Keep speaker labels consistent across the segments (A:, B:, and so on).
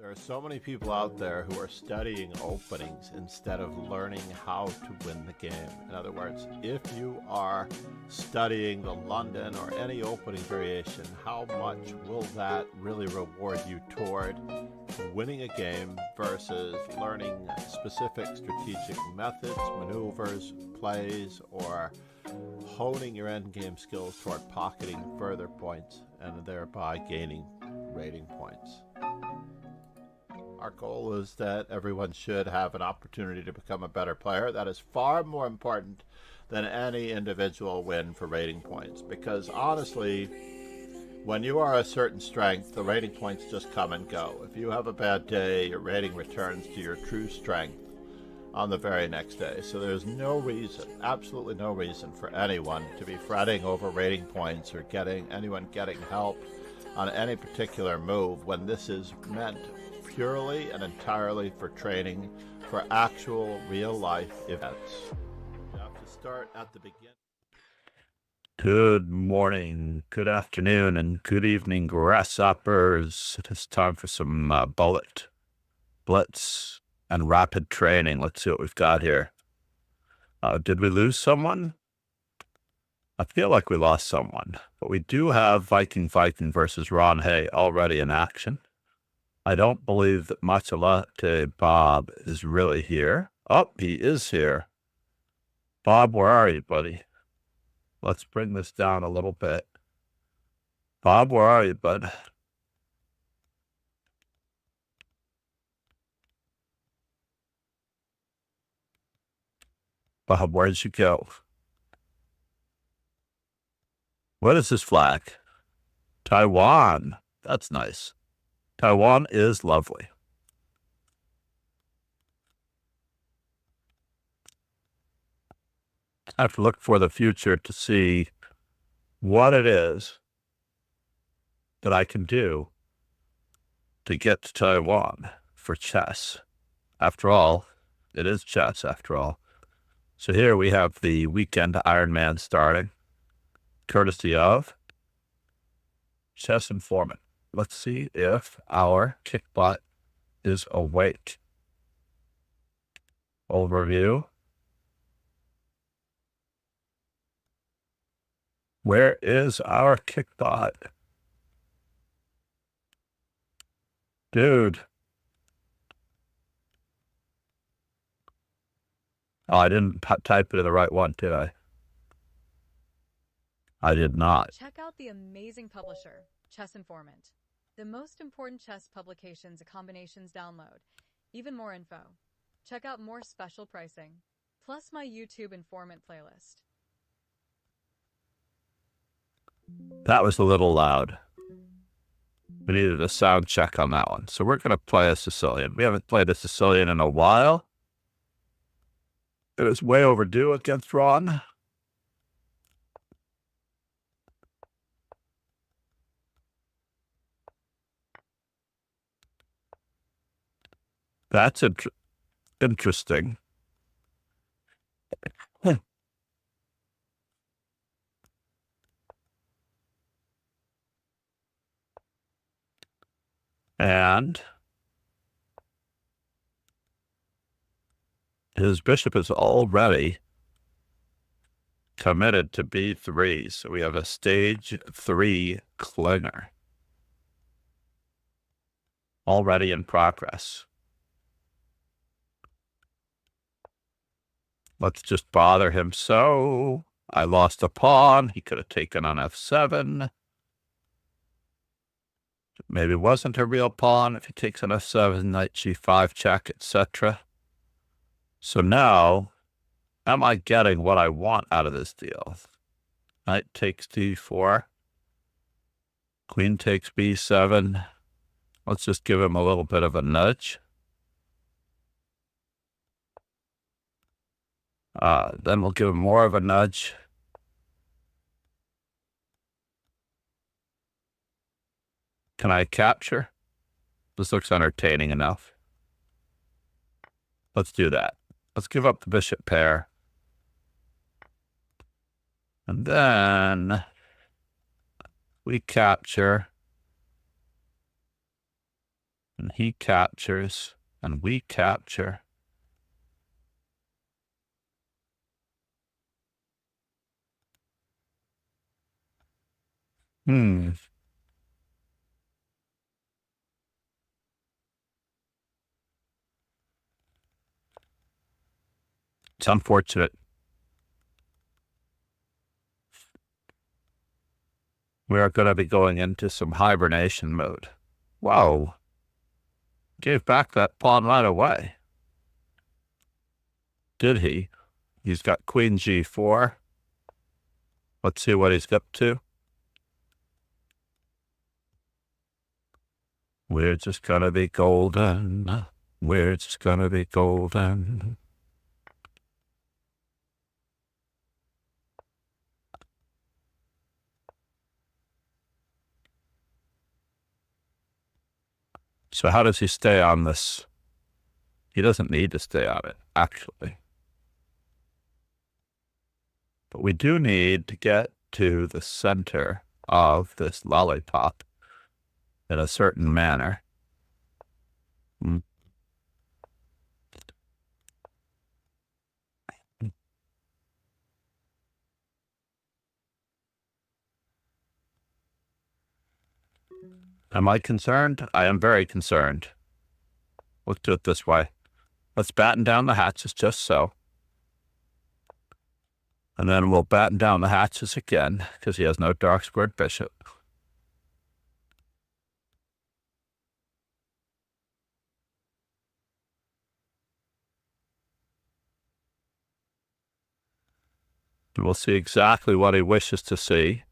A: There are so many people out there who are studying openings instead of learning how to win the game. In other words, if you are studying the London or any opening variation, how much will that really reward you toward winning a game versus learning specific strategic methods, maneuvers, plays, or honing your endgame skills toward pocketing further points and thereby gaining rating points? Our goal is that everyone should have an opportunity to become a better player. That is far more important than any individual win for rating points, because honestly, when you are a certain strength, the rating points just come and go. If you have a bad day, your rating returns to your true strength on the very next day. So there's no reason, absolutely no reason for anyone to be fretting over rating points or anyone getting help on any particular move when this is meant purely and entirely for training for actual real life events. You have to start at the beginning.
B: Good morning, good afternoon, and good evening, grasshoppers. It is time for some blitz, and rapid training. Let's see what we've got here. Did we lose someone? I feel like we lost someone, but we do have Viking versus Ron Hay already in action. I don't believe that Matsalate Bob is really here. Oh, he is here. Bob, where are you, buddy? Let's bring this down a little bit. Bob, where are you, bud? Bob, where'd you go? What is this flag? Taiwan. That's nice. Taiwan is lovely. I have to look for the future to see what it is that I can do to get to Taiwan for chess. After all, it is chess after all. So here we have the weekend Ironman starting, courtesy of Chess Informant. Let's see if our kickbot is awake. Overview. Where is our kickbot? Dude. Oh, I didn't type it in the right one, did I? I did not.
C: Check out the amazing publisher, Chess Informant. The most important chess publications a combinations download. Even more info. Check out more special pricing. Plus my YouTube Informant playlist.
B: That was a little loud. We needed a sound check on that one. So we're going to play a Sicilian. We haven't played a Sicilian in a while. It is way overdue against Ron. That's interesting. And his bishop is already committed to b3. So we have a stage 3 clinger already in progress. Let's just bother him. So I lost a pawn. He could have taken on f7. Maybe it wasn't a real pawn if he takes on f7, knight g5 check, etc. So now, am I getting what I want out of this deal? Knight takes d4. Queen takes b7. Let's just give him a little bit of a nudge. Then we'll give him more of a nudge. Can I capture? This looks entertaining enough. Let's do that. Let's give up the bishop pair. And then we capture. And he captures, and we capture. It's unfortunate. We are going to be going into some hibernation mode. Whoa. Gave back that pawn right away. Did he? He's got queen g4. Let's see what he's up to. We're just gonna be golden. We're just gonna be golden. So how does he stay on this? He doesn't need to stay on it, actually. But we do need to get to the center of this lollipop in a certain manner. Am I concerned? I am very concerned. Let's do it this way. Let's batten down the hatches just so. And then we'll batten down the hatches again, because he has no dark squared bishop. We'll see exactly what he wishes to see.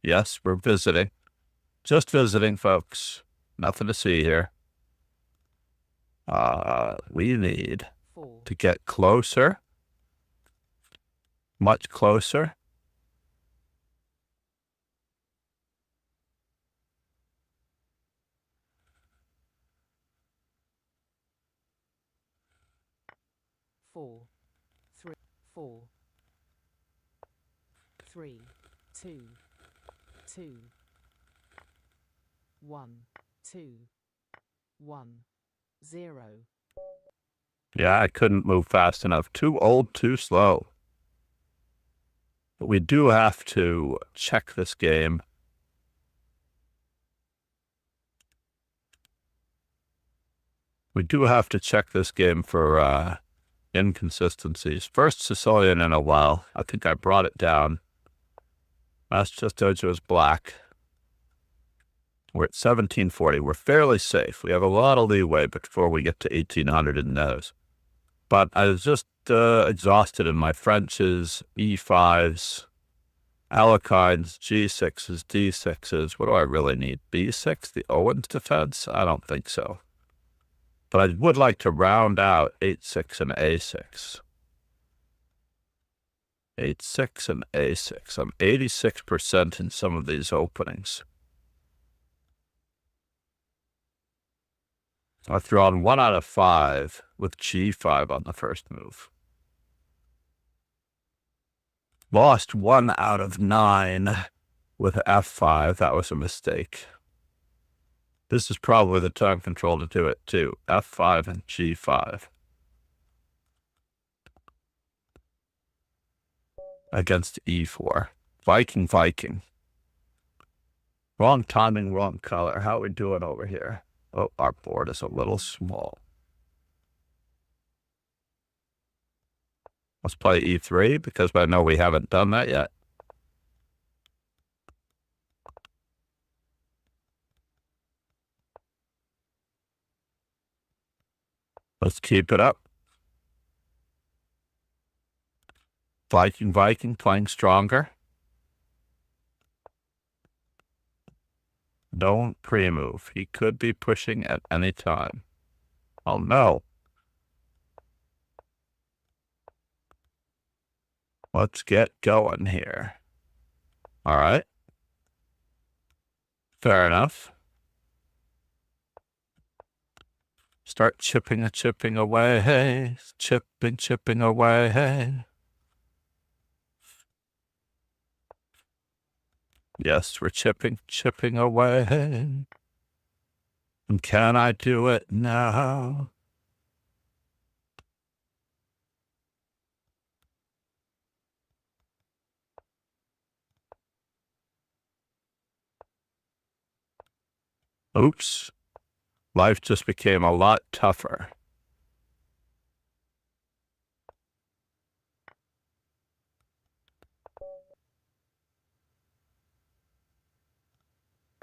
B: Yes, we're visiting. Just visiting, folks. Nothing to see here. We need to get closer. Much closer.
D: Four, three, two, 1, 2, 1, 0.
B: Yeah, I couldn't move fast enough. Too old, too slow. But we do have to check this game. We do have to check this game for inconsistencies. First Sicilian in a while. I think I brought it down. That's just Dojo's black. We're at 1740. We're fairly safe. We have a lot of leeway before we get to 1800 in those. But I was just exhausted in my Frenches, E5s, Alekines, G6s, D6s. What do I really need? B6, the Owens defense? I don't think so. But I would like to round out 8-6 and A6. 8-6 and A6. I'm 86% in some of these openings. I've drawn 1 out of 5 with G5 on the first move. Lost 1 out of 9 with F5. That was a mistake. This is probably the time control to do it too. F5 and G5. Against E4. Viking, Viking. Wrong timing, wrong color. How are we doing over here? Oh, our board is a little small. Let's play E3 because I know we haven't done that yet. Let's keep it up. Viking, Viking playing stronger. Don't pre-move. He could be pushing at any time. Oh no. Let's get going here. All right. Fair enough. Start chipping away. Chipping away. Yes, we're chipping away. And can I do it now? Oops. Life just became a lot tougher.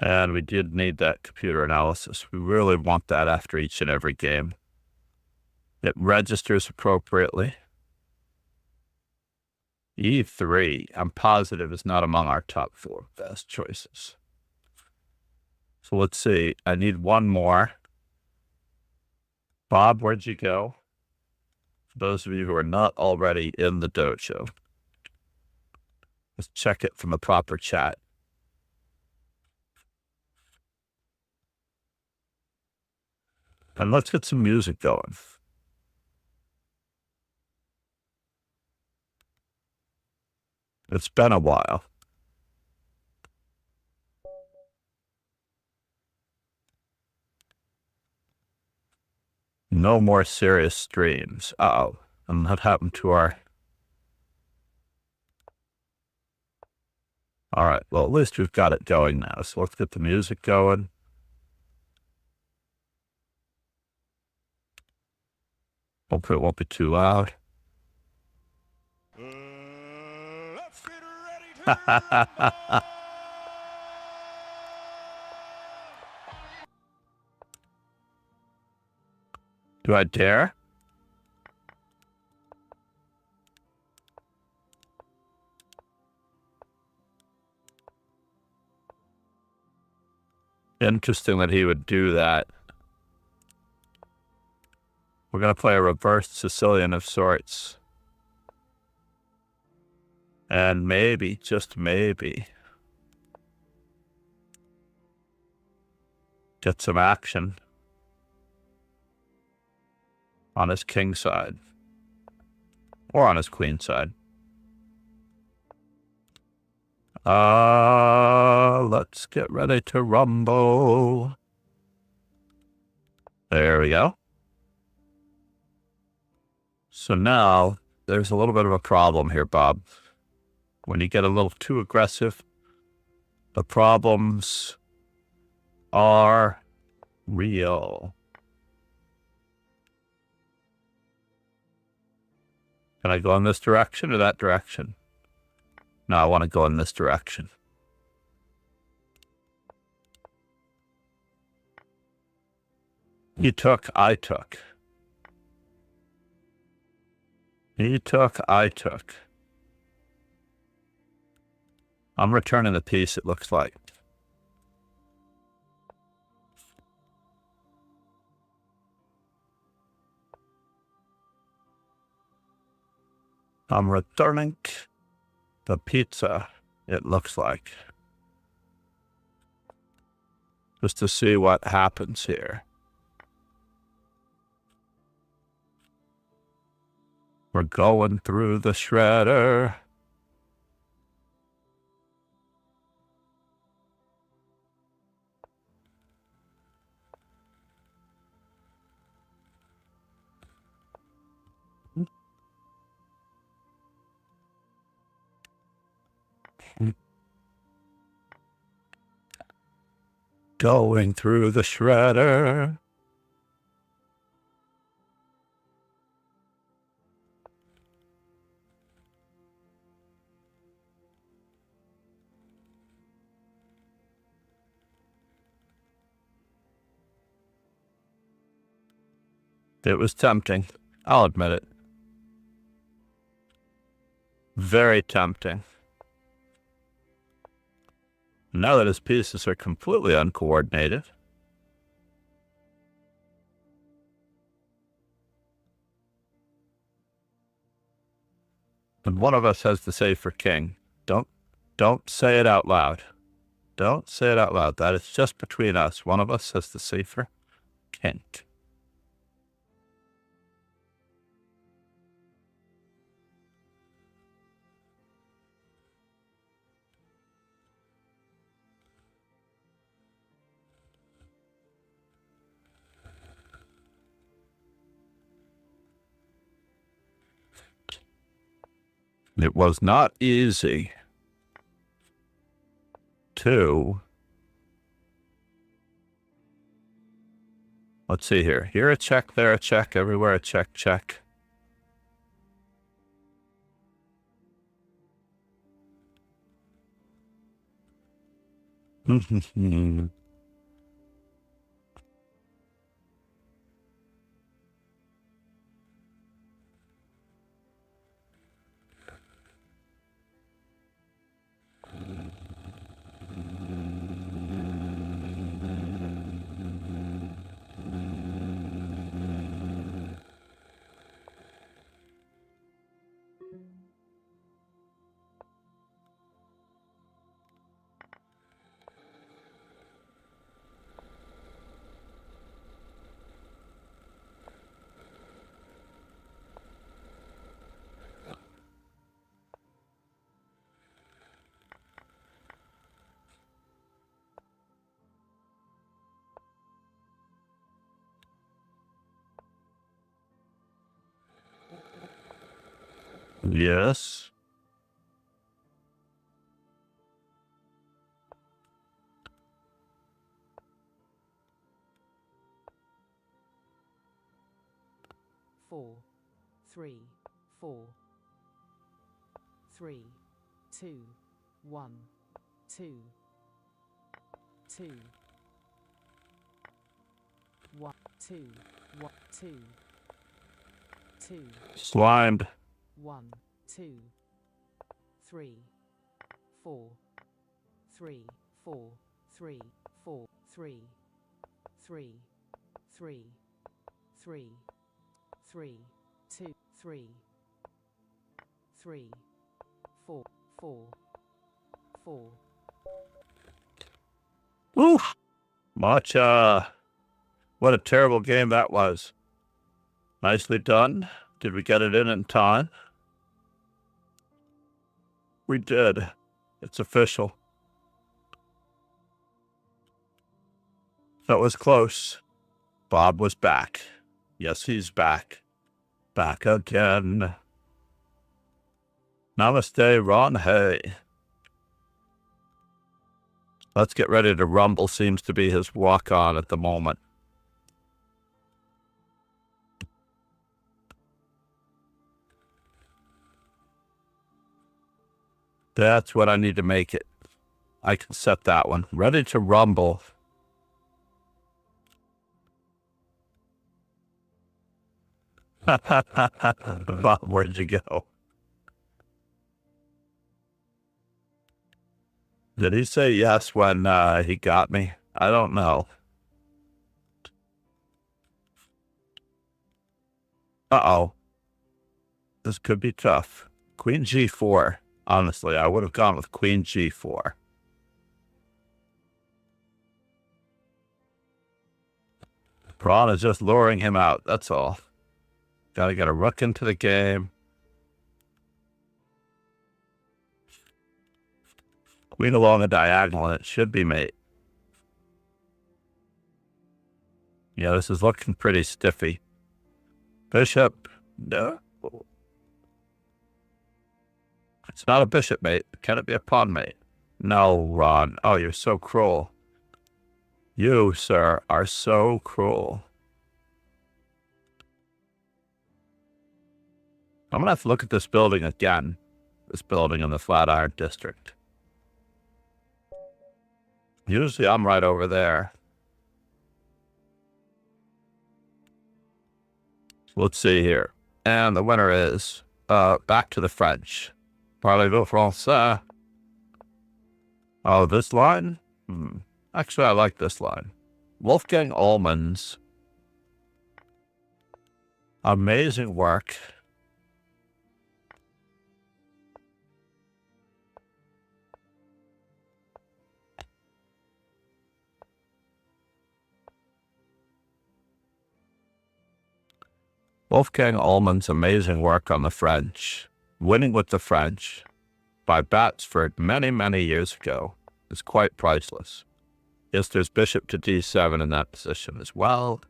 B: And we did need that computer analysis. We really want that after each and every game. It registers appropriately. E3, I'm positive, is not among our top 4 best choices. So let's see. I need one more. Bob, where'd you go? For those of you who are not already in the dojo, let's check it from the proper chat. And let's get some music going. It's been a while. No more serious streams. Uh-oh. And that happened to our... All right. Well, at least we've got it going now. So let's get the music going. Hopefully it won't be too loud.
E: Let's get ready to rumble!
B: Do I dare? Interesting that he would do that. We're going to play a reversed Sicilian of sorts. And maybe, just maybe, get some action on his king side. Or on his queen side. Let's get ready to rumble. There we go. So now, there's a little bit of a problem here, Bob. When you get a little too aggressive, the problems are real. Can I go in this direction or that direction? No, I want to go in this direction. He took, I took. He took, I took. I'm returning the piece, it looks like. I'm returning the pizza, it looks like. Just to see what happens here. We're going through the shredder. Going through the shredder. It was tempting. I'll admit it. Very tempting. Now that his pieces are completely uncoordinated. And one of us has the safer king. Don't say it out loud. Don't say it out loud. That is just between us. One of us has the safer king. It was not easy. 2. Let's see here. Here a check, there a check, everywhere a check, check. Yes.
D: Four, three, 2, 1, 2, 2, 1, 2, 1, 2, 2,
B: Slimed.
D: 1, 2, 3, 4, 3, 4, 3, 4, 3, 3, 3, 3, 3, 2, 3, 3, 4, 4, 4.
B: Oof. Much, what a terrible game that was. Nicely done. Did we get it in time? We did. It's official. That was close. Bob was back. Yes, he's back. Back again. Namaste, Ron Hay. Let's get ready to rumble. Seems to be his walk-on at the moment. That's what I need to make it. I can set that one. Ready to rumble. Bob, where'd you go? Did he say yes when he got me? I don't know. Uh-oh. This could be tough. Queen G4. Honestly, I would have gone with Queen G4. Prawn is just luring him out, that's all. Gotta get a rook into the game. Queen along a diagonal, and it should be mate. Yeah, this is looking pretty stiffy. Bishop, no. It's not a bishop mate. Can it be a pawn mate? No, Ron. Oh, you're so cruel. You, sir, are so cruel. I'm going to have to look at this building again. This building in the Flatiron District. Usually I'm right over there. Let's see here. And the winner is back to the French. Parlez-vous français? Oh, this line? Actually, I like this line. Wolfgang Ullmann's amazing work. Wolfgang Ullmann's amazing work on the French, winning with the French by Batsford many, many years ago, is quite priceless. Yes, there's bishop to d7 in that position as well.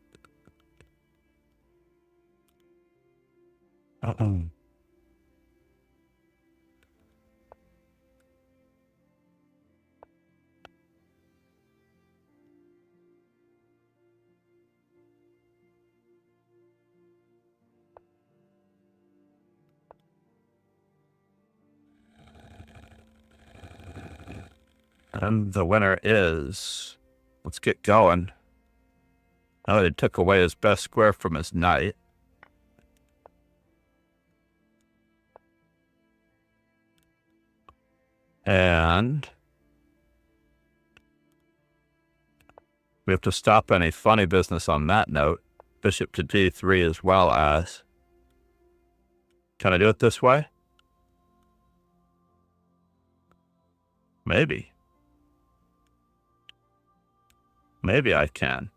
B: And the winner is... Let's get going. Oh, they took away his best square from his knight. And we have to stop any funny business on that note. Bishop to d3 as well as... Can I do it this way? Maybe. Maybe I can.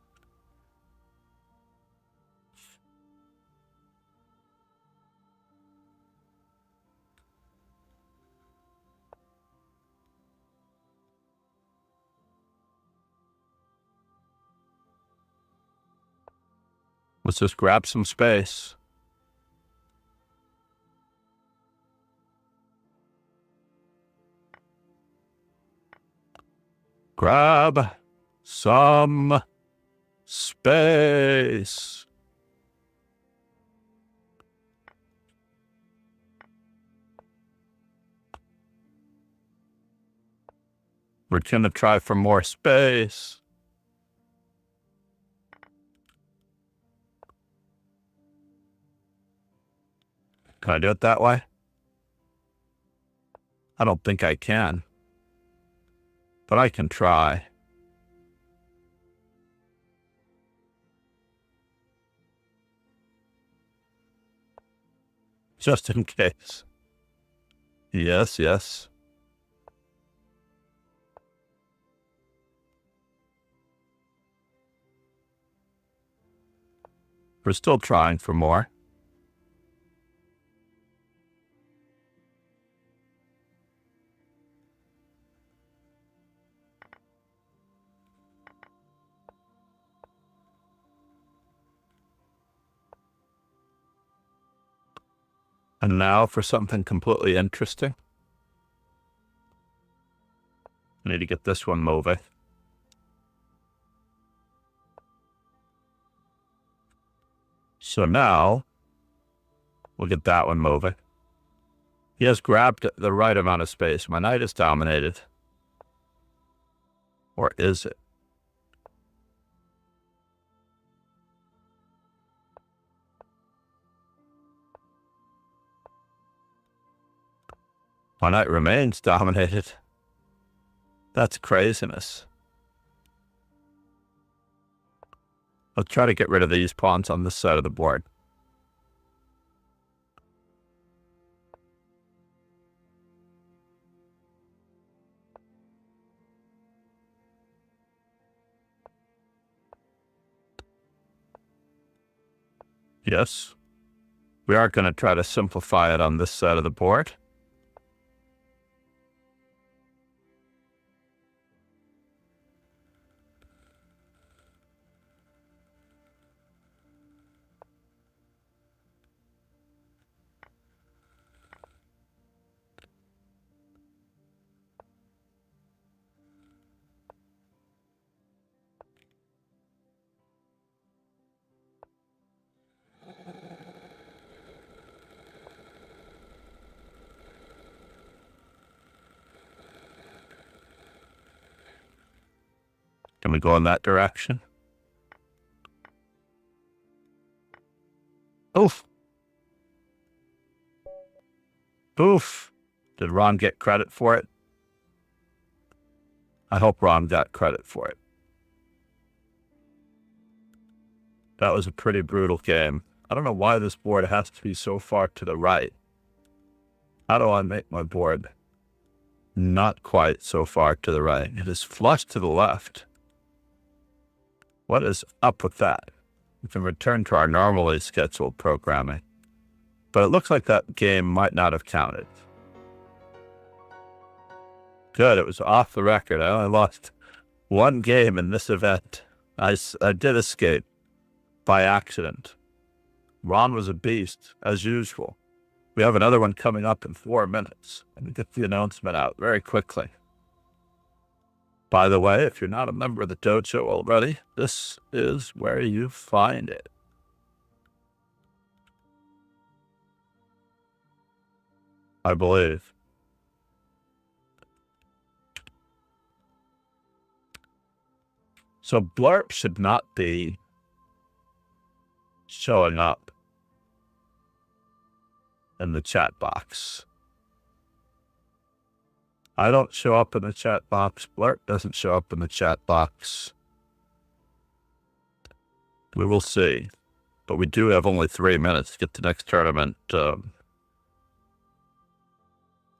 B: Let's just grab some space. Grab some space. We're going to try for more space. Can I do it that way? I don't think I can. But I can try. Just in case. Yes, yes. We're still trying for more. And now for something completely interesting. I need to get this one moving. So now, we'll get that one moving. He has grabbed the right amount of space. My knight is dominated. Or is it? My knight remains dominated. That's craziness. Let's try to get rid of these pawns on this side of the board. Yes. We are going to try to simplify it on this side of the board. Can we go in that direction? Oof. Oof. Did Ron get credit for it? I hope Ron got credit for it. That was a pretty brutal game. I don't know why this board has to be so far to the right. How do I make my board not quite so far to the right? It is flush to the left. What is up with that? We can return to our normally scheduled programming. But it looks like that game might not have counted. Good, it was off the record. I only lost one game in this event. I did escape by accident. Ron was a beast, as usual. We have another one coming up in 4 minutes. And get the announcement out very quickly. By the way, if you're not a member of the dojo already, this is where you find it. I believe. So blurb should not be showing up in the chat box. I don't show up in the chat box. Blurb doesn't show up in the chat box. We will see. But we do have only 3 minutes to get the next tournament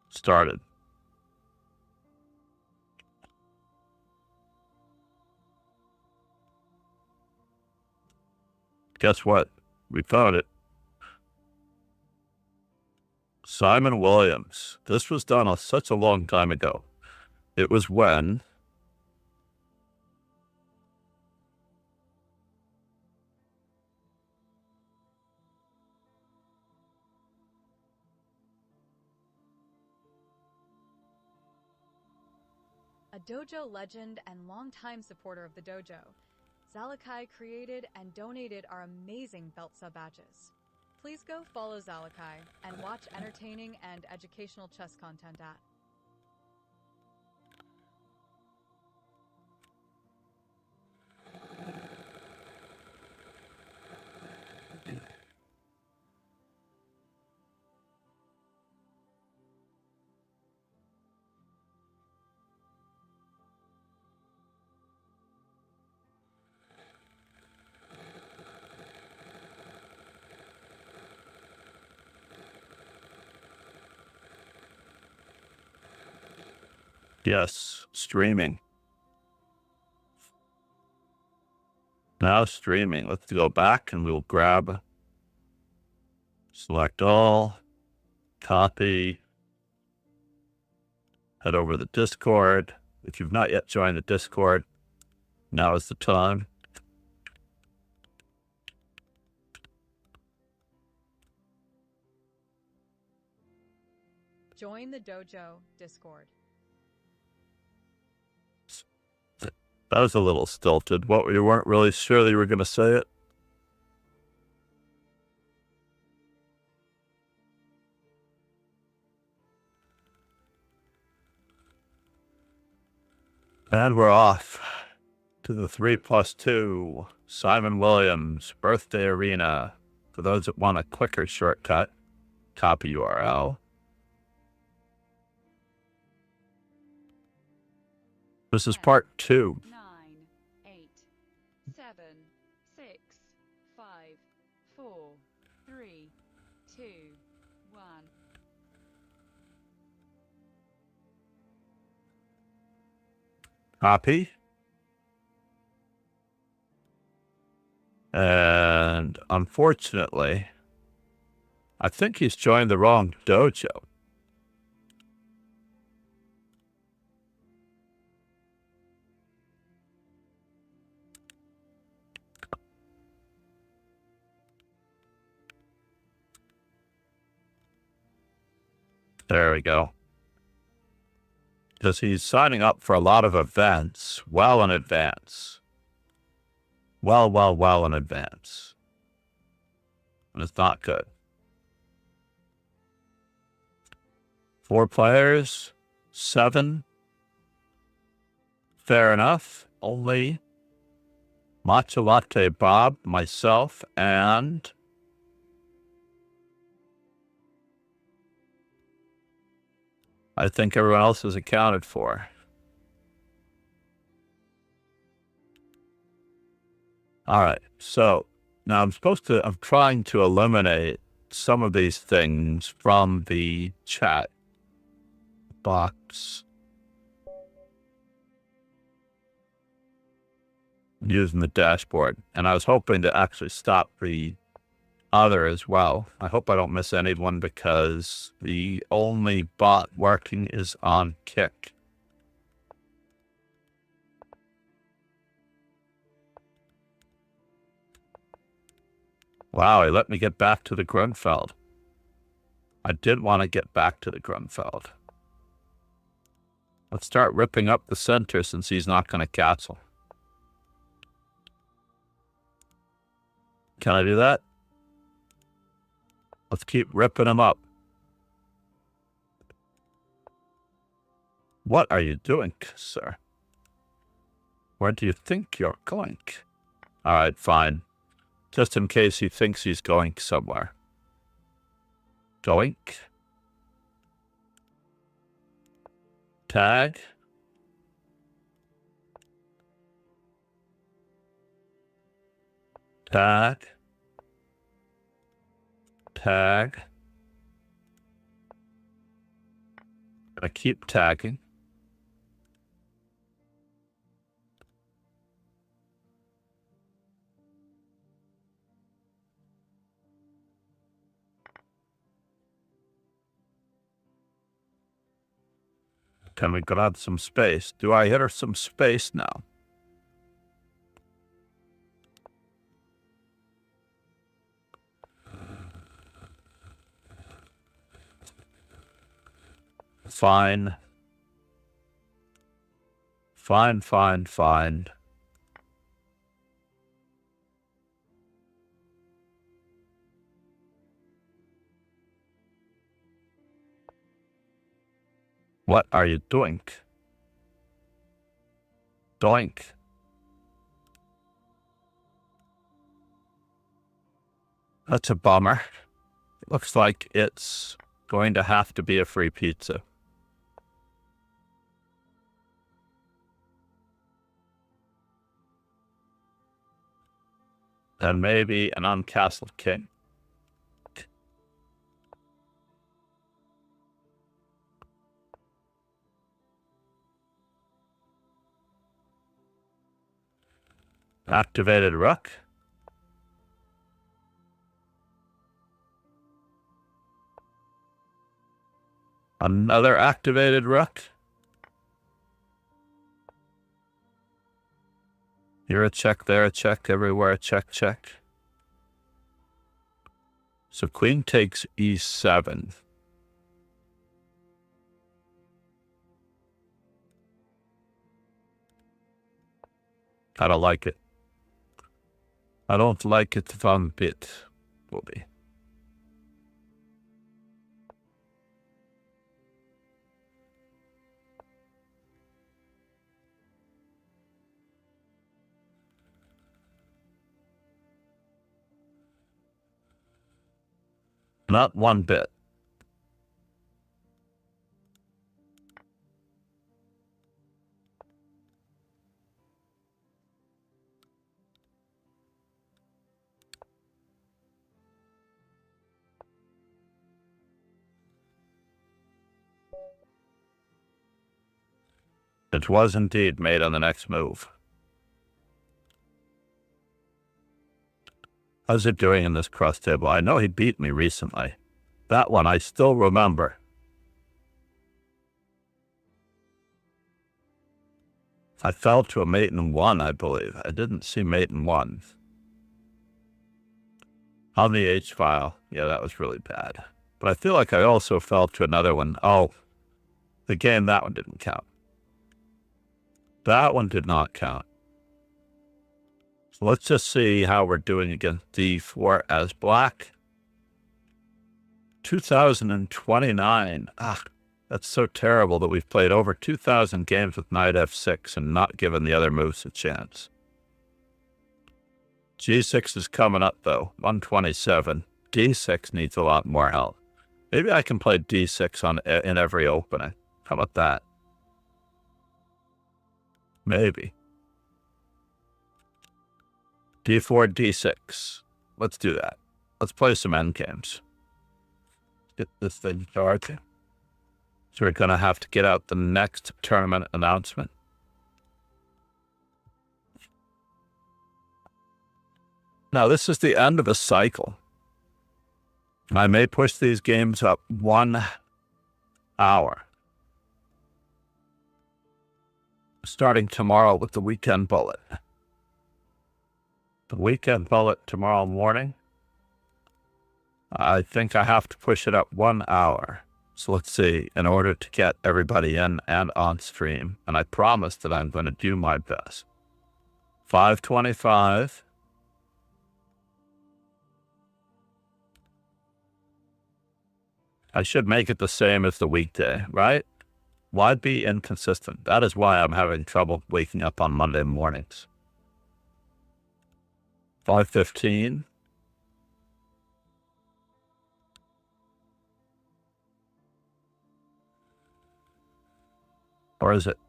B: started. Guess what? We found it. Simon Williams. This was done such a long time ago. It was when
C: A dojo legend and longtime supporter of the dojo, Zalakai created and donated our amazing belt sub badges. Please go follow Zalakai and watch entertaining and educational chess content at
B: yes, streaming. Now streaming. Let's go back and we'll grab, select all, copy, head over to the Discord. If you've not yet joined the Discord, now is the time.
C: Join the dojo Discord.
B: That was a little stilted. What, you weren't really sure that you were going to say it? And we're off to the 3+2 Simon Williams Birthday Arena. For those that want a quicker shortcut, copy URL. This is part 2.
F: 9, 8, 7, 6, 5, 4, 3, 2, 1.
B: Copy. And unfortunately, I think he's joined the wrong dojo. There we go. Because he's signing up for a lot of events well in advance. Well in advance. And it's not good. 4 players, 7. Fair enough. Only Matcha Latte Bob, myself, and I think everyone else is accounted for. All right, so now I'm trying to eliminate some of these things from the chat box using the dashboard. And I was hoping to actually stop the other as well. I hope I don't miss anyone because the only bot working is on Kick. Wow, he let me get back to the Grunfeld. I did want to get back to the Grunfeld. Let's start ripping up the center since he's not going to castle. Can I do that? Let's keep ripping him up. What are you doing, sir? Where do you think you're going? All right, fine. Just in case he thinks he's going somewhere. Going. Tag. Tag. Tag. Gonna keep tagging. Can we grab some space? Do I hit her some space now? Fine. Fine, fine, fine. What are you doing? Doink. That's a bummer. It looks like it's going to have to be a free pizza. And maybe an uncastled king. Activated rook. Another activated rook. Here a check, there a check, everywhere a check, check. So queen takes e7. I don't like it. I don't like it one bit, Bobby. Not one bit. It was indeed made on the next move. How's it doing in this cross table? I know he beat me recently. That one I still remember. I fell to a mate in 1, I believe. I didn't see mate in 1. On the H file. Yeah, that was really bad. But I feel like I also fell to another one. Oh, the game, that one didn't count. That one did not count. So let's just see how we're doing against d4 as black. 2029. Ah, that's so terrible that we've played over 2,000 games with knight f6 and not given the other moves a chance. g6 is coming up, though. 127. d6 needs a lot more help. Maybe I can play d6 in every opening. How about that? Maybe. d4, d6. Let's do that. Let's play some endgames. Get this thing started. So we're going to have to get out the next tournament announcement. Now, this is the end of a cycle. I may push these games up 1 hour. Starting tomorrow with the weekend bullet. The weekend bullet tomorrow morning. I think I have to push it up 1 hour. So let's see, in order to get everybody in and on stream. And I promise that I'm going to do my best. 5:25. I should make it the same as the weekday, right? Why be inconsistent? That is why I'm having trouble waking up on Monday mornings. 5:15. Or is it?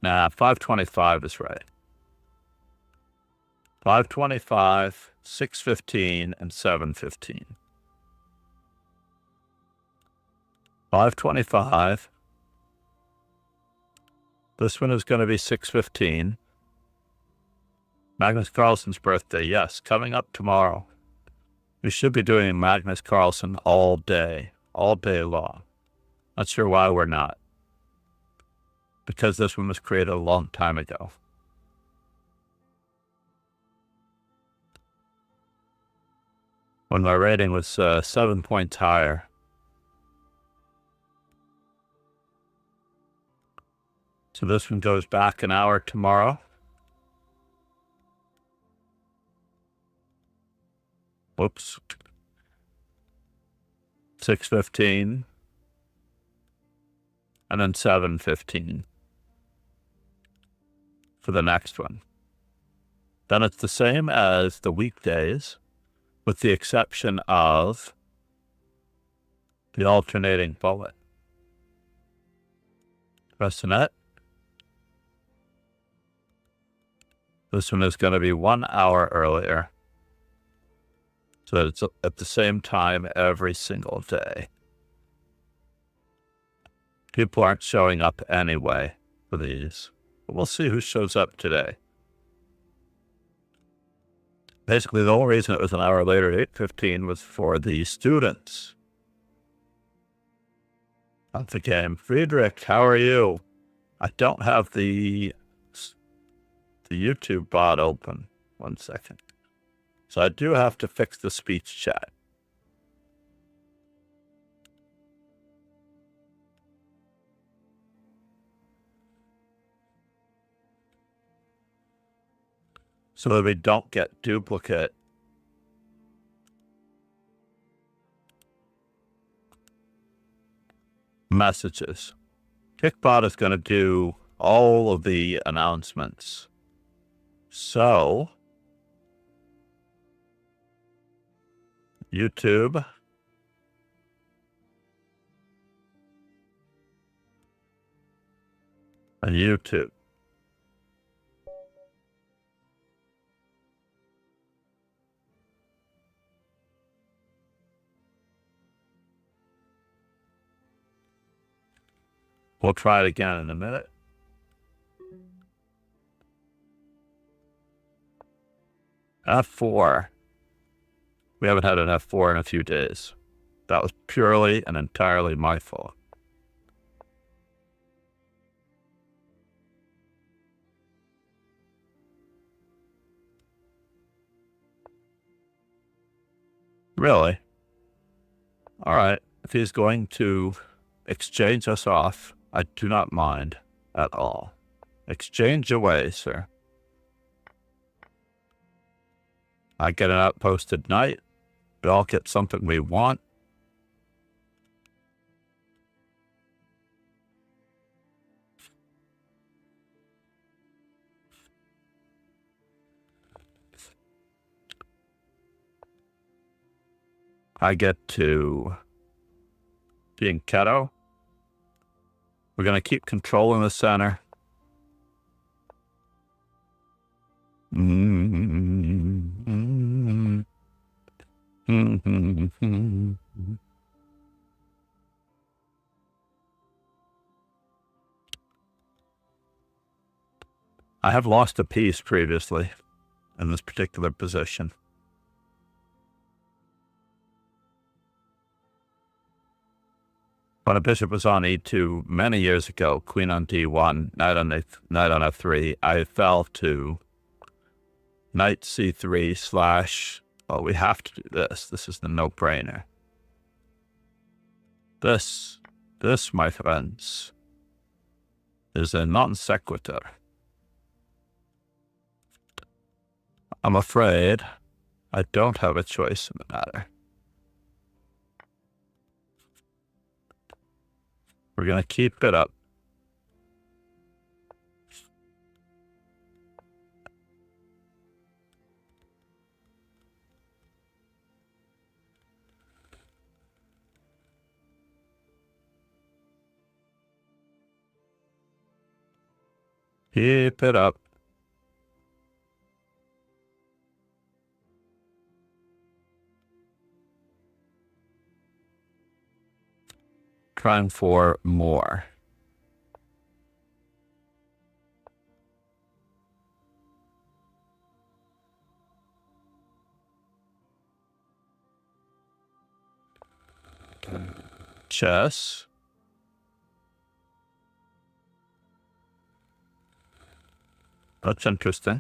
B: Nah, 5:25 is right. 5:25, 6:15, and 7:15. 5:25. This one is going to be 6:15. Magnus Carlsen's birthday, yes, coming up tomorrow. We should be doing Magnus Carlsen all day long. Not sure why we're not. Because this one was created a long time ago. When my rating was 7 points higher. So this one goes back an hour tomorrow. Whoops. 6:15. And then 7:15 for the next one. Then it's the same as the weekdays, with the exception of the alternating bullet. Press the net. This one is going to be 1 hour earlier, so that it's at the same time every single day. People aren't showing up anyway for these, but we'll see who shows up today. Basically, the only reason it was an hour later at 8:15 was for the students of the game. Friedrich, how are you? I don't have the YouTube bot open. 1 second. So I do have to fix the speech chat. So that we don't get duplicate messages. Kickbot is going to do all of the announcements. So, YouTube, and YouTube. We'll try it again in a minute. F4. We haven't had an F4 in a few days. That was purely and entirely my fault. Really? All right. If he's going to exchange us off, I do not mind at all. Exchange away, sir. I get an outpost at night. We all get something we want. I get to be in Keto. We're going to keep controlling the center. I have lost a piece previously in this particular position. When a bishop was on e2 many years ago, queen on d1, knight on f3, I fell to knight c3 / well, we have to do this. This is the no-brainer. This, my friends, is a non sequitur. I'm afraid I don't have a choice in the matter. We're going to keep it up Keep it up. Trying for more. Chess. That's interesting.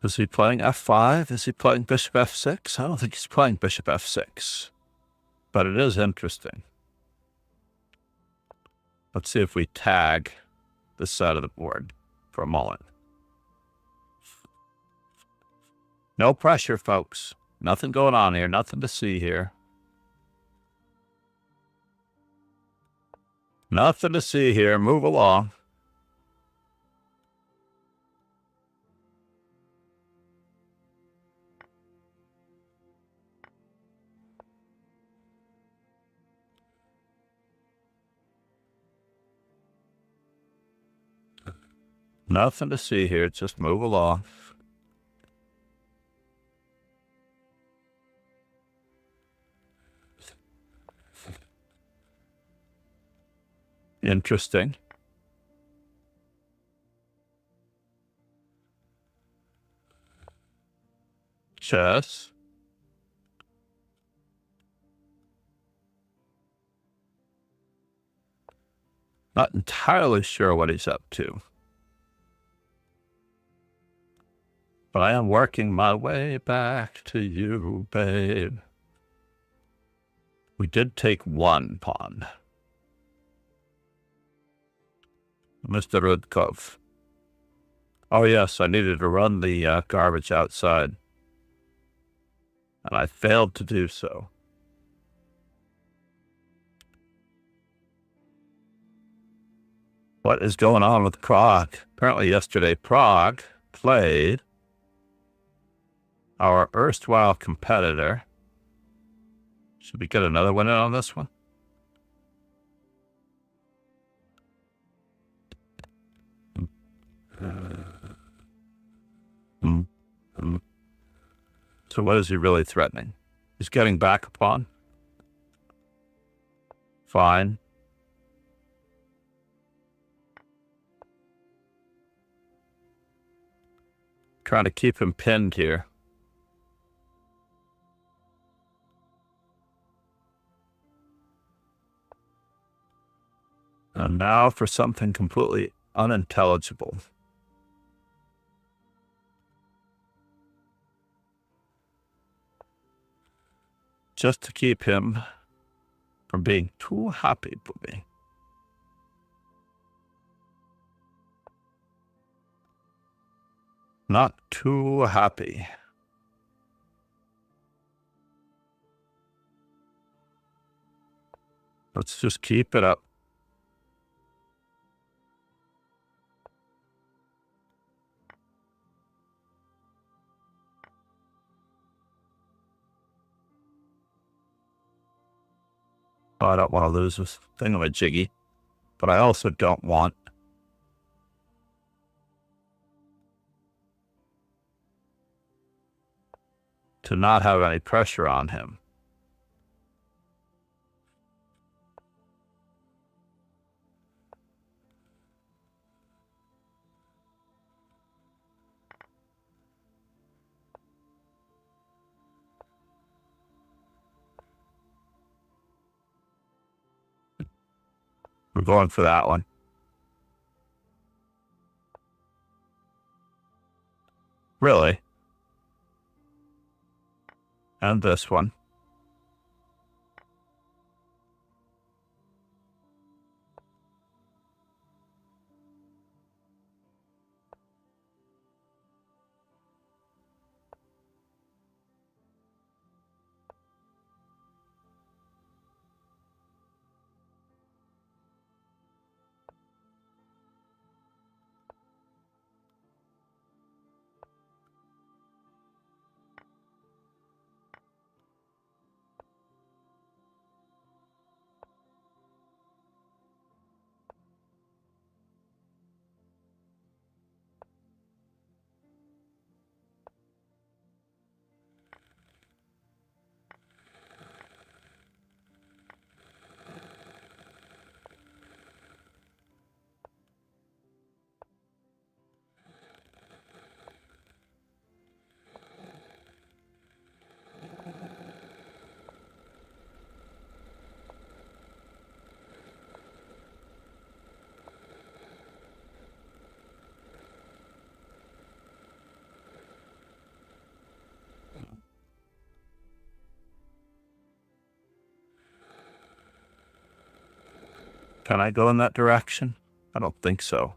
B: Is he playing f5? Is he playing bishop f6? I don't think he's playing bishop f6. But it is interesting. Let's see if we tag this side of the board for a moment. No pressure, folks. Nothing going on here. Nothing to see here. Nothing to see here. Move along. Nothing to see here. Just move along. Interesting. Chess. Not entirely sure what he's up to. But I am working my way back to you, babe. We did take one pawn. Mr. Rudkov. Oh yes, I needed to run the garbage outside. And I failed to do so. What is going on with Prague? Apparently yesterday Prague played our erstwhile competitor. Should we get another win on this one? So what is he really threatening? He's getting back a pawn. Fine. Trying to keep him pinned here. And now for something completely unintelligible. Just to keep him from being too happy for me. Not too happy. Let's just keep it up. Oh, I don't want to lose this thingamajiggy, but I also don't want to not have any pressure on him. We're going for that one. Really? And this one. Can I go in that direction? I don't think so.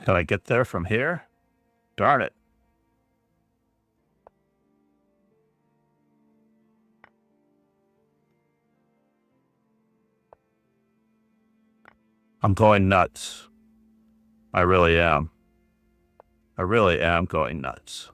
B: Can I get there from here? Darn it. I'm going nuts. I really am. I really am going nuts.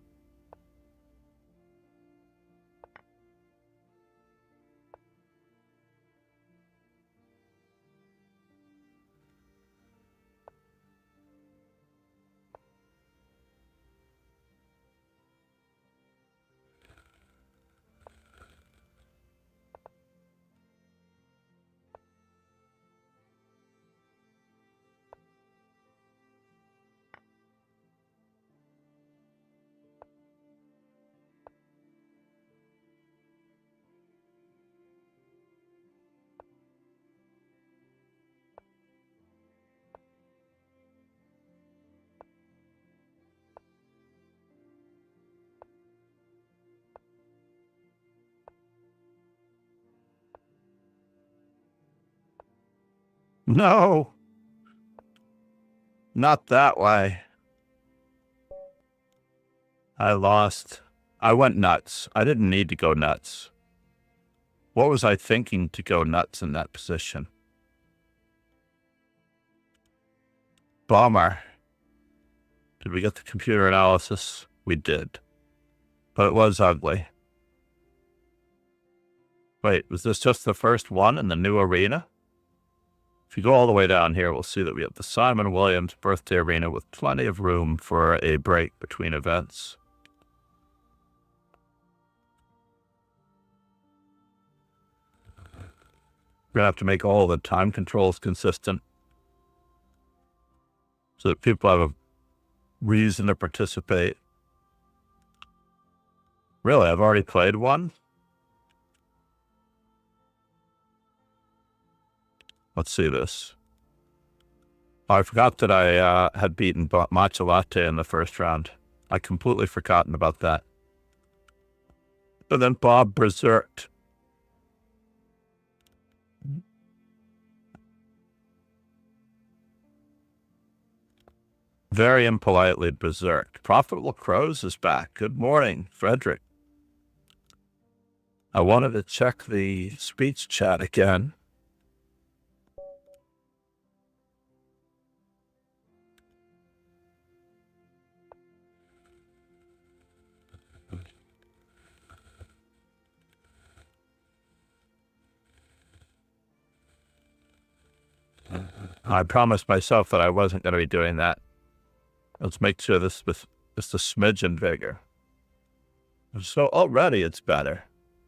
B: No. Not that way. I lost. I went nuts. I didn't need to go nuts. What was I thinking to go nuts in that position? Bummer. Did we get the computer analysis? We did. But it was ugly. Wait, was this just the first one in the new arena? If you go all the way down here, we'll see that we have the Simon Williams birthday arena with plenty of room for a break between events. We're going to have to make all the time controls consistent so that people have a reason to participate. Really, I've already played one? Let's see this. Oh, I forgot that I had beaten Matcha Latte in the first round. I completely forgotten about that. And then Bob berserked. Very impolitely berserked. Profitable Crows is back. Good morning, Frederick. I wanted to check the speech chat again. I promised myself that I wasn't going to be doing that. Let's make sure this was just a smidgen bigger. So already it's better.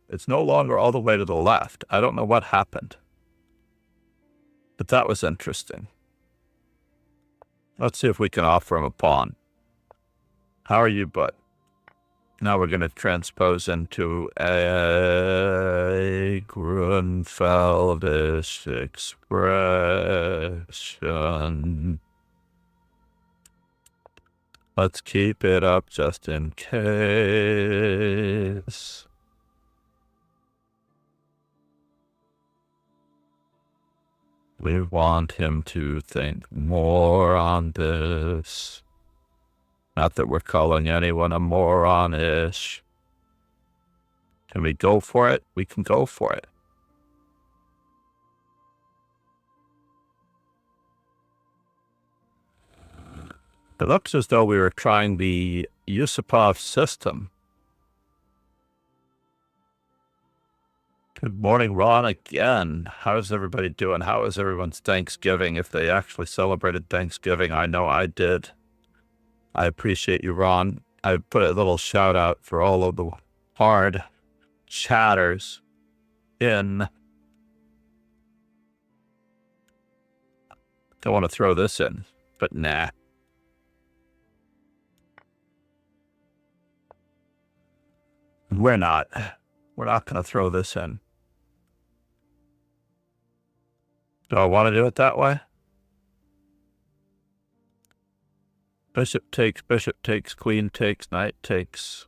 B: It's no longer all the way to the left. I don't know what happened. But that was interesting. Let's see if we can offer him a pawn. How are you, bud? Now we're going to transpose into a Grunfeldish expression. Let's keep it up just in case. We want him to think more on this. Not that we're calling anyone a moron-ish. Can we go for it? We can go for it. It looks as though we were trying the Yusupov system. Good morning, Ron, again. How's everybody doing? How was everyone's Thanksgiving? If they actually celebrated Thanksgiving, I know I did. I appreciate you, Ron. I put a little shout out for all of the hard chatters in. Don't want to throw this in, but nah. We're not. We're not going to throw this in. Do I want to do it that way? Bishop takes, queen takes, knight takes.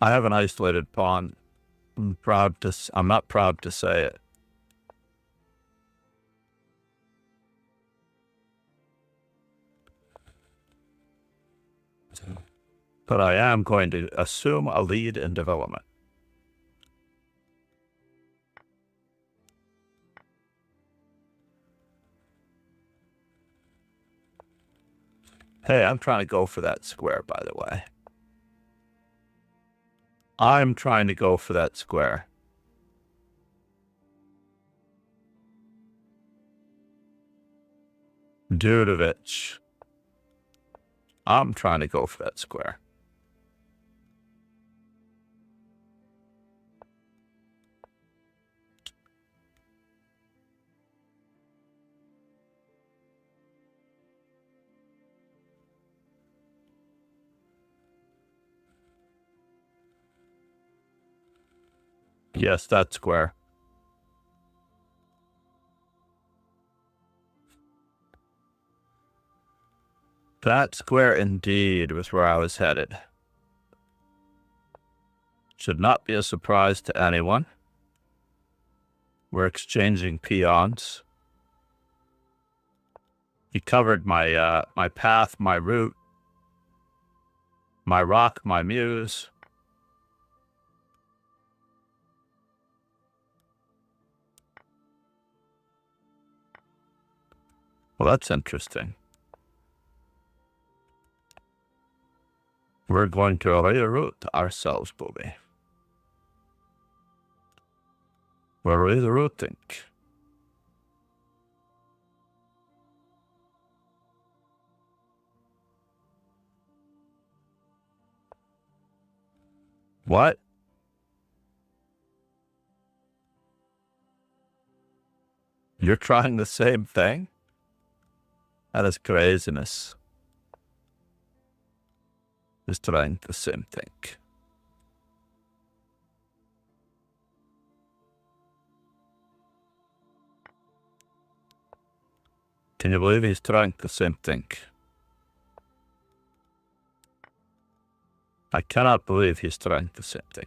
B: I have an isolated pawn. I'm not proud to say it. But I am going to assume a lead in development. Hey, I'm trying to go for that square, by the way. I'm trying to go for that square. Dudovich. I'm trying to go for that square. Yes, that square. That square indeed was where I was headed. Should not be a surprise to anyone. We're exchanging peons. He covered my my path, my route, my rock, my muse. Well, that's interesting. We're going to reroute ourselves, Bobby. We're rerouting. What? You're trying the same thing? That is craziness. Is trying the same thing. Can you believe he's trying the same thing? I cannot believe he's trying the same thing.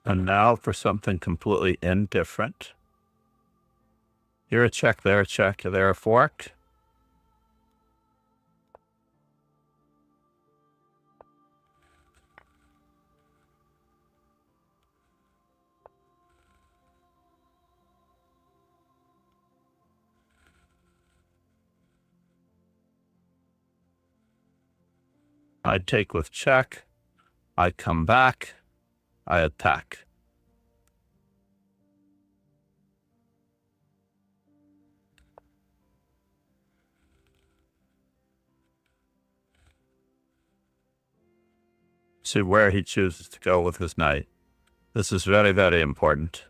B: And now for something completely indifferent. Here a check, there a check, there a fork. I take with check. I come back. I attack. See where he chooses to go with his knight. This is very, very important.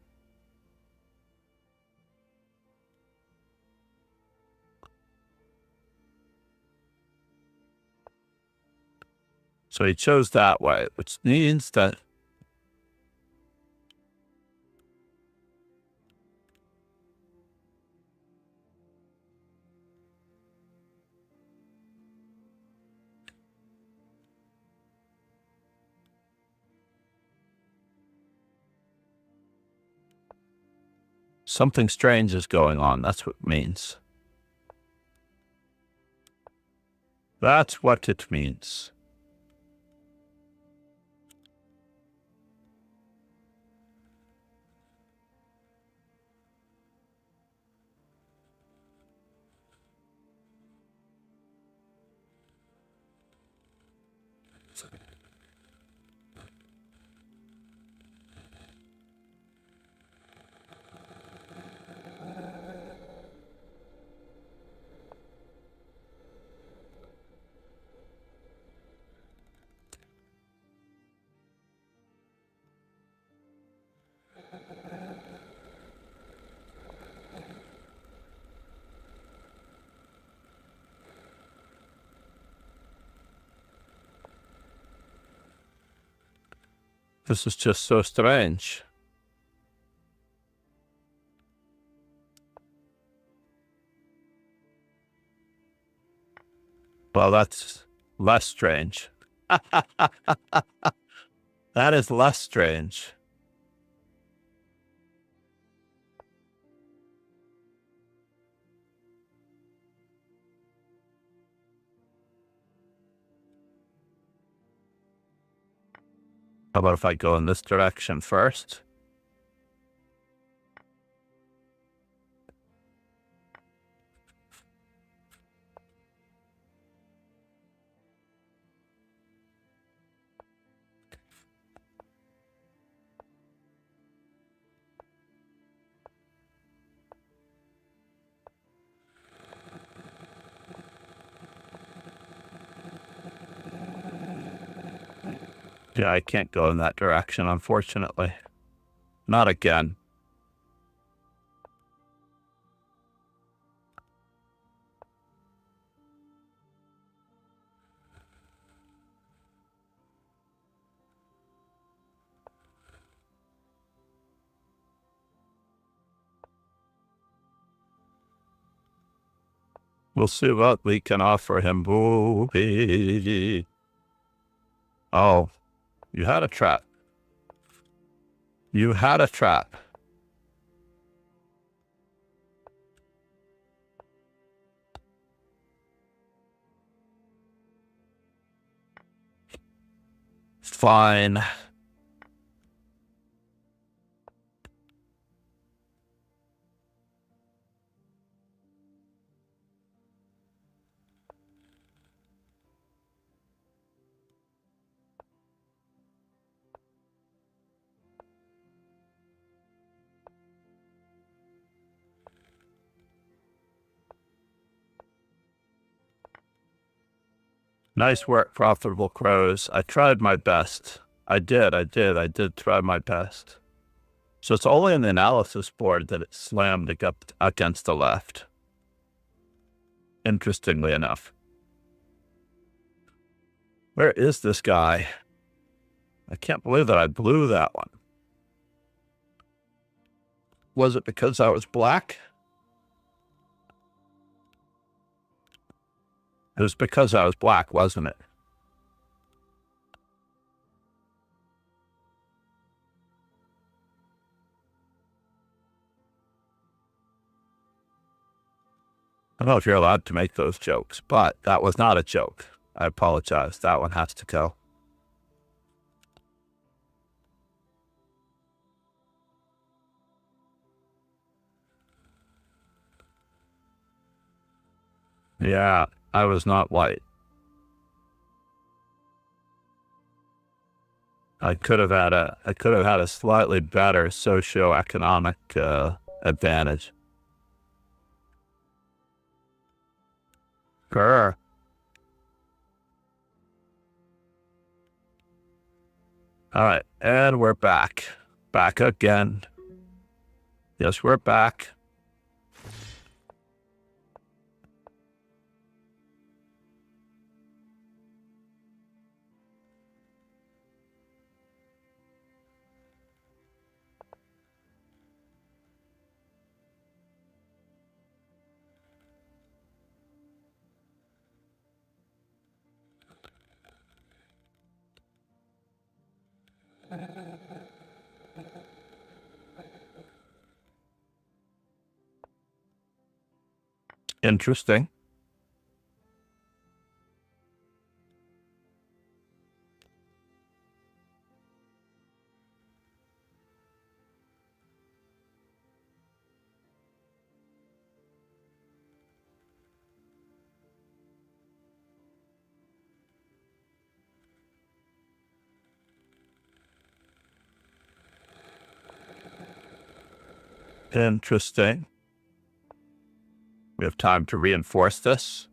B: So he chose that way, which means that something strange is going on. That's what it means. That's what it means. This is just so strange. Well, that's less strange. That is less strange. How about if I go in this direction first? Yeah, I can't go in that direction, unfortunately. Not again. We'll see what we can offer him. Boo-hee. Oh, you had a trap. You had a trap. Fine. Nice work, Profitable Crows. I tried my best. I did try my best. So it's only in the analysis board that it slammed against the left. Interestingly enough. Where is this guy? I can't believe that I blew that one. Was it because I was black? It was because I was black, wasn't it? I don't know if you're allowed to make those jokes, but that was not a joke. I apologize. That one has to go. Yeah, I was not white. I could have had a slightly better socioeconomic advantage. Grr. All right, and we're back. Back again. Yes, we're back. Interesting. Interesting. We have time to reinforce this.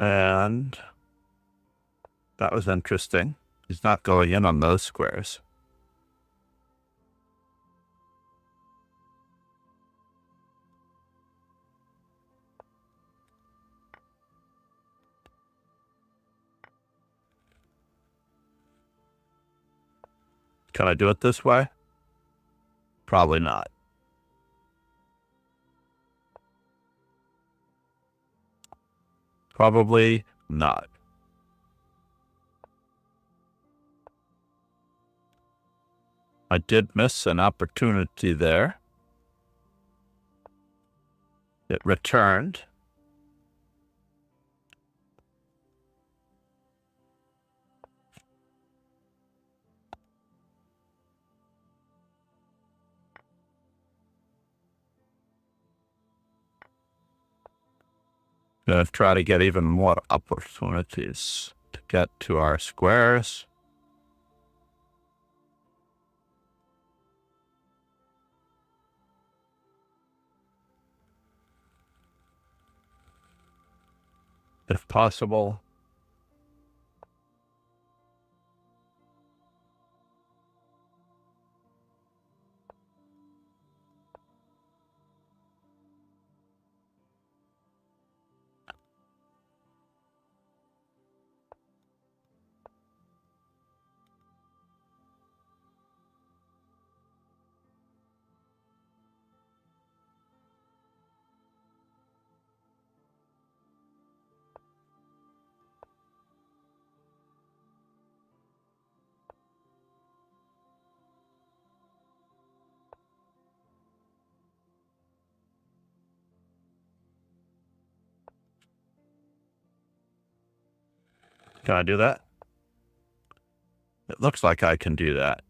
B: And that was interesting. He's not going in on those squares. Can I do it this way? Probably not. Probably not. I did miss an opportunity there. It returned. Gonna try to get even more opportunities to get to our squares. If possible. Can I do that? It looks like I can do that.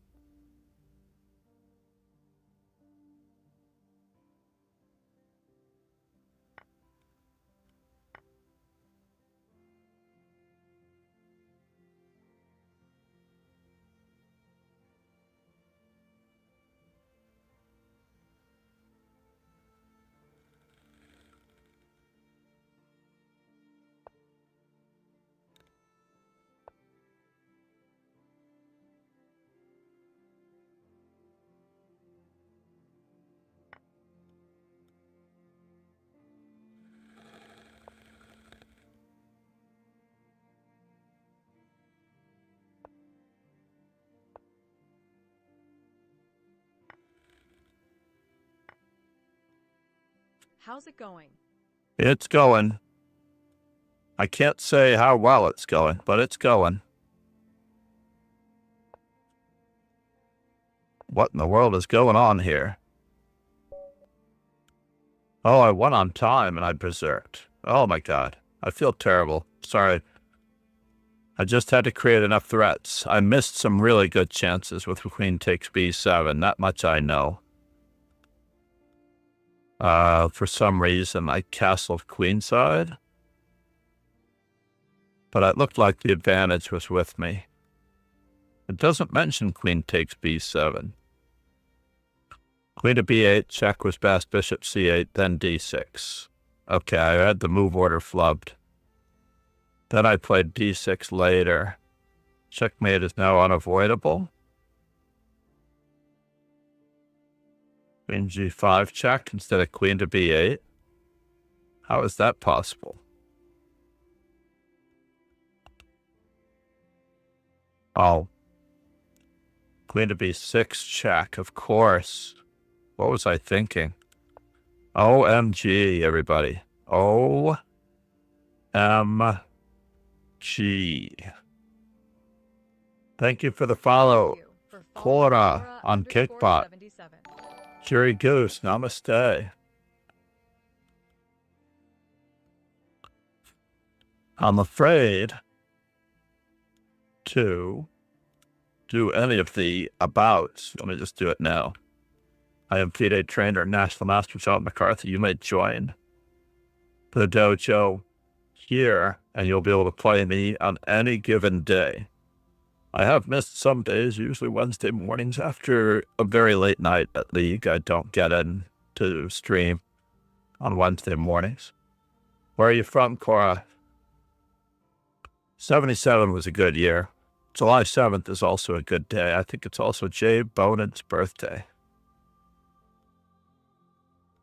C: How's it going?
B: It's going. I can't say how well it's going, but it's going. What in the world is going on here? Oh, I went on time and I berserked. Oh my god. I feel terrible. Sorry. I just had to create enough threats. I missed some really good chances with queen takes b7. That much I know. For some reason, I castled queenside. But it looked like the advantage was with me. It doesn't mention queen takes b7. Queen to b8, check was best, bishop c8, then d6. Okay, I had the move order flubbed. Then I played d6 later. Checkmate is now unavoidable. Queen g5 check instead of queen to b8. How is that possible? Oh. Queen to b6 check, of course. What was I thinking? OMG, everybody. OMG. Thank you for the follow. Cora on Kickbot. Jerry Goose, namaste. I'm afraid to do any of the abouts. Let me just do it now. I am FIDE trainer, National Master John McCarthy. You may join the dojo here, and you'll be able to play me on any given day. I have missed some days, usually Wednesday mornings after a very late night at League. I don't get in to stream on Wednesday mornings. Where are you from, Cora? 77 was a good year. July 7th is also a good day. I think it's also Jay Bonan's birthday.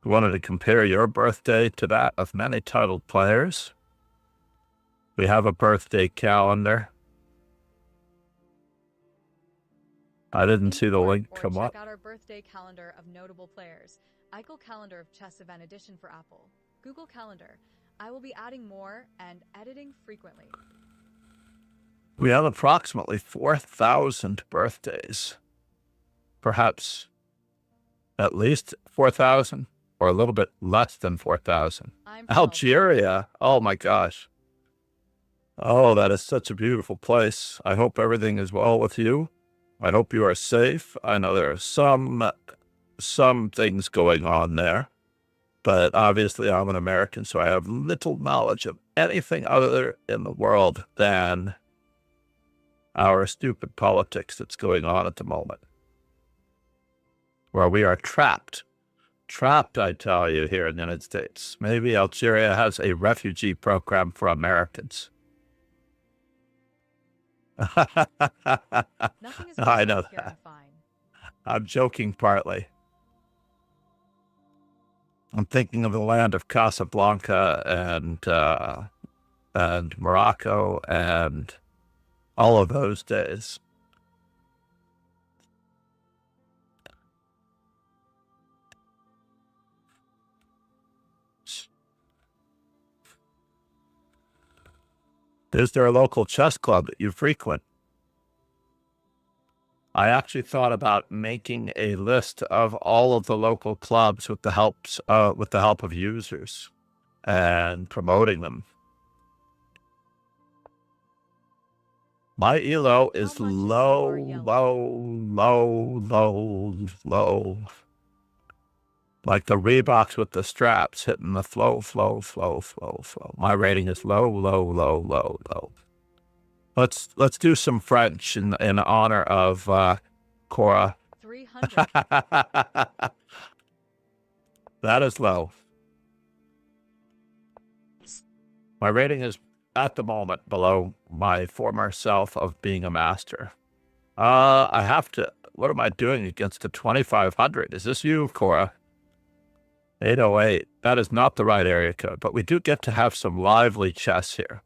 B: We wanted to compare your birthday to that of many titled players. We have a birthday calendar. I didn't see the link come up.
C: Check out our birthday calendar of notable players. Eichel Calendar of Chess Event Edition for Apple. Google Calendar. I will be adding more and editing frequently.
B: We have approximately 4,000 birthdays. Perhaps at least 4,000 or a little bit less than 4,000. Algeria. Oh my gosh. Oh, that is such a beautiful place. I hope everything is well with you. I hope you are safe. I know there are some things going on there, but obviously I'm an American, so I have little knowledge of anything other in the world than our stupid politics that's going on at the moment, where we are trapped, I tell you, here in the United States. Maybe Algeria has a refugee program for Americans.
C: Nothing is
B: I know
C: here, I'm
B: that.
C: fine.
B: I'm joking partly. I'm thinking of the land of Casablanca and Morocco and all of those days. Is there a local chess club that you frequent? I actually thought about making a list of all of the local clubs with the help of users and promoting them. My elo is low. Like the Reeboks with the straps hitting the flow. My rating is low. Let's do some French in honor of Cora.
C: 300.
B: That is low. My rating is at the moment below my former self of being a master. I have to. What am I doing against the 2500? Is this you, Cora? 808. That is not the right area code, but we do get to have some lively chess here.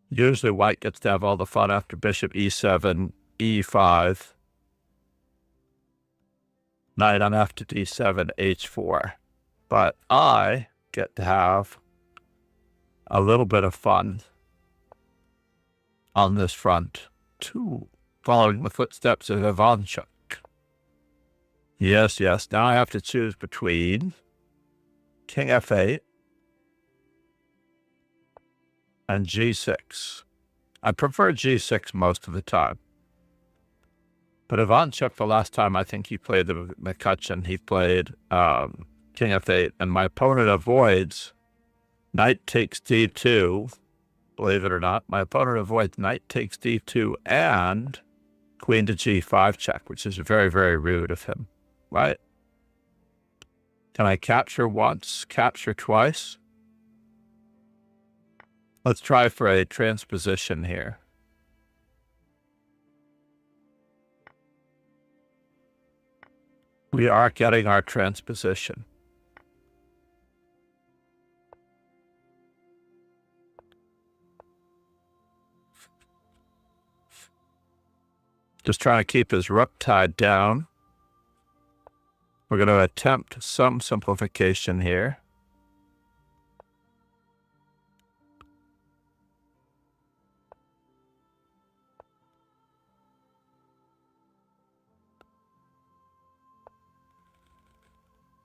B: Usually white gets to have all the fun after bishop e7, e5, knight on f to d7, h4. But I get to have a little bit of fun on this front, too, following the footsteps of Ivanchuk. Yes. Now I have to choose between king f8 and g6. I prefer g6 most of the time. But Ivanchuk, the last time I think he played the McCutcheon, he played king f8, and my opponent avoids knight takes d2. Believe it or not, my opponent avoids knight takes d2 and queen to g5 check, which is very, very rude of him. Right? Can I capture once, capture twice? Let's try for a transposition here. We are getting our transposition. Just trying to keep his rook tied down. We're going to attempt some simplification here.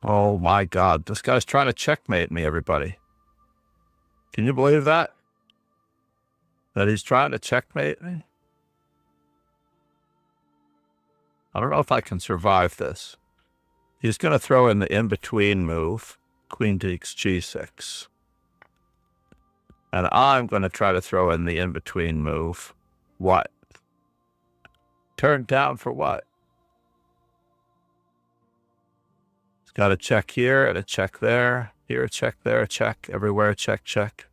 B: Oh my God, this guy's trying to checkmate me, everybody. Can you believe that? That he's trying to checkmate me? I don't know if I can survive this. He's going to throw in the in-between move, queen takes g6. And I'm going to try to throw in the in-between move. What? Turn down for what? He's got a check here and a check there. Here a check, there a check. Everywhere a check, check.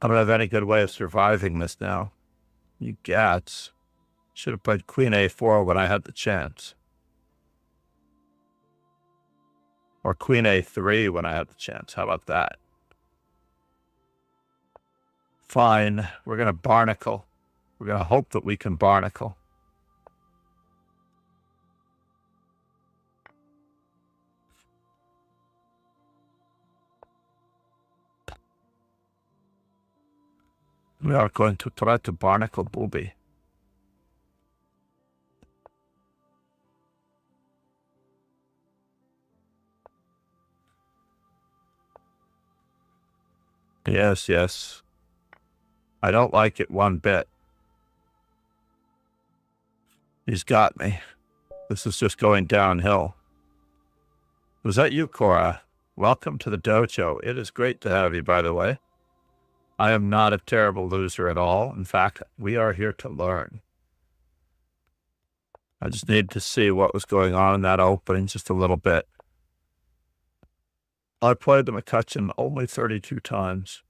B: I don't have any good way of surviving this now. You gats. Should have played queen a4 when I had the chance. Or queen a3 when I had the chance. How about that? Fine. We're going to barnacle. We're going to hope that we can barnacle. We are going to try to barnacle booby. Yes, yes. I don't like it one bit. He's got me. This is just going downhill. Was that you, Cora? Welcome to the dojo. It is great to have you, by the way. I am not a terrible loser at all. In fact, we are here to learn. I just needed to see what was going on in that opening just a little bit. I played the McCutcheon only 32 times.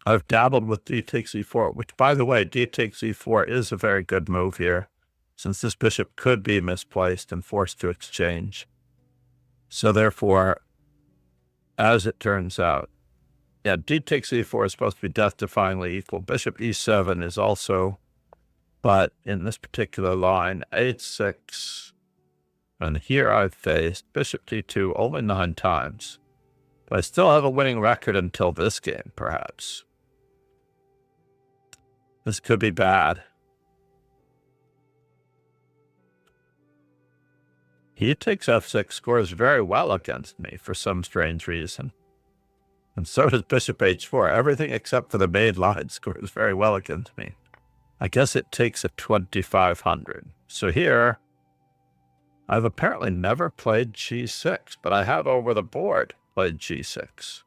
B: I've dabbled with d takes e4, which, by the way, d takes e4 is a very good move here, since this bishop could be misplaced and forced to exchange. So therefore, as it turns out, yeah, d takes e4 is supposed to be death-defyingly equal. Bishop e7 is also, but in this particular line, h6. And here I've faced bishop d2 only 9 times. But I still have a winning record until this game, perhaps. This could be bad. He takes f6, scores very well against me for some strange reason. And so does bishop h4. Everything except for the main line scores very well against me. I guess it takes a 2500. So here, I've apparently never played g6, but I have over the board played g6.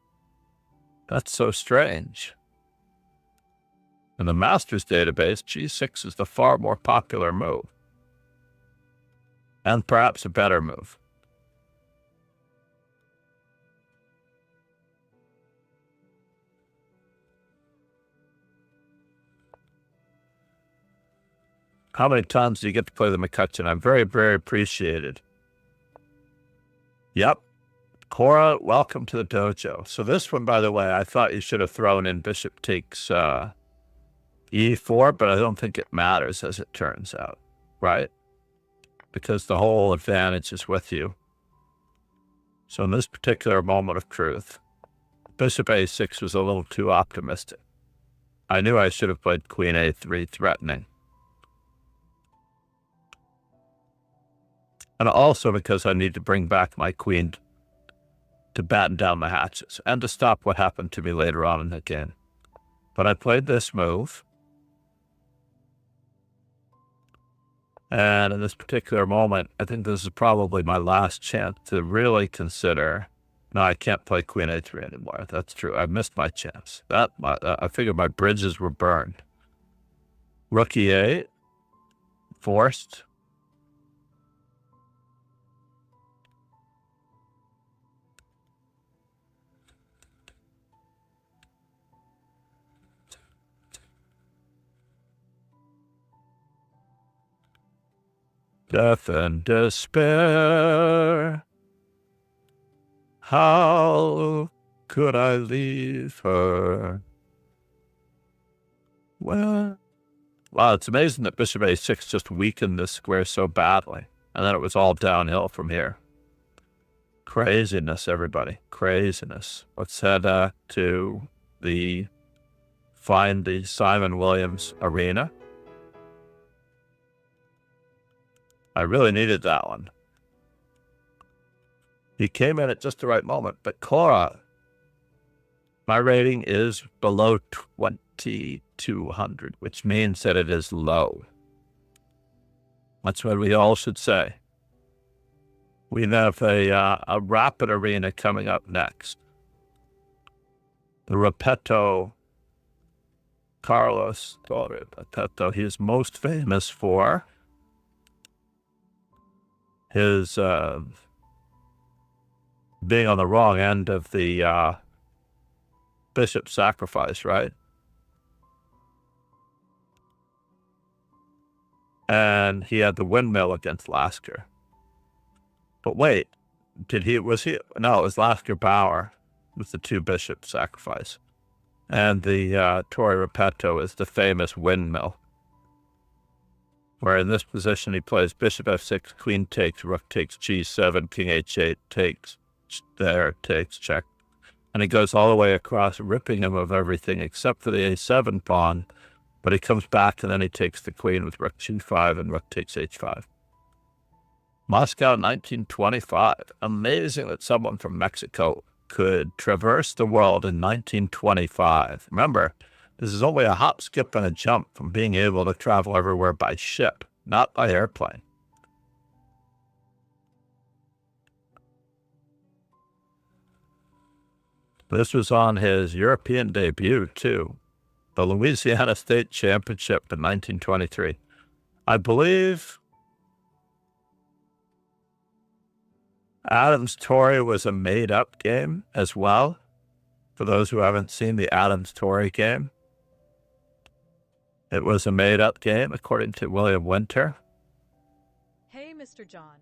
B: That's so strange. In the Masters database, g6 is the far more popular move. And perhaps a better move. How many times do you get to play the McCutcheon? I'm very, very appreciated. Yep. Cora, welcome to the dojo. So this one, by the way, I thought you should have thrown in bishop takes e4, but I don't think it matters as it turns out, right? Because the whole advantage is with you. So in this particular moment of truth, bishop a6 was a little too optimistic. I knew I should have played queen a3 threatening. And also because I need to bring back my queen to batten down the hatches and to stop what happened to me later on in the game. But I played this move. And in this particular moment, I think this is probably my last chance to really consider, no, I can't play queen a3 anymore. That's true. I missed my chance. I figured my bridges were burned. Rook e8, forced. Death and despair. How could I leave her? Well, wow, it's amazing that bishop a6 just weakened this square so badly. And then it was all downhill from here. Craziness, everybody. Craziness. Let's head to find the Simon Williams Arena. I really needed that one. He came in at just the right moment. But Cora, My rating is below 2,200, which means that it is low. That's what we all should say. We have a rapid arena coming up next. The Repetto Carlos Repetto. He is most famous for his being on the wrong end of the bishop sacrifice, right? And he had the windmill against Lasker. But wait, no, it was Lasker Bauer with the 2 bishop sacrifice. And the Torre Repetto is the famous windmill, where in this position he plays bishop f6, queen takes, rook takes g7, king h8, takes, takes, check. And he goes all the way across, ripping him of everything except for the a7 pawn, but he comes back and then he takes the queen with rook g5 and rook takes h5. Moscow, 1925. Amazing that someone from Mexico could traverse the world in 1925. Remember, this is only a hop, skip, and a jump from being able to travel everywhere by ship, not by airplane. This was on his European debut, too. The Louisiana State Championship in 1923. I believe Adams-Torrey was a made-up game as well, for those who haven't seen the Adams-Torrey game. It was a made-up game, according to William Winter.
C: Hey, Mr. John.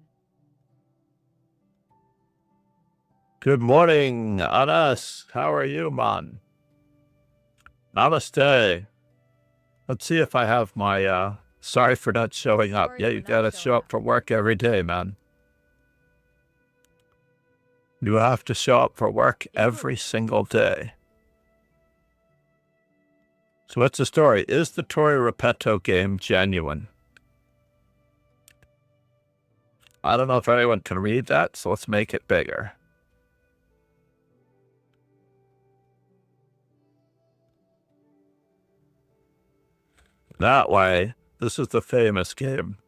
B: Good morning, Anas. How are you, man? Namaste. Let's see if I have my, sorry for not showing up. Yeah, you gotta show up for work every day, man. You have to show up for work every single day. So what's the story? Is the Torre Repetto game genuine? I don't know if anyone can read that, so let's make it bigger. That way, this is the famous game.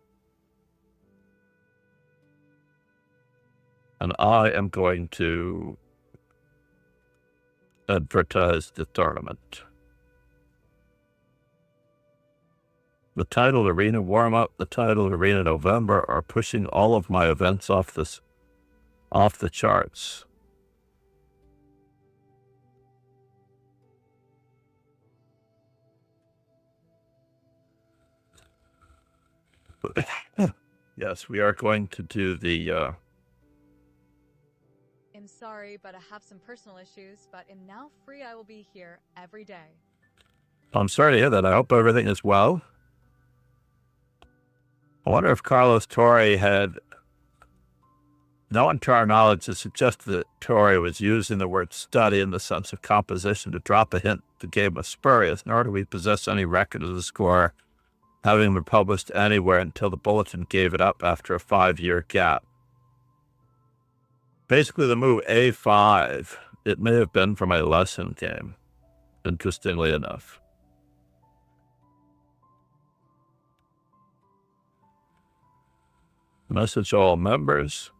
B: And I am going to advertise the tournament. The titled arena warm-up, the titled arena November are pushing all of my events off the charts. Yes, we are going to do the
C: I'm sorry, but I have some personal issues, but am now free. I will be here every day.
B: I'm sorry to hear that. I hope everything is well. I wonder if Carlos Torre had... No one to our knowledge has suggested that Torre was using the word study in the sense of composition to drop a hint the game was spurious, nor do we possess any record of the score having been published anywhere until the bulletin gave it up after a 5-year gap. Basically, the move a5, it may have been from a lesson game, interestingly enough. Message all members.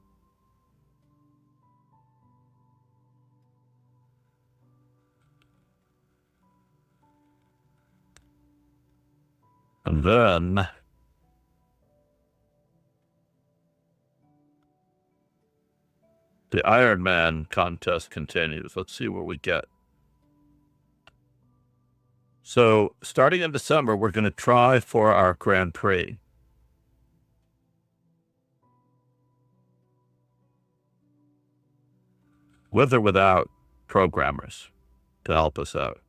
B: And then the Ironman contest continues. Let's see what we get. So, starting in December, we're going to try for our Grand Prix. With or without programmers to help us out.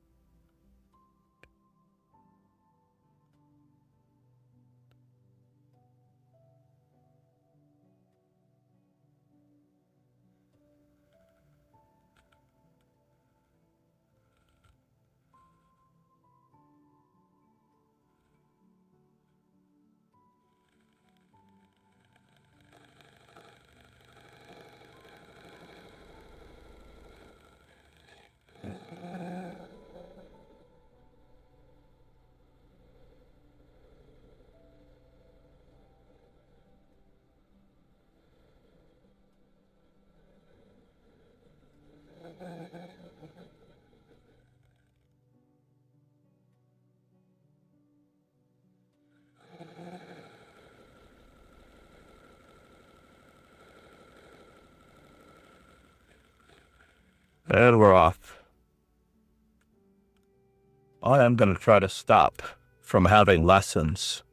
B: And we're off. I am going to try to stop from having lessons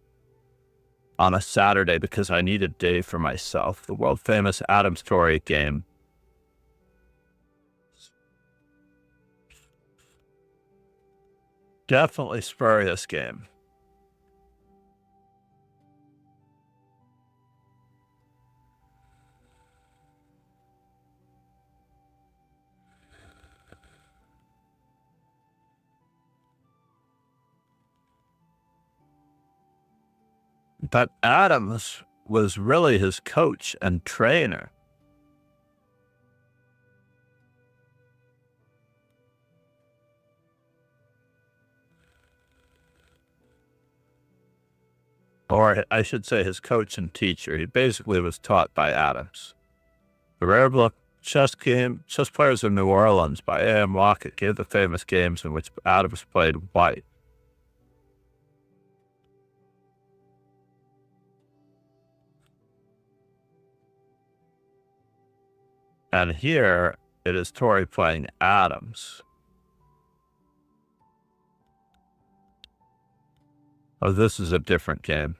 B: on a Saturday because I need a day for myself. The world famous Adams Torrey game. Definitely spurious game. But Adams was really his coach and trainer. Or I should say his coach and teacher. He basically was taught by Adams. The rare book Chess Players of New Orleans by A.M. Lockett gave the famous games in which Adams played white. And here it is Torrey playing Adams. Oh, this is a different game.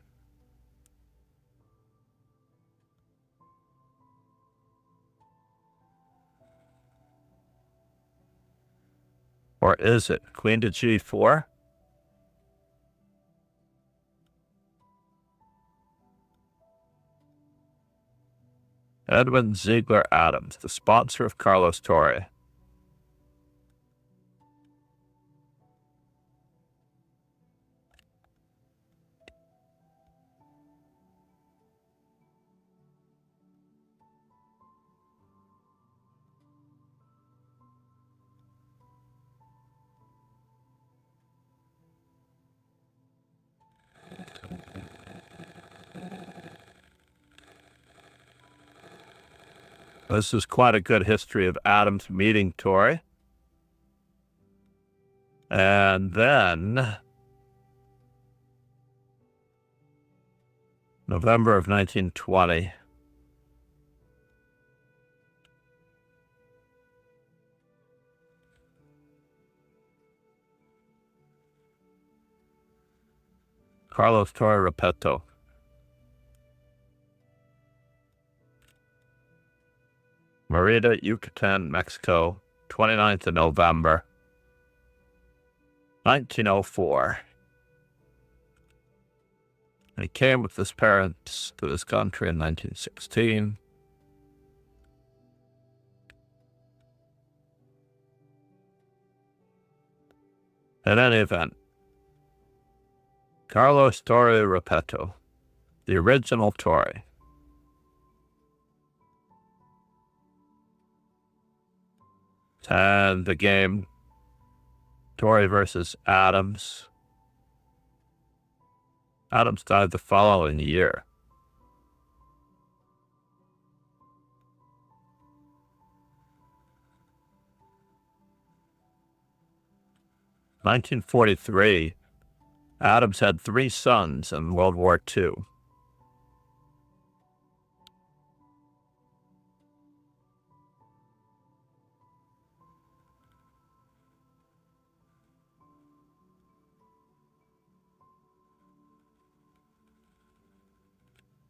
B: Or is it? Queen to G4? Edwin Ziegler Adams, the sponsor of Carlos Torrey. This is quite a good history of Adams meeting Torrey. And then, November of 1920, Carlos Torrey Repetto. Merida, Yucatan, Mexico, 29th of November, 1904. And he came with his parents to this country in 1916. In any event, Carlos Torrey Repetto, the original Torrey. And the game, Torrey versus Adams. Adams died the following year. In 1943, Adams had 3 sons in World War II.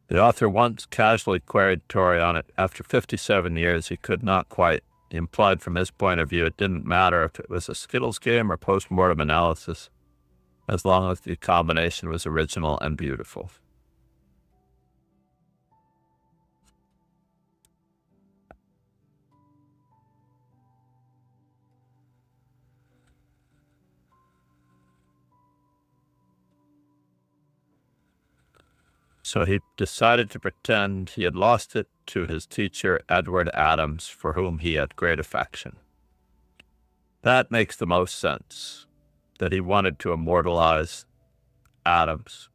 B: The author once casually queried Torrey on it. After 57 years, he could not quite. He implied from his point of view it didn't matter if it was a Skittles game or post-mortem analysis, as long as the combination was original and beautiful. So he decided to pretend he had lost it to his teacher, Edward Adams, for whom he had great affection. That makes the most sense, that he wanted to immortalize Adams.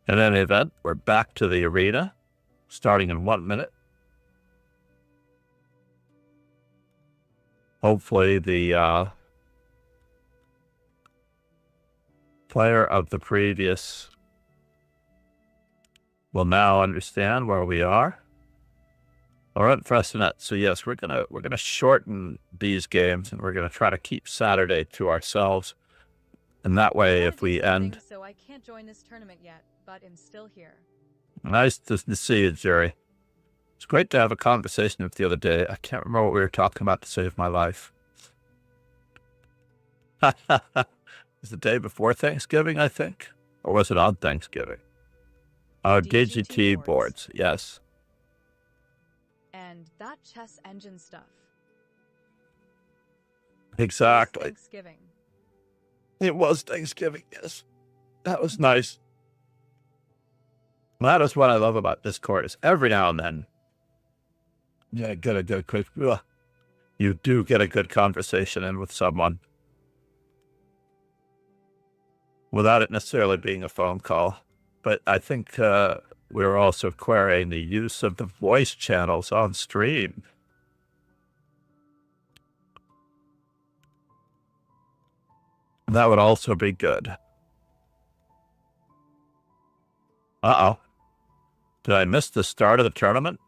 B: In any event, we're back to the arena, starting in 1 minute. Hopefully the player of the previous will now understand where we are. All right, Fresnet. So yes, we're gonna shorten these games, and we're gonna try to keep Saturday to ourselves. And that way, if we end,
C: so I can't join this tournament yet, but I'm still here.
B: nice to see you, Jerry. It's great to have a conversation with you the other day. I can't remember what we were talking about to save my life. It was the day before Thanksgiving, I think, or was it on Thanksgiving? Oh, DGT boards, yes.
C: And that chess engine stuff.
B: Exactly.
C: Thanksgiving.
B: It was Thanksgiving, yes. That was nice. That is what I love about Discord, is every now and then, yeah, get a good quick, you do get a good conversation in with someone without it necessarily being a phone call. But I think we're also querying the use of the voice channels on stream. That would also be good. Uh-oh. Did I miss the start of the tournament?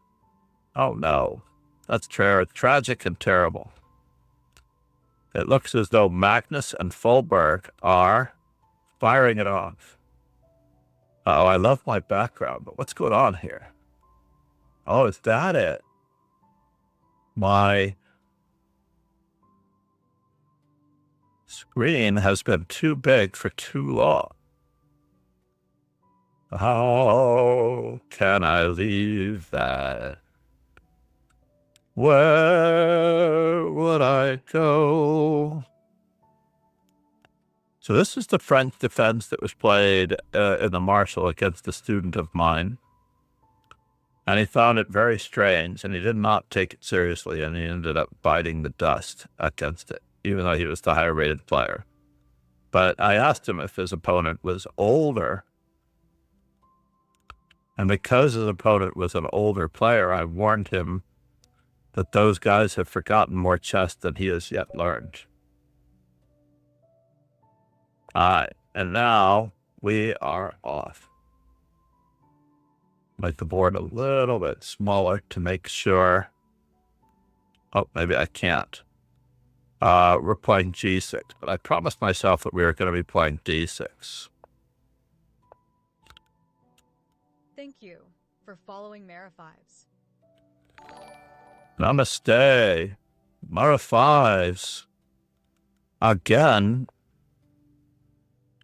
B: Oh, no. That's tragic and terrible. It looks as though Magnus and Fulberg are firing it off. Uh-oh, I love my background, but what's going on here? Oh, is that it? My screen has been too big for too long. How can I leave that? Where would I go? So this is the French defense that was played in the Marshall against a student of mine. And he found it very strange, and he did not take it seriously, and he ended up biting the dust against it, even though he was the higher-rated player. But I asked him if his opponent was older, and because his opponent was an older player, I warned him that those guys have forgotten more chess than he has yet learned. All right, and now we are off. Make the board a little bit smaller to make sure. Oh, maybe I can't. We're playing G6, but I promised myself that we were going to be playing D6.
C: Thank you for following Mara 5s.
B: Namaste. Mara 5s. Again,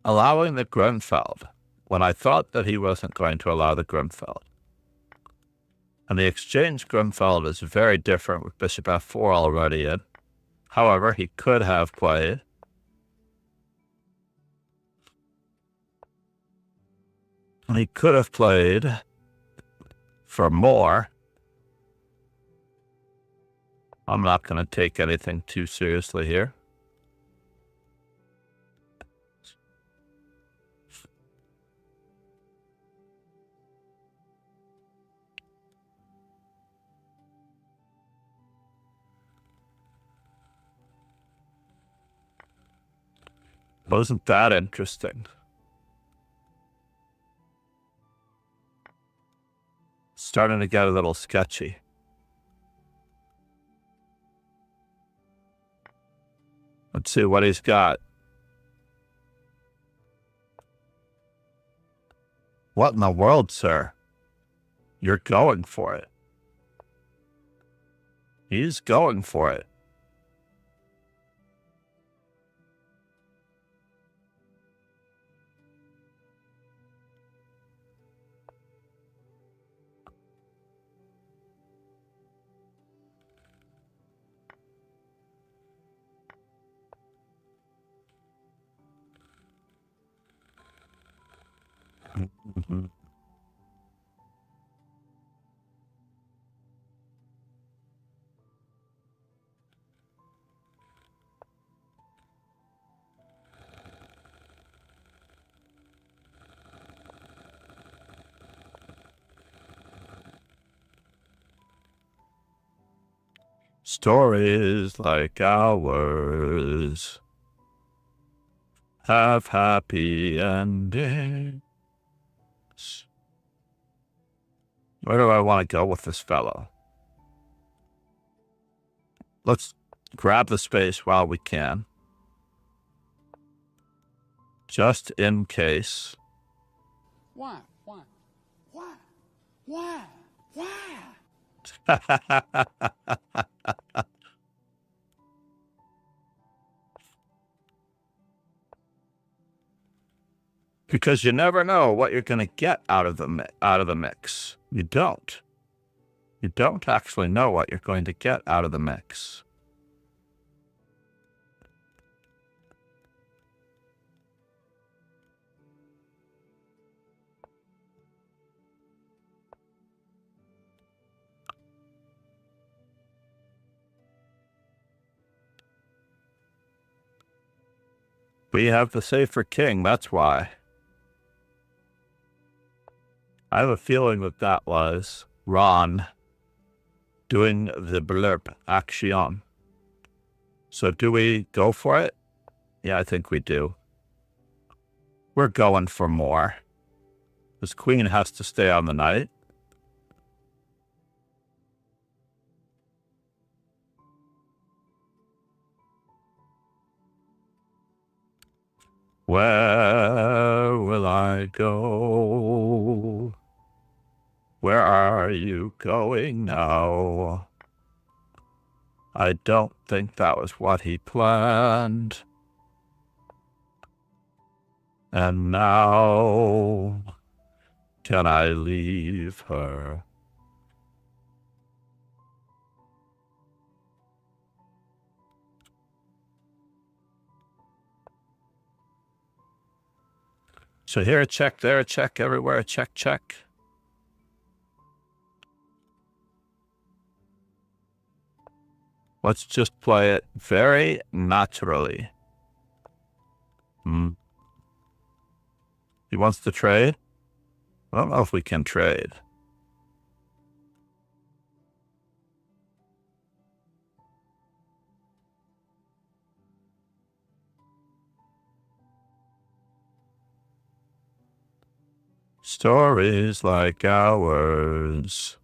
B: allowing the Grunfeld when I thought that he wasn't going to allow the Grunfeld. And the exchange Grunfeld is very different with Bishop F4 already in. However, he could have played. And he could have played for more. I'm not going to take anything too seriously here. Wasn't that interesting? Starting to get a little sketchy. Let's see what he's got. What in the world, sir? You're going for it. He's going for it. Mm-hmm. Stories like ours have happy endings. Where do I want to go with this fellow? Let's grab the space while we can. Just in case.
E: Why? Why? Why? Why? Why?
B: Because you never know what you're going to get out of the mix. You don't. You don't actually know what you're going to get out of the mix. We have the safer king, that's why. I have a feeling that that was Ron doing the blurb action. So do we go for it? Yeah, I think we do. We're going for more. This queen has to stay on the knight. Where will I go? Where are you going now? I don't think that was what he planned. And now, can I leave her? So here a check, there a check, everywhere a check, check. Let's just play it very naturally. He wants to trade? I don't know if we can trade. Stories like ours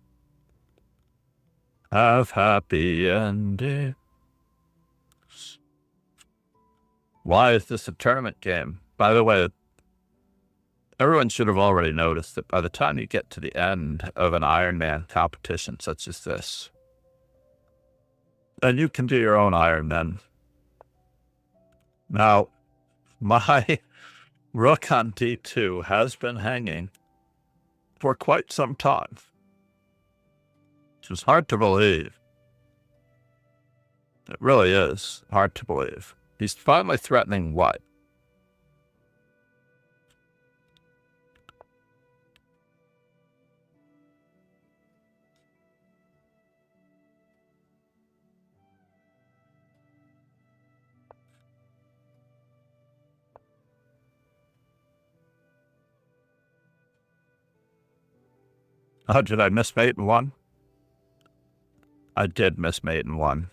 B: have happy endings. Why is this a tournament game? By the way, everyone should have already noticed that by the time you get to the end of an Ironman competition such as this, then you can do your own Ironman. Now, my rook on d2 has been hanging for quite some time. Which is hard to believe. It really is hard to believe. He's finally threatening what? Oh, did I miss mate in one? I did miss mate in one.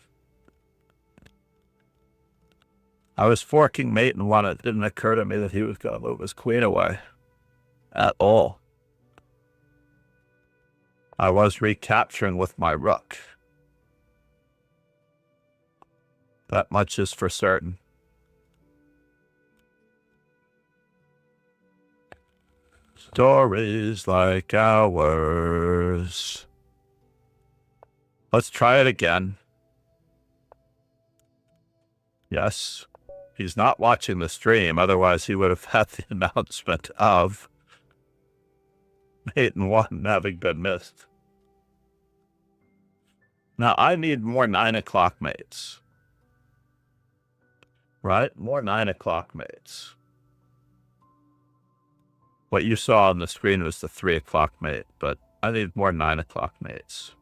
B: I was forking mate in one. It didn't occur to me that he was going to move his queen away. At all. I was recapturing with my rook. That much is for certain. Stories like ours. Let's try it again. Yes. He's not watching the stream, otherwise he would have had the announcement of mate in one having been missed. Now, I need more 9 o'clock mates. Right? More 9 o'clock mates. What you saw on the screen was the 3 o'clock mate, but I need more 9 o'clock mates.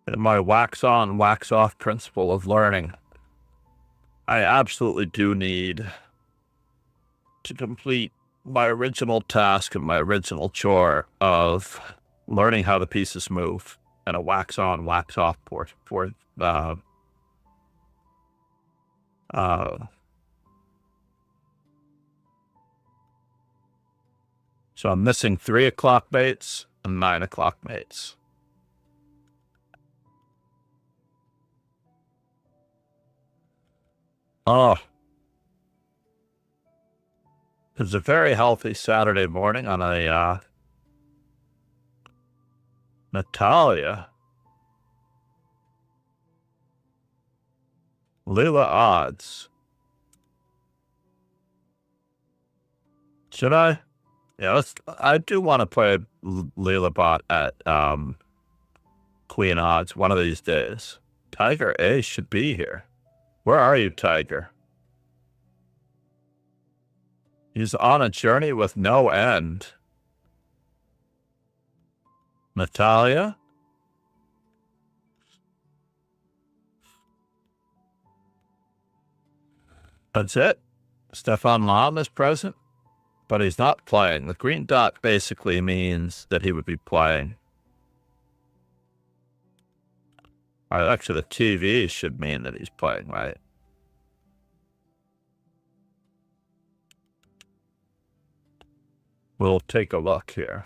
B: In my wax on, wax off principle of learning, I absolutely do need to complete my original task and my original chore of learning how the pieces move and a wax on, wax off port for so I'm missing 3 o'clock mates and 9 o'clock mates. Oh, it's a very healthy Saturday morning on a Natalia. Leela odds. Should I? Yeah, I do want to play Leela bot at Queen odds one of these days. Tiger A should be here. Where are you, Tiger? He's on a journey with no end. Natalia? That's it. Stefan Lam is present, but he's not playing. The green dot basically means that he would be playing. Actually, the TV should mean that he's playing, right? We'll take a look here.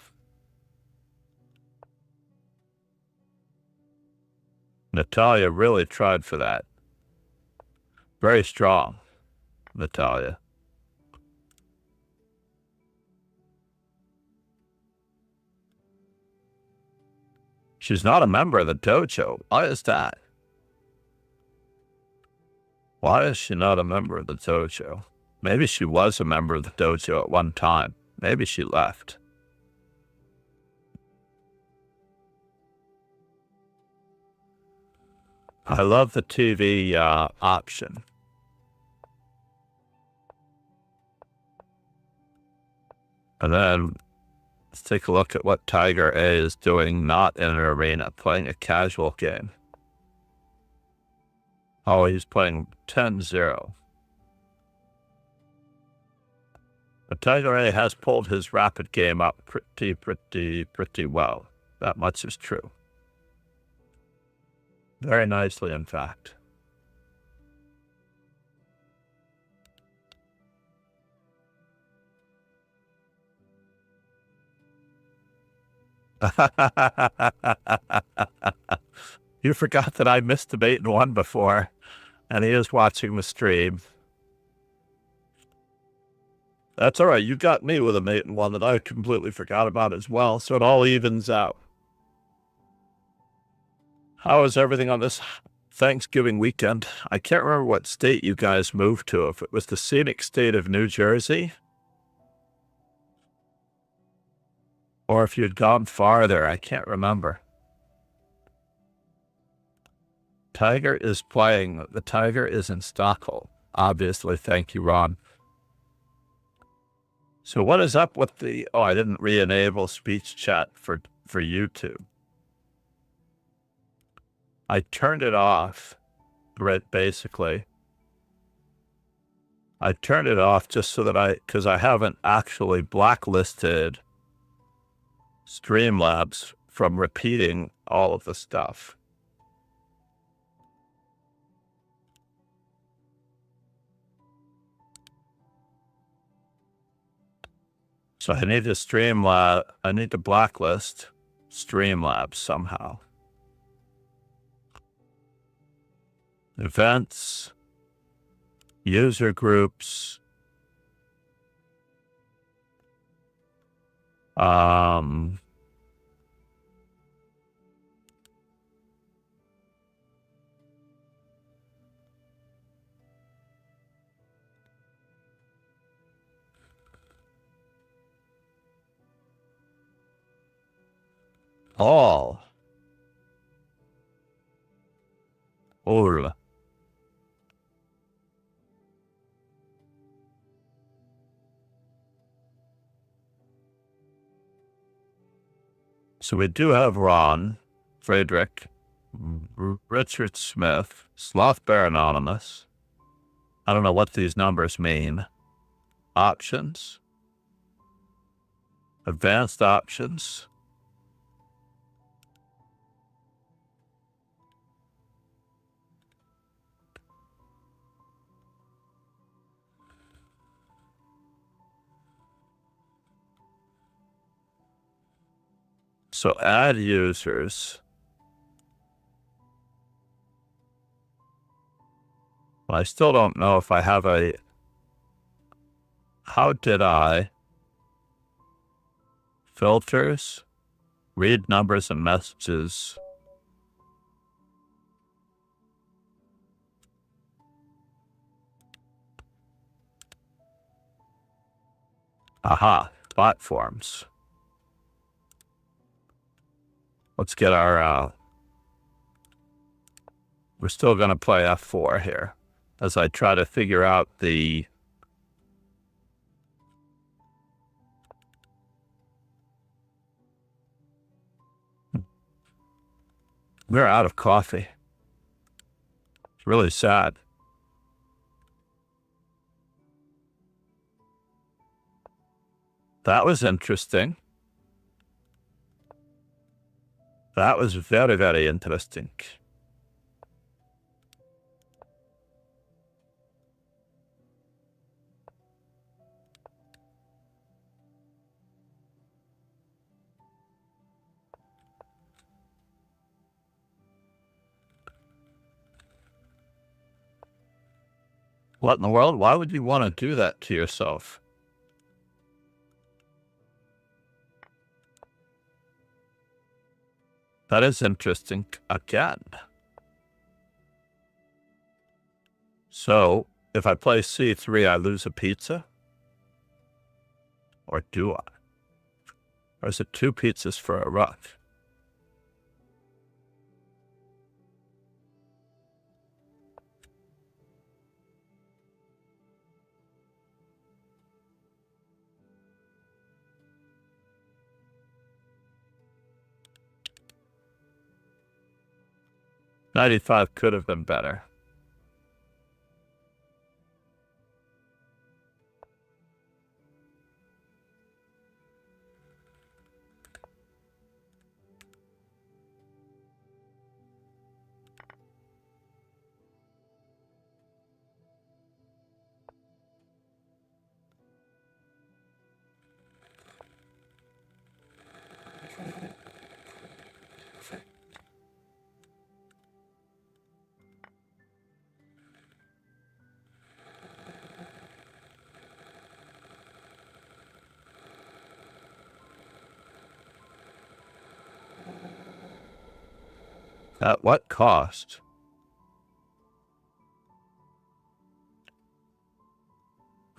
B: Natalia really tried for that. Very strong, Natalia. She's not a member of the dojo. Why is that? Why is she not a member of the dojo? Maybe she was a member of the dojo at one time. Maybe she left. I love the TV option. And then let's take a look at what Tiger A is doing, not in an arena, playing a casual game. Oh, he's playing 10-0. But Tiger A has pulled his rapid game up pretty well. That much is true. Very nicely, in fact. You forgot that I missed debate and won before, and he is watching the stream. That's all right. You got me with a mate and one that I completely forgot about as well, so it all evens out. How is everything on this Thanksgiving weekend? I can't remember what state you guys moved to, if it was the scenic state of New Jersey, or if you'd gone farther. I can't remember. Tiger is playing. The Tiger is in Stockholm. Obviously, thank you, Ron. So what is up with the... Oh, I didn't re-enable speech chat for YouTube. I turned it off, basically. I turned it off just so that because I haven't actually blacklisted Streamlabs from repeating all of the stuff. So I need to blacklist Streamlabs somehow. Events, user groups, all. So we do have Ron, Frederick, Richard Smith, Sloth Bear Anonymous. I don't know what these numbers mean. Options. Advanced options. So add users. Well, I still don't know if I have a... How did I... Filters, read numbers and messages. Aha, platforms. Let's get our, we're still going to play F4 here as I try to figure out the we're out of coffee. It's really sad. That was interesting. That was very, very interesting. What in the world? Why would you want to do that to yourself? That is interesting again. So, if I play C3, I lose a pizza? Or do I? Or is it 2 pizzas for a rook? $95 could have been better. At what cost?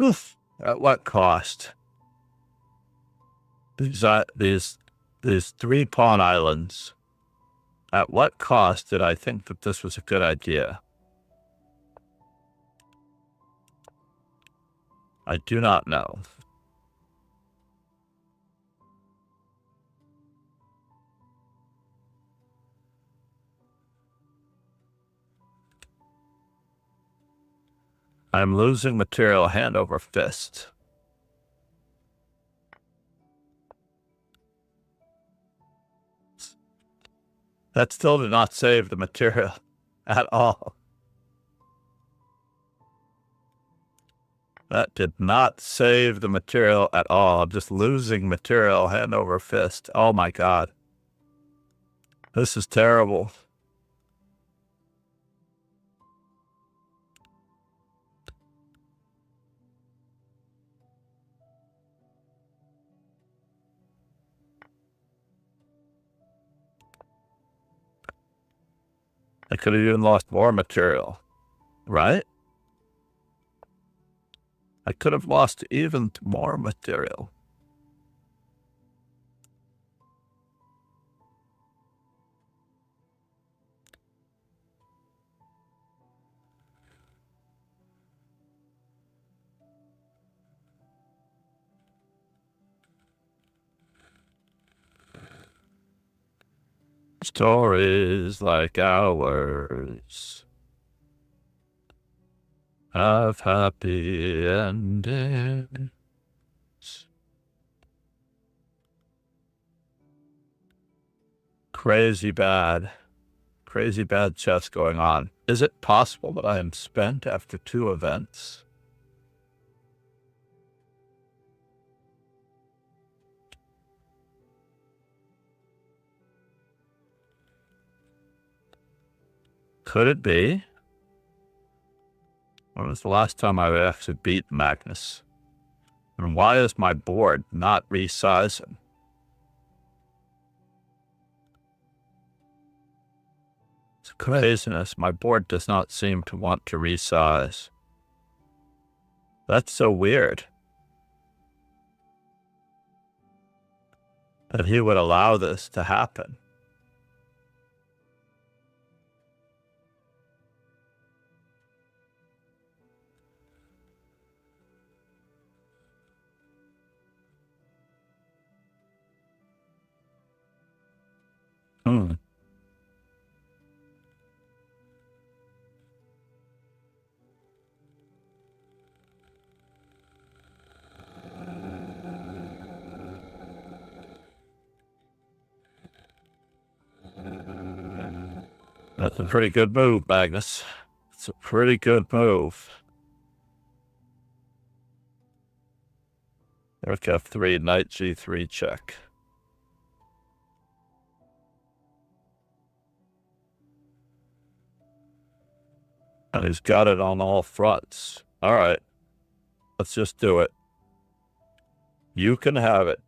B: Oof. At what cost? These 3 pawn islands. At what cost did I think that this was a good idea? I do not know. I'm losing material hand over fist. That still did not save the material at all. That did not save the material at all. I'm just losing material hand over fist. Oh my God. This is terrible. I could have even lost more material, right? I could have lost even more material. Stories like ours have happy endings. Crazy bad chess going on. Is it possible that I am spent after 2 events? Could it be? When was the last time I actually beat Magnus? And why is my board not resizing? It's craziness. My board does not seem to want to resize. That's so weird. That he would allow this to happen. Hmm. That's a pretty good move, Magnus. It's a pretty good move. Rook F3, knight G3 check. And he's got it on all fronts. All right. Let's just do it. You can have it.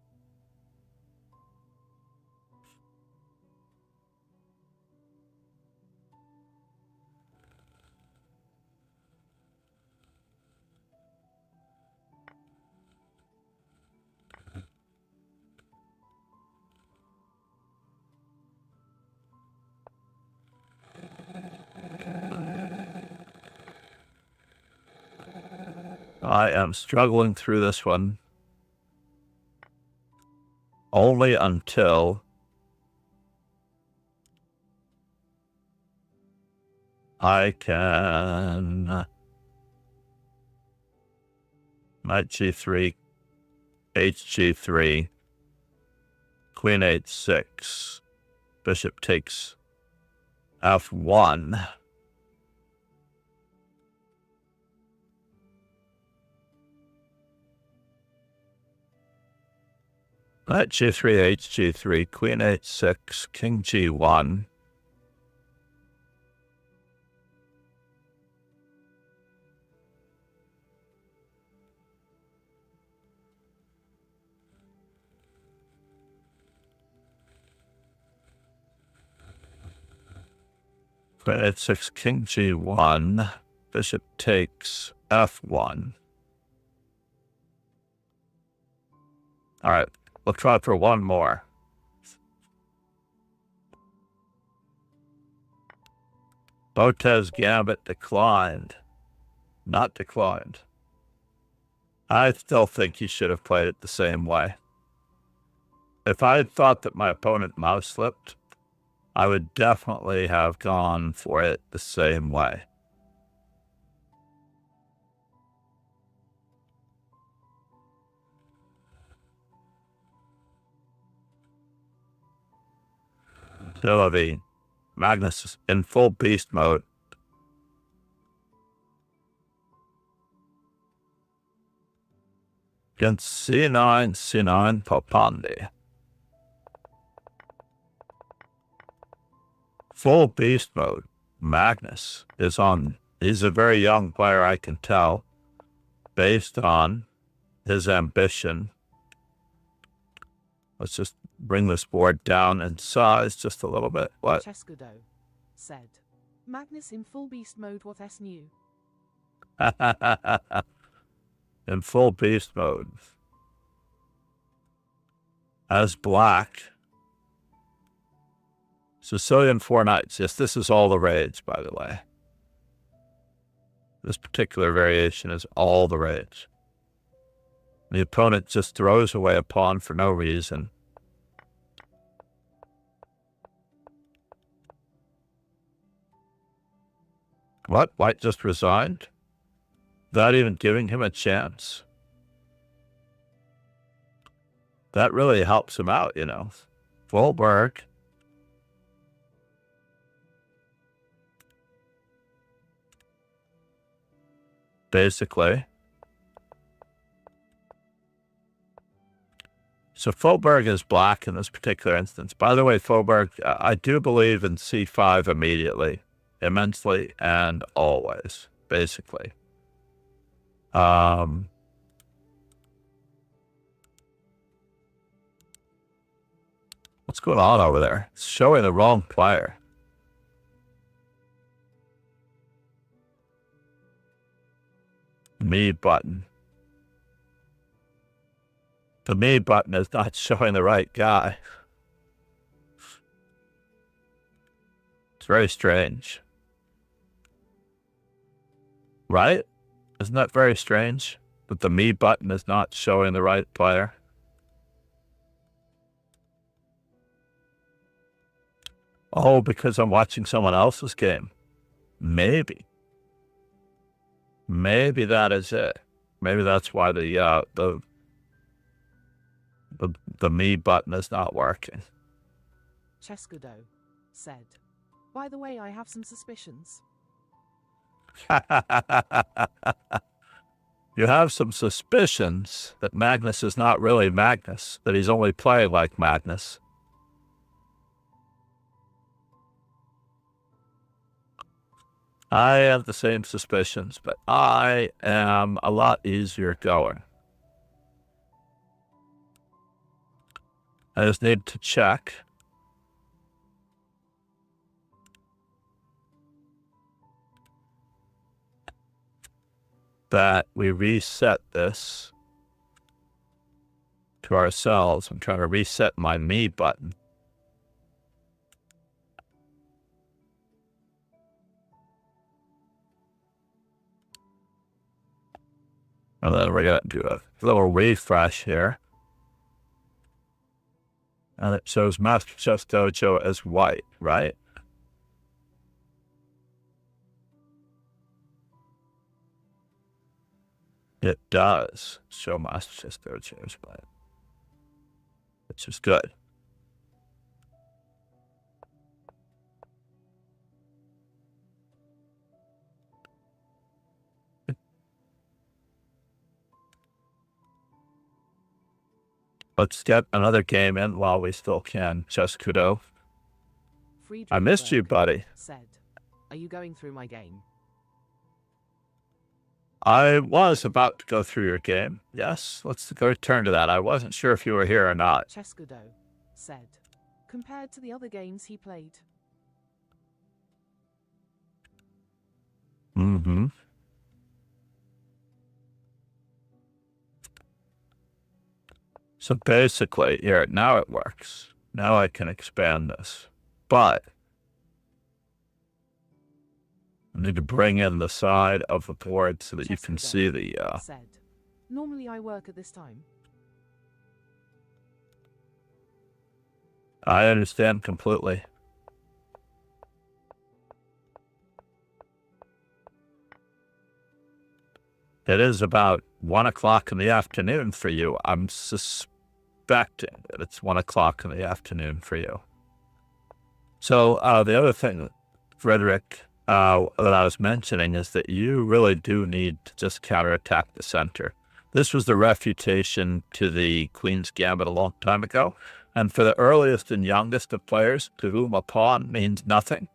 B: I am struggling through this one. Only until I can knight G3, HG3, Queen H6, Bishop takes F1. Knight G3, HG3, Queen H6, King G1. Queen H6, King G1, Bishop takes F1. All right, we'll try for one more. Botez Gambit declined. Not declined. I still think he should have played it the same way. If I had thought that my opponent mouse slipped, I would definitely have gone for it the same way. So Magnus is in full beast mode. Against C9 Popandi. Full beast mode. Magnus is on. He's a very young player, I can tell, based on his ambition. Let's just bring this board down in size just a little bit. What?
D: Chescudo said, Magnus in full beast mode, what S new?
B: In full beast mode. As black. Sicilian 4 knights. Yes, this is all the rage, by the way. This particular variation is all the rage. The opponent just throws away a pawn for no reason. What? White just resigned? Without even giving him a chance. That really helps him out, you know. Volberg. Basically. So Volberg is black in this particular instance. By the way, Volberg, I do believe in C5 immediately. immensely and always, basically. What's going on over there? It's showing the wrong player. Me button. The me button is not showing the right guy. It's very strange. Right? Isn't that very strange? That the me button is not showing the right player? Oh, because I'm watching someone else's game. Maybe. Maybe that is it. Maybe that's why the me button is not working.
D: Chescudo said, "By the way, I have some suspicions."
B: You have some suspicions that Magnus is not really Magnus, that he's only playing like Magnus. I have the same suspicions, but I am a lot easier going. I just need to check that we reset this to ourselves. I'm trying to reset my me button. And then we're going to do a little refresh here. And it shows Master Chess Dojo as white, right? It does show Master Chess Dojo as white, which is good. Let's get another game in while we still can. Chescudo. I missed you, buddy.
D: Said, "Are you going through my game?"
B: I was about to go through your game. Yes, let's go return to that. I wasn't sure if you were here or not.
D: Chescudo said, "Compared to the other games he played."
B: Mm-hmm. So basically, here, now it works. Now I can expand this. But I need to bring in the side of the board so that you can see the...
D: Said, "Normally I work at this time."
B: I understand completely. It is about 1 o'clock in the afternoon for you. I'm suspecting that it's 1 o'clock in the afternoon for you. So the other thing, Frederick, that I was mentioning is that you really do need to just counterattack the center. This was the refutation to the Queen's Gambit a long time ago. And for the earliest and youngest of players to whom a pawn means nothing,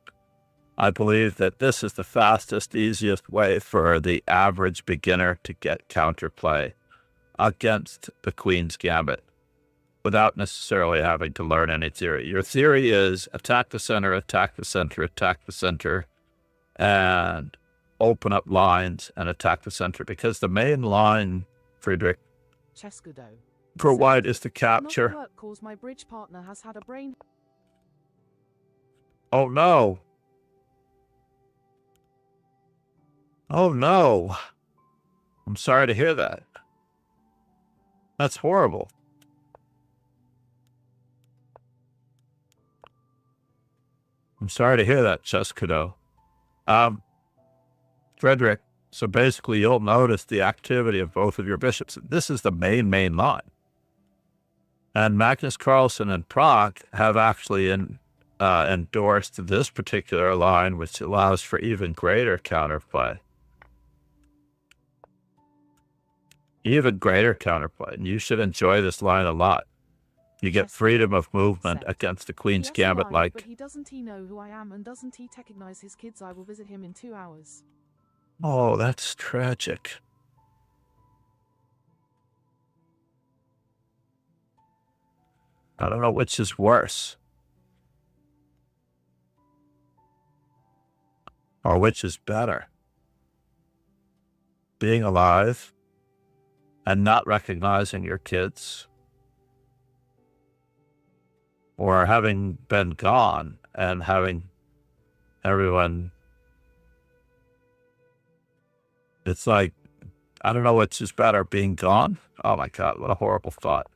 B: I believe that this is the fastest, easiest way for the average beginner to get counterplay against the Queen's Gambit without necessarily having to learn any theory. Your theory is attack the center, attack the center, attack the center, and open up lines and attack the center. Because the main line, Friedrich,
D: Chescudo
B: for
D: said,
B: white is to
D: "Not
B: capture.
D: work cause my bridge partner has had a brain."
B: Oh no. Oh no. I'm sorry to hear that. That's horrible. I'm sorry to hear that, Chescudo. Frederick, so basically you'll notice the activity of both of your bishops. This is the main line. And Magnus Carlsen and Prague have actually endorsed this particular line, which allows for even greater counterplay. Even greater counterplay. And you should enjoy this line a lot. You get
D: Chess
B: freedom
D: Cadeau
B: of movement
D: said,
B: against the Queen's
D: "Yes,
B: Gambit,
D: alive, but
B: like,
D: he doesn't he know who I am, and doesn't he recognize his kids? I will visit him in 2 hours."
B: oh, that's tragic. I don't know which is worse. Or which is better. Being alive and not recognizing your kids, or having been gone and having everyone. It's like, I don't know which is better, being gone. Oh my God, what a horrible thought.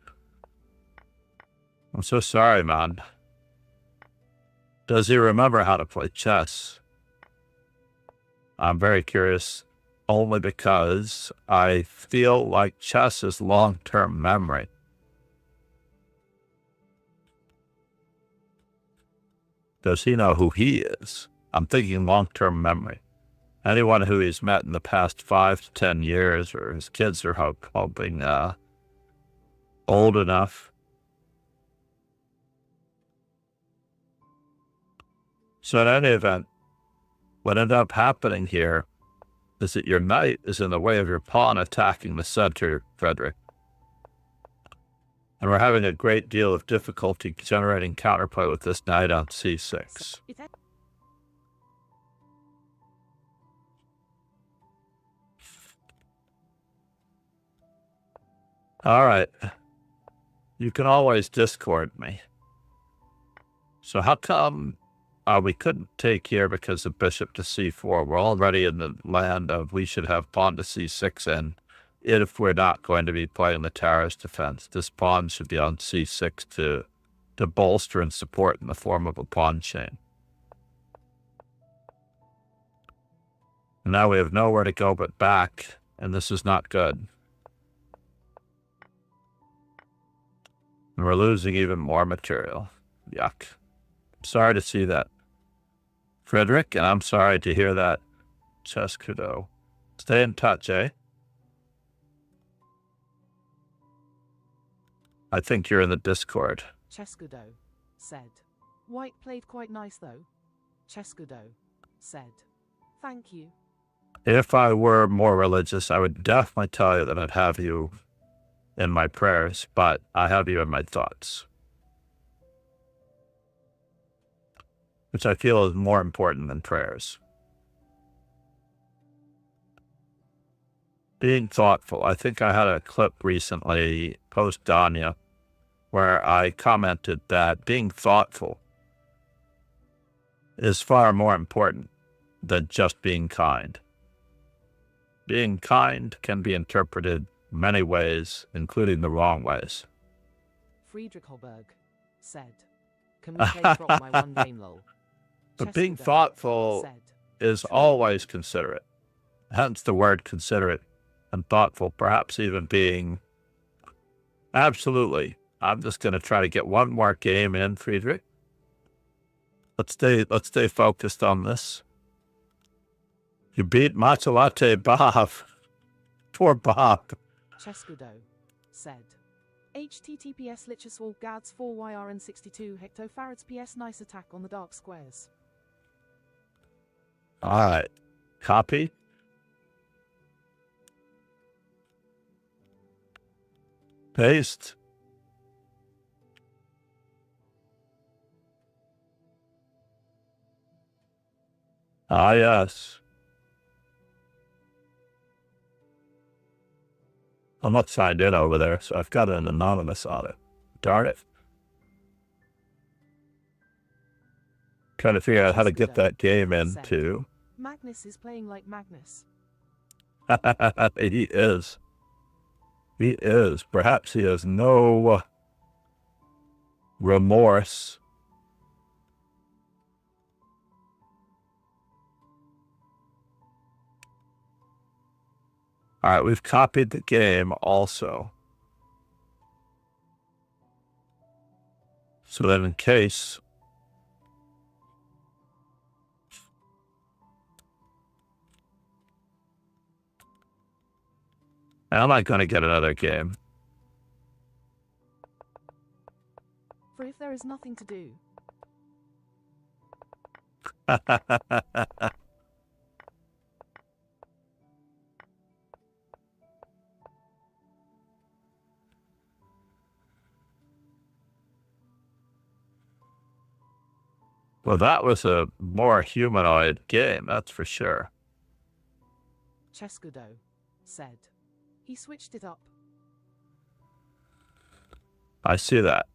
B: I'm so sorry, man. Does he remember how to play chess? I'm very curious, only because I feel like chess is long-term memory. Does he know who he is? I'm thinking long-term memory. Anyone who he's met in the past 5 to 10 years, or his kids are hoping old enough. So in any event, what ended up happening here is that your knight is in the way of your pawn attacking the center, Frederick. And we're having a great deal of difficulty generating counterplay with this knight on c6. All right. You can always Discord me. So how come we couldn't take here because of bishop to c4? We're already in the land of we should have pawn to c6 in. If we're not going to be playing the terrace defense, this pawn should be on c6 to bolster and support in the form of a pawn chain. And now we have nowhere to go but back, and this is not good. And we're losing even more material. Yuck. Sorry to see that, Frederick, and I'm sorry to hear that, Chess Cadeau. Stay in touch, eh? I think you're in the Discord.
D: Chess Cadeau said, "White played quite nice though." Chess Cadeau said, "Thank you."
B: If I were more religious, I would definitely tell you that I'd have you in my prayers, but I have you in my thoughts, which I feel is more important than prayers. Being thoughtful. I think I had a clip recently, post Danya, where I commented that being thoughtful is far more important than just being kind. Being kind can be interpreted many ways, including the wrong ways.
D: Friedrich Holberg said, "Can we play drop my one game lol?"
B: But
D: Chess
B: being
D: Cadeau
B: thoughtful
D: said,
B: is
D: "True."
B: always considerate. Hence the word considerate and thoughtful, perhaps even being absolutely. I'm just going to try to get one more game in, Friedrich. Let's stay focused on this. You beat Matcha Latte Bob. Poor Bob.
D: Chess Cadeau said, "HTTPS Licheswall Gads 4YRN62 hectofarads PS nice attack on the dark squares."
B: All right. Copy. Paste. Ah, yes. I'm not signed in over there, so I've got an anonymous on it. Darn it. Trying to figure out how to get that game in, too.
D: Magnus is playing like Magnus.
B: He is. He is. Perhaps he has no remorse. All right, we've copied the game also. So that in case I'm not going to get another game.
D: For if there is nothing to do,
B: Well, that was a more humanoid game, that's for sure.
D: Chescudo said. He switched it up.
B: I see that.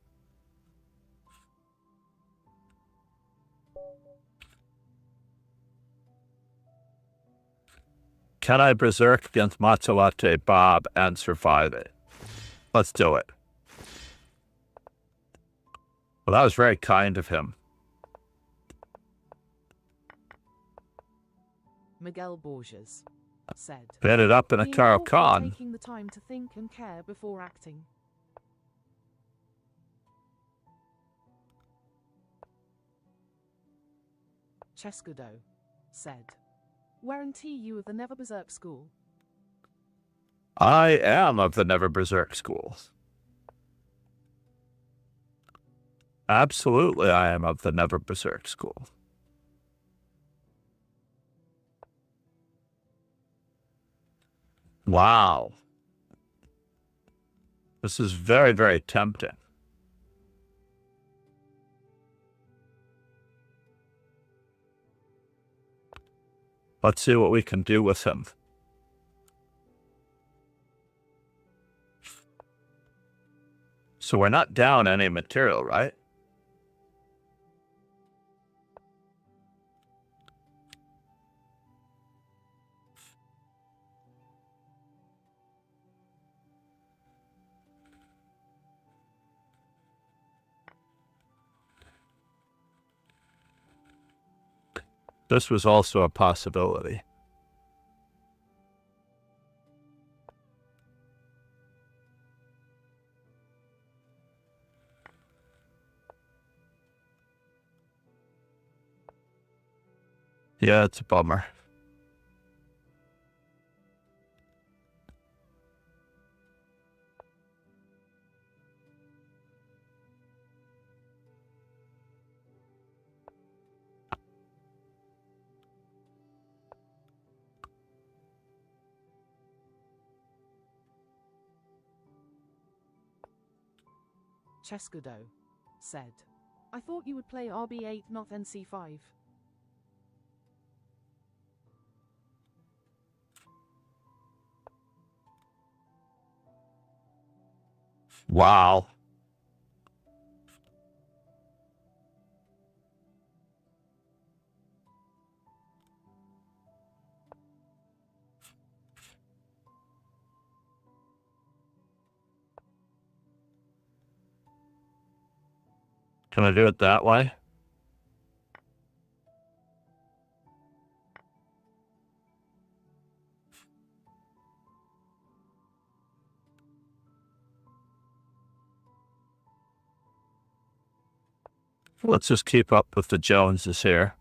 B: Can I berserk against Matsuwate Bob and survive it? Let's do it. Well, that was very kind of him.
D: Miguel Borges said.
B: We ended up in a
D: Being
B: Karo
D: thoughtful,
B: Khan.
D: taking the time to think and care before acting. Chescudo said. Weren't you of the Never Berserk school?
B: I am of the Never Berserk school. Absolutely, I am of the Never Berserk school. Wow. This is very, very tempting. Let's see what we can do with him. So we're not down any material, right? This was also a possibility. Yeah, it's a bummer.
D: Chescudo said. I thought you would play RB8 not NC5.
B: Wow. Can I do it that way? Let's just keep up with the Joneses here.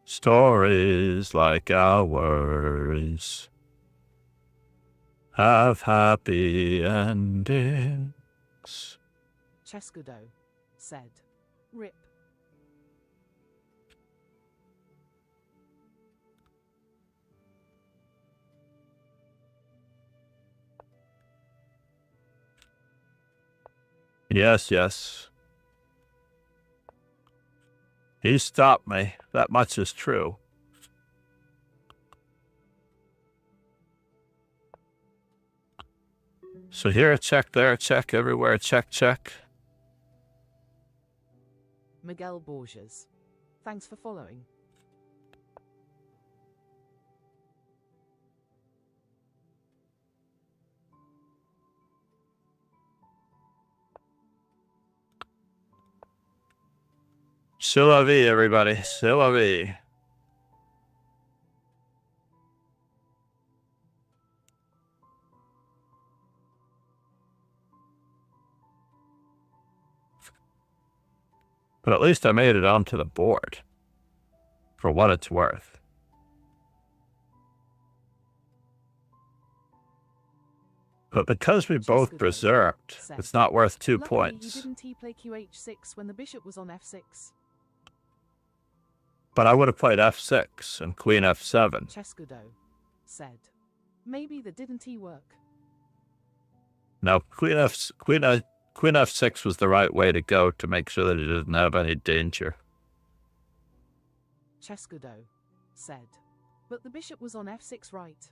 B: Stories like ours have happy endings.
D: Chescudo said. Rip.
B: Yes, yes. He stopped me. That much is true. So here a check, there a check, everywhere a check, check.
D: Miguel Borges. Thanks for following.
B: C'est la vie, everybody. C'est la vie. But at least I made it onto the board. for what it's worth. But because we both
D: Cheskadow
B: berserked,
D: said,
B: it's not worth 2
D: Luckily,
B: points.
D: you didn't play QH6 when the bishop was on F6.
B: But I would have played F6 and Queen F7.
D: Cheskadow said, maybe that didn't work.
B: Now, Queen F6 was the right way to go to make sure that it didn't have any danger.
D: Cheskadow said, but the bishop was on F6, right?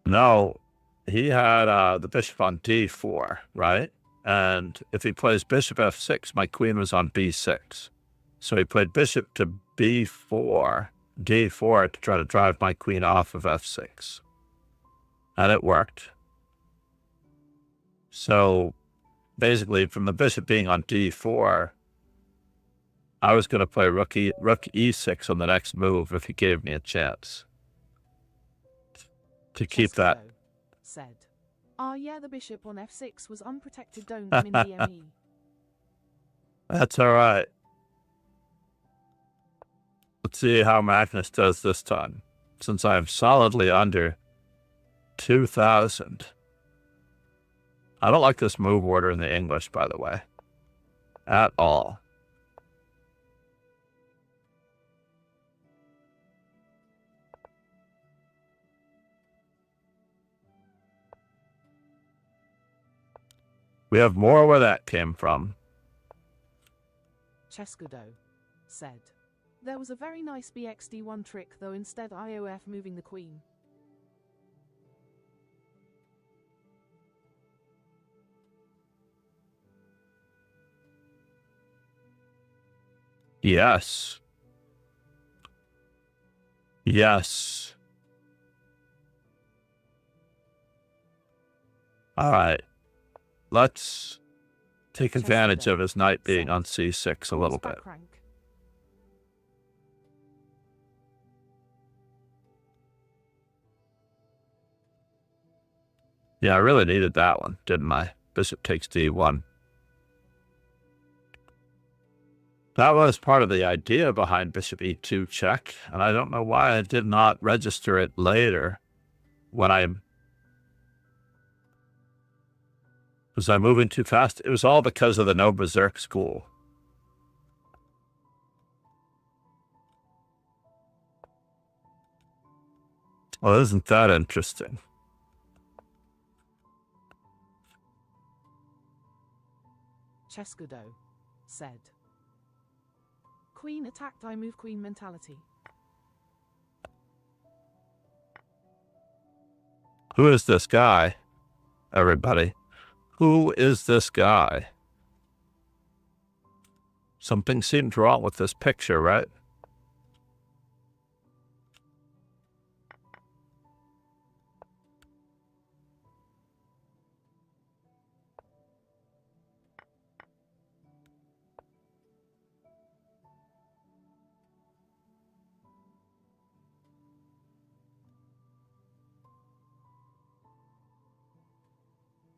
B: No, he had the bishop on D4, right? And if he plays bishop F6, my queen was on B6. So he played bishop to B4, D4 to try to drive my queen off of F6. And it worked. So basically, from the bishop being on D4, I was going to play rook E6 on the next move if he gave me a chance to keep that.
D: Cheskadow said, yeah, the bishop on F6 was unprotected, don't min DME.
B: That's all right. Let's see how Magnus does this time, since I am solidly under 2,000. I don't like this move order in the English, by the way, at all. We have more where that came from.
D: Cheskadow said, there was a very nice BXD1 trick, though instead IOF moving the queen.
B: Yes. Yes. All right. Let's take advantage of his knight being on C6 a little bit.
D: Crank.
B: Yeah, I really needed that one, didn't I? Bishop takes D1. That was part of the idea behind bishop E2 check, and I don't know why I did not register it later when Was I moving too fast? It was all because of the no berserk school. Well, isn't that interesting?
D: Cheskadow said, queen attacked, I move queen mentality.
B: Who is this guy, everybody? Who is this guy? Something seemed wrong with this picture, right?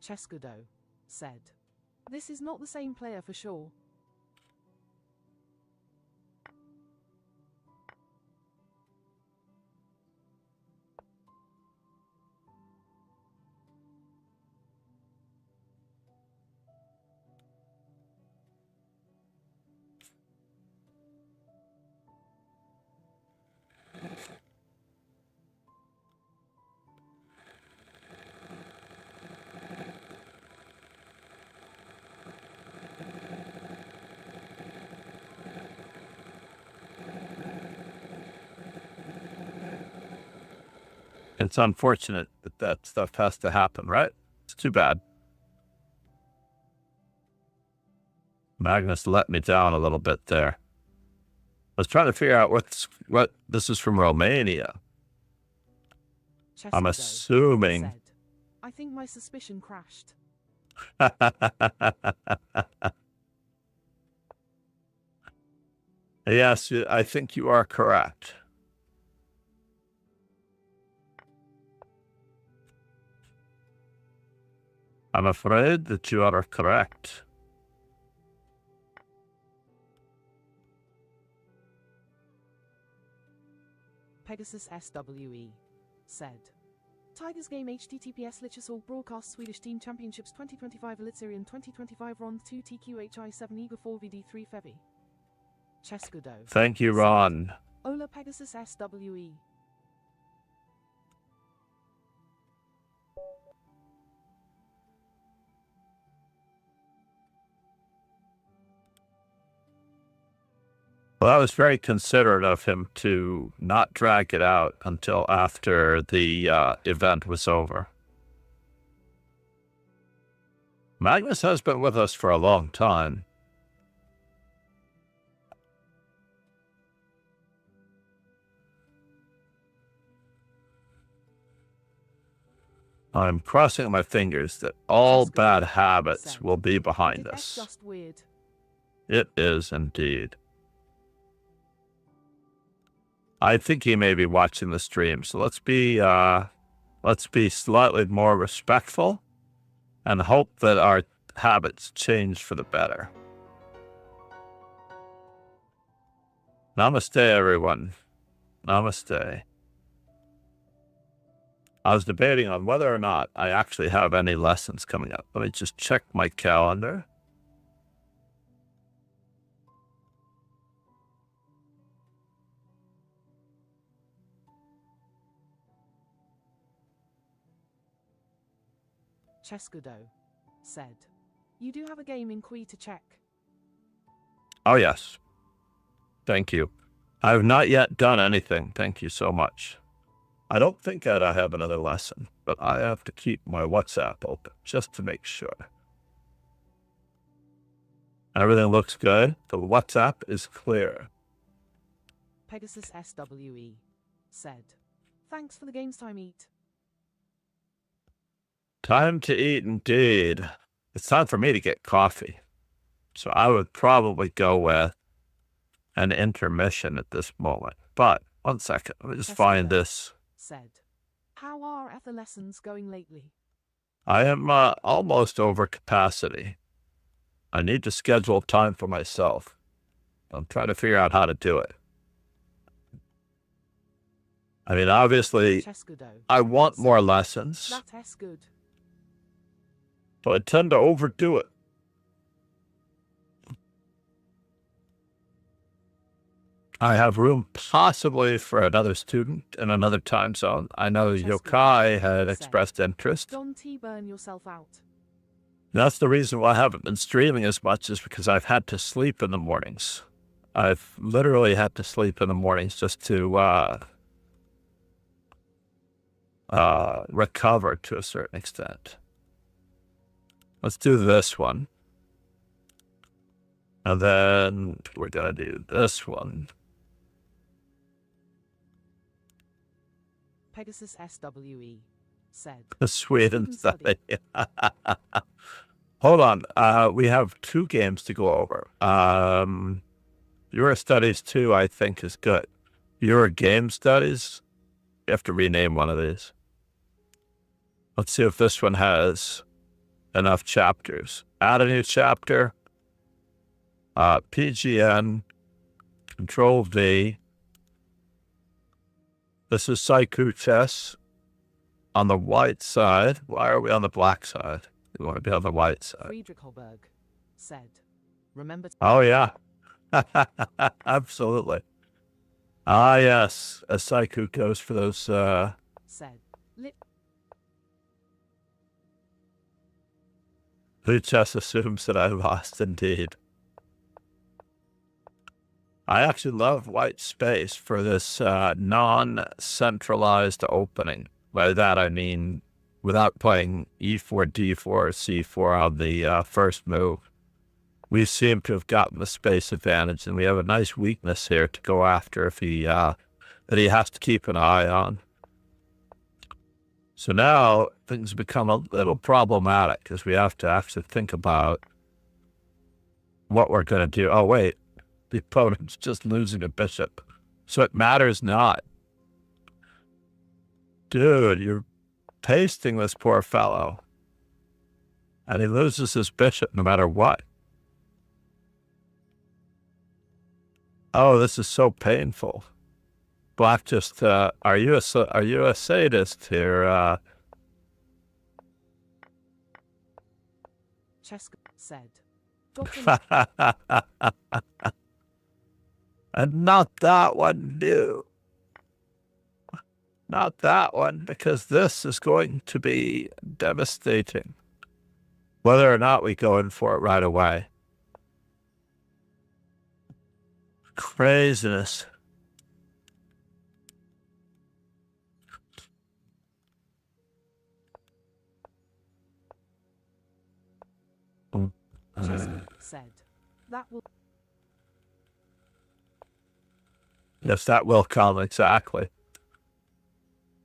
D: Cheskadow said, this is not the same player for sure.
B: It's unfortunate that that stuff has to happen, right? It's too bad. Magnus let me down a little bit there. I was trying to figure out what this is from Romania.
D: Cheskadow
B: I'm assuming.
D: said, I think my suspicion crashed.
B: Yes, I think you are correct. I'm afraid that you are correct.
D: Pegasus SWE said. Tigers game https Lichesol broadcast Swedish Team Championships 2025 Elitserien 2025 Rond 2 TQHI 7 Eager 4 VD3 Fevi. Cheskudo.
B: Thank you, Ron.
D: Ola Pegasus SWE.
B: Well, that was very considerate of him to not drag it out until after the event was over. Magnus has been with us for a long time. I'm crossing my fingers that all bad habits will be behind
D: That's
B: us.
D: just weird.
B: It is indeed. I think he may be watching the stream, so let's be slightly more respectful and hope that our habits change for the better. Namaste, everyone. Namaste. I was debating on whether or not I actually have any lessons coming up. Let me just check my calendar.
D: Cheskudo said. You do have a game in Kui to check.
B: Oh, yes. Thank you. I have not yet done anything. Thank you so much. I don't think that I have another lesson, but I have to keep my WhatsApp open just to make sure. Everything looks good. The WhatsApp is clear.
D: Pegasus SWE said. Thanks for the games time eat.
B: Time to eat indeed. It's time for me to get coffee. So I would probably go with an intermission at this moment. But one second, let me just find this.
D: Said. How are ether lessons going lately?
B: I am almost over capacity. I need to schedule time for myself. I'm trying to figure out how to do it. I mean, obviously, I want more lessons,
D: That's good.
B: but I tend to overdo it. I have room possibly for another student in another time zone. I know Yokai had expressed interest.
D: Don't T-burn yourself out.
B: That's the reason why I haven't been streaming as much, is because I've had to sleep in the mornings. I've literally had to sleep in the mornings just to recover to a certain extent. Let's do this one. And then we're going to do this one.
D: Pegasus SWE said.
B: The Sweden study. Hold on. We have 2 games to go over. Your studies 2, I think, is good. Your game studies, you have to rename one of these. Let's see if this one has enough chapters. Add a new chapter. PGN. Control V. This is Saiku chess on the white side. Why are we on the black side? We want to be on the white side.
D: Friedrich Holberg said. Remember.
B: Oh, yeah. Absolutely. Ah, yes. A Saiku goes for those.
D: Said.
B: Blue chess assumes that I lost, indeed. I actually love white space for this non-centralized opening. By that I mean without playing e4, d4, or c4 on the first move. We seem to have gotten the space advantage, and we have a nice weakness here to go after if he that he has to keep an eye on. So now things become a little problematic because we have to actually think about what we're going to do. Oh, wait. The opponent's just losing a bishop. So it matters not. Dude, you're pasting this poor fellow. And he loses his bishop no matter what. Oh, this is so painful. Black just, are you a sadist here?
D: Cheska said. Got an
B: And not that one, no. Not that one, because this is going to be devastating. Whether or not we go in for it right away. Craziness.
D: Cheska said. That will
B: Yes, that will come, exactly.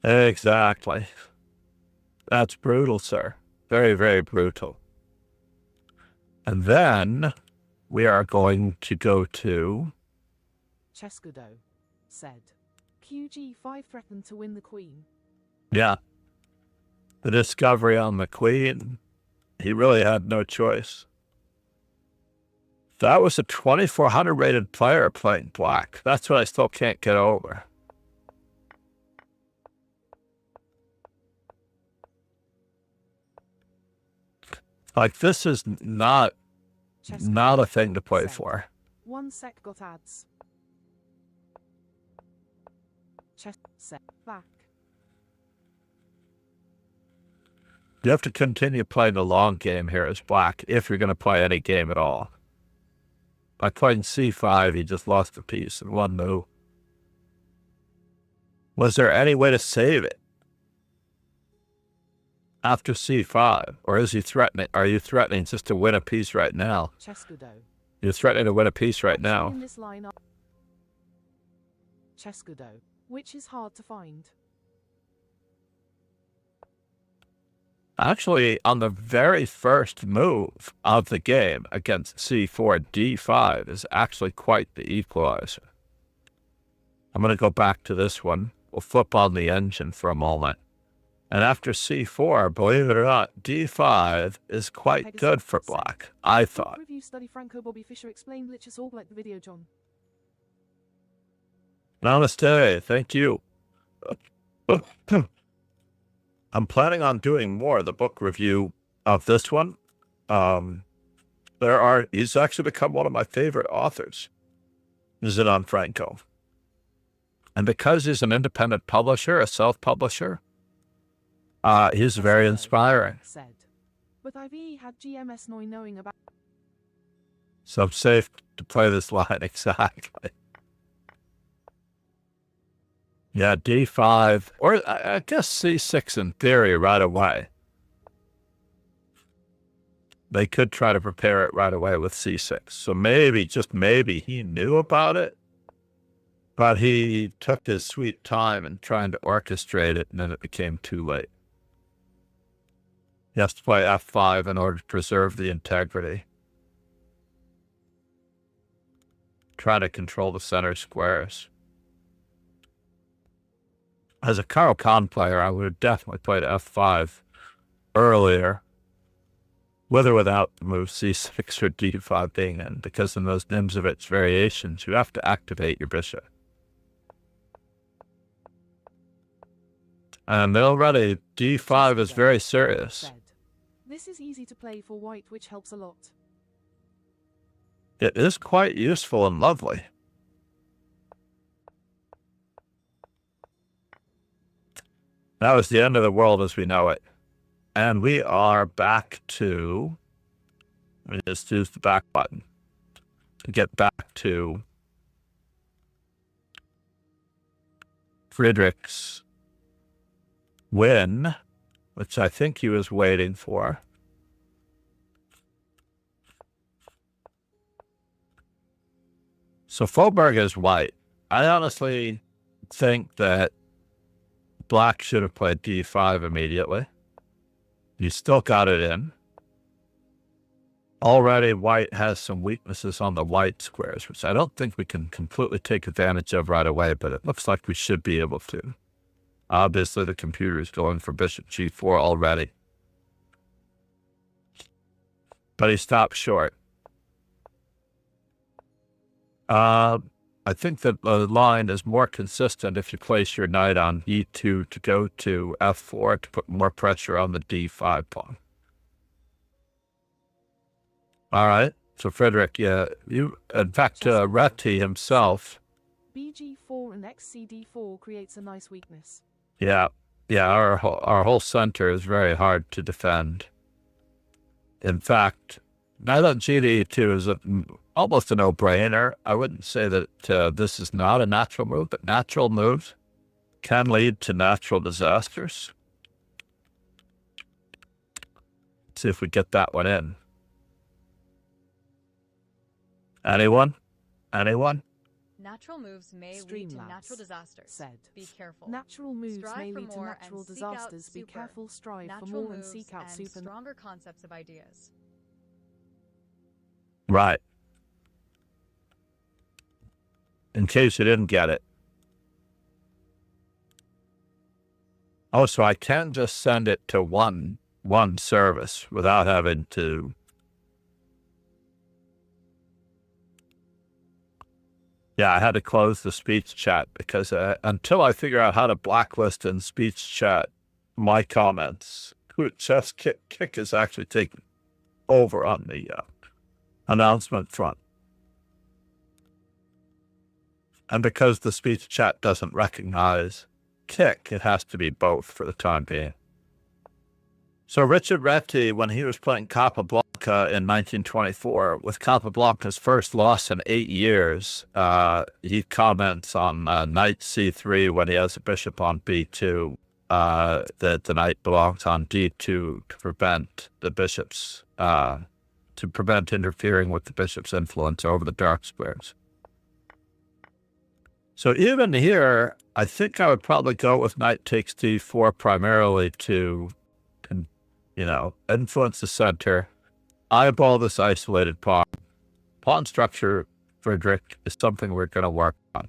B: Exactly. That's brutal, sir. Very, very brutal. And then we are going to go to...
D: Chescudo said. QG5 threatened to win the queen.
B: Yeah. The discovery on the queen. He really had no choice. That was a 2400 rated player playing black. That's what I still can't get over. Like, this is not a thing to play for.
D: 1 sec, got ads. Chess set back.
B: You have to continue playing the long game here as black if you're going to play any game at all. By playing c5, he just lost a piece in one move. Was there any way to save it after c5? Or is he threatening? Are you threatening just to win a piece right now?
D: Chescudo.
B: You're threatening to win a piece right now.
D: In this line up. Chescudo, which is hard to find.
B: Actually, on the very first move of the game against c4, d5 is actually quite the equalizer. I'm going to go back to this one. We'll flip on the engine for a moment. And after c4, believe it or not, d5 is quite good for black, I thought.
D: Review study Franco Bobby Fischer explained Lichess all like the video, John.
B: Namaste, thank you. I'm planning on doing more of the book review of this one. He's actually become one of my favorite authors, Zinon Franco. And because he's an independent publisher, a self-publisher, he's very inspiring.
D: Said. But I've had GMS knowing about.
B: So I'm safe to play this line, exactly. Yeah, d5, or I guess c6 in theory right away. They could try to prepare it right away with c6. So maybe, just maybe, he knew about it, but he took his sweet time in trying to orchestrate it, and then it became too late. He has to play f5 in order to preserve the integrity. Try to control the center squares. As a Carl Kahn player, I would have definitely played f5 earlier, with or without the move c6 or d5 being in, because in those Nimzovich variations, you have to activate your bishop. And already, d5 is very serious.
D: This is easy to play for white, which helps a lot.
B: It is quite useful and lovely. That was the end of the world as we know it. And we are back to... Let me just use the back button to get back to Friedrich's win, which I think he was waiting for. So Faubourg is white. I honestly think that black should have played d5 immediately. You still got it in. Already white has some weaknesses on the white squares, which I don't think we can completely take advantage of right away, but it looks like we should be able to. Obviously, the computer is going for bishop g4 already. But he stopped short. I think that the line is more consistent if you place your knight on e2 to go to f4 to put more pressure on the d5 pawn. All right. So, Frederick, yeah, in fact, Reti himself.
D: bg4 and xcd4 creates a nice weakness.
B: Yeah, our whole center is very hard to defend. In fact, knight on gd2 is almost a no-brainer. I wouldn't say that this is not a natural move, but natural moves can lead to natural disasters. Let's see if we get that one in. Anyone?
C: Natural moves may lead to natural disasters.
D: Said.
C: Be careful.
D: Natural moves
C: Strive
D: may
C: for
D: lead to
C: more
D: natural
C: and seek out
D: disasters. Be
C: super.
D: careful, strive for
C: Natural
D: more and
C: moves
D: seek out
C: and
D: super.
C: stronger concepts of ideas.
B: Right. In case you didn't get it. Oh, so I can just send it to one service without having to. Yeah, I had to close the speech chat because until I figure out how to blacklist in speech chat my comments, Chess Kick is actually taking over on the announcement front. And because the speech chat doesn't recognize Kick, it has to be both for the time being. So Richard Reti, when he was playing Capablanca in 1924, with Capablanca's first loss in 8 years, he comments on knight c3 when he has a bishop on b2, that the knight belongs on d2 to prevent the bishop's, to prevent interfering with the bishop's influence over the dark squares. So even here, I think I would probably go with knight takes d4 primarily to, influence the center, eyeball this isolated pawn. Pawn structure, Frederick, is something we're going to work on.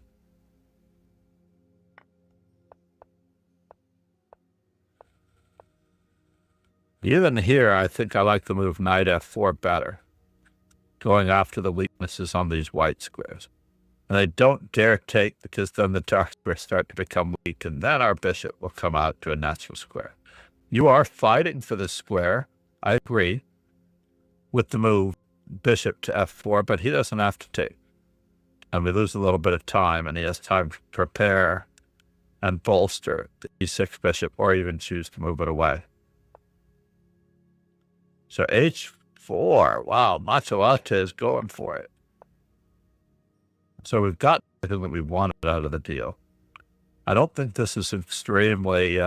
B: Even here, I think I like the move knight f4 better, going after the weaknesses on these white squares. And I don't dare take, because then the dark squares start to become weak, and then our bishop will come out to a natural square. You are fighting for the square, I agree, with the move bishop to f4, but he doesn't have to take. And we lose a little bit of time, and he has time to prepare and bolster the e6 bishop, or even choose to move it away. So h4, wow, Machelate is going for it. So we've got everything that we wanted out of the deal. I don't think this is extremely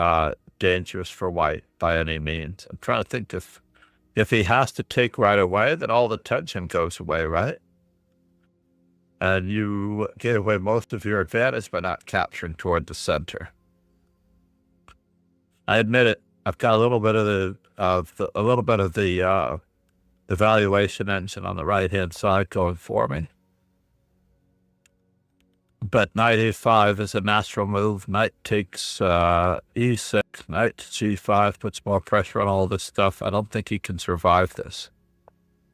B: dangerous for white by any means. I'm trying to think if he has to take right away, then all the tension goes away, right? And you get away most of your advantage by not capturing toward the center. I admit it. I've got a little bit of the evaluation engine on the right hand side going for me. But knight a5 is a natural move. Knight takes e6, knight g5 puts more pressure on all this stuff. I don't think he can survive this.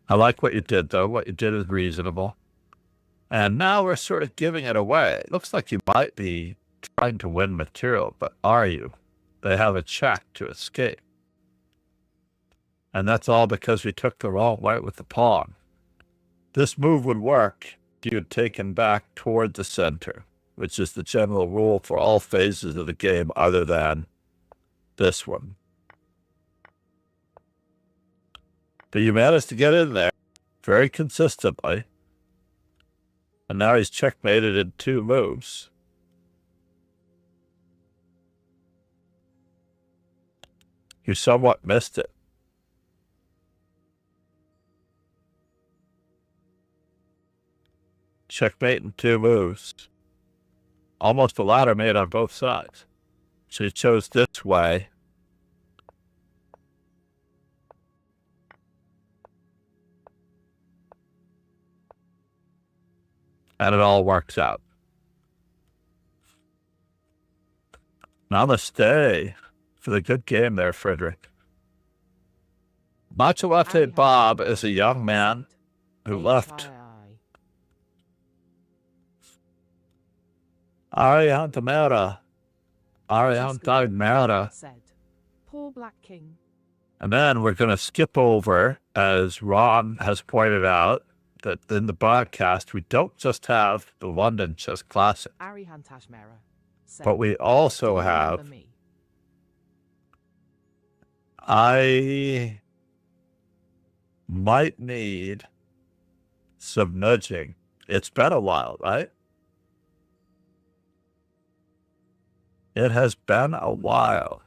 B: I like what you did, though. What you did is reasonable. And now we're sort of giving it away. It looks like you might be trying to win material, but are you? They have a check to escape. And that's all because we took the wrong way with the pawn. This move would work if you had taken back toward the center, which is the general rule for all phases of the game other than this one. But you managed to get in there very consistently. And now he's checkmated in 2 moves. You somewhat missed it. Checkmate in 2 moves. Almost a ladder made on both sides. So he chose this way. And it all works out. Namaste for the good game there, Frederick. Machelate Bob is a young man who left Ariantamera. Ariantamera.
D: Said. Poor Black King.
B: And then we're going to skip over, as Ron has pointed out, that in the broadcast, we don't just have the London Chess Classic,
D: Arihantashmera. Said.
B: but we also
D: Do you remember
B: have,
D: me?
B: I might need some nudging. It's been a while, right? It has been a while.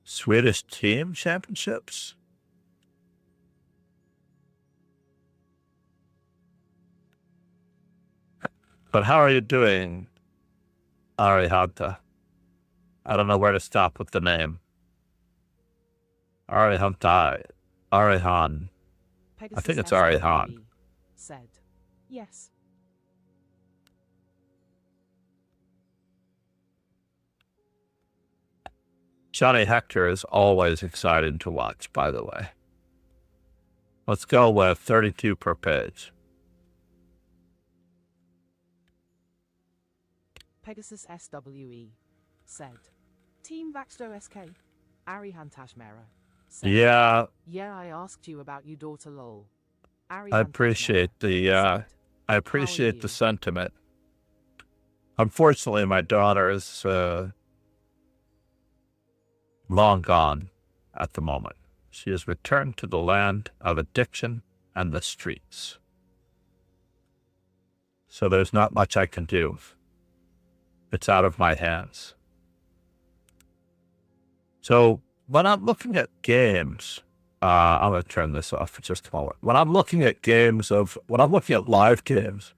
B: Swedish Team Championships? But how are you doing, Arihanta? I don't know where to stop with the name. Arihanta. Arihan. I think it's Arihan.
D: Said. Yes.
B: Johnny Hector is always exciting to watch, by the way. Let's go with 32 per page.
D: Pegasus SWE. Said. Team Vaxdo SK. Arihantashmera. Said.
B: Yeah,
D: Yeah, I asked you about you daughter lol.
B: I appreciate the
D: Said.
B: I appreciate
D: you?
B: the sentiment. Unfortunately, my daughter is long gone at the moment. She has returned to the land of addiction and the streets. So there's not much I can do. It's out of my hands. So when I'm looking at games, I'm going to turn this off for just a moment. When I'm looking at live games,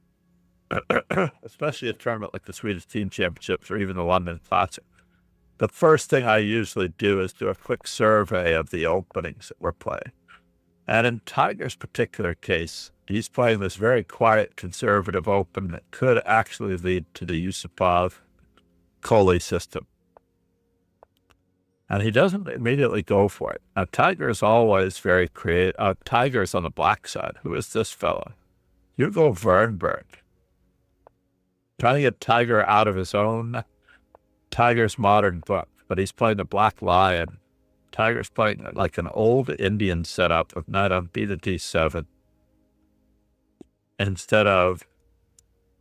B: especially a tournament like the Swedish Team Championships or even the London Classic, the first thing I usually do is do a quick survey of the openings that we're playing. And in Tiger's particular case, he's playing this very quiet, conservative open that could actually lead to the Yusupov Coley system. And he doesn't immediately go for it. Now, Tiger is always very creative. Tiger's on the black side. Who is this fella? Hugo Vernberg. Trying to get Tiger out of his own Tiger's modern book, but he's playing the Black Lion. Tiger's playing like an old Indian setup of knight on b to d7 instead of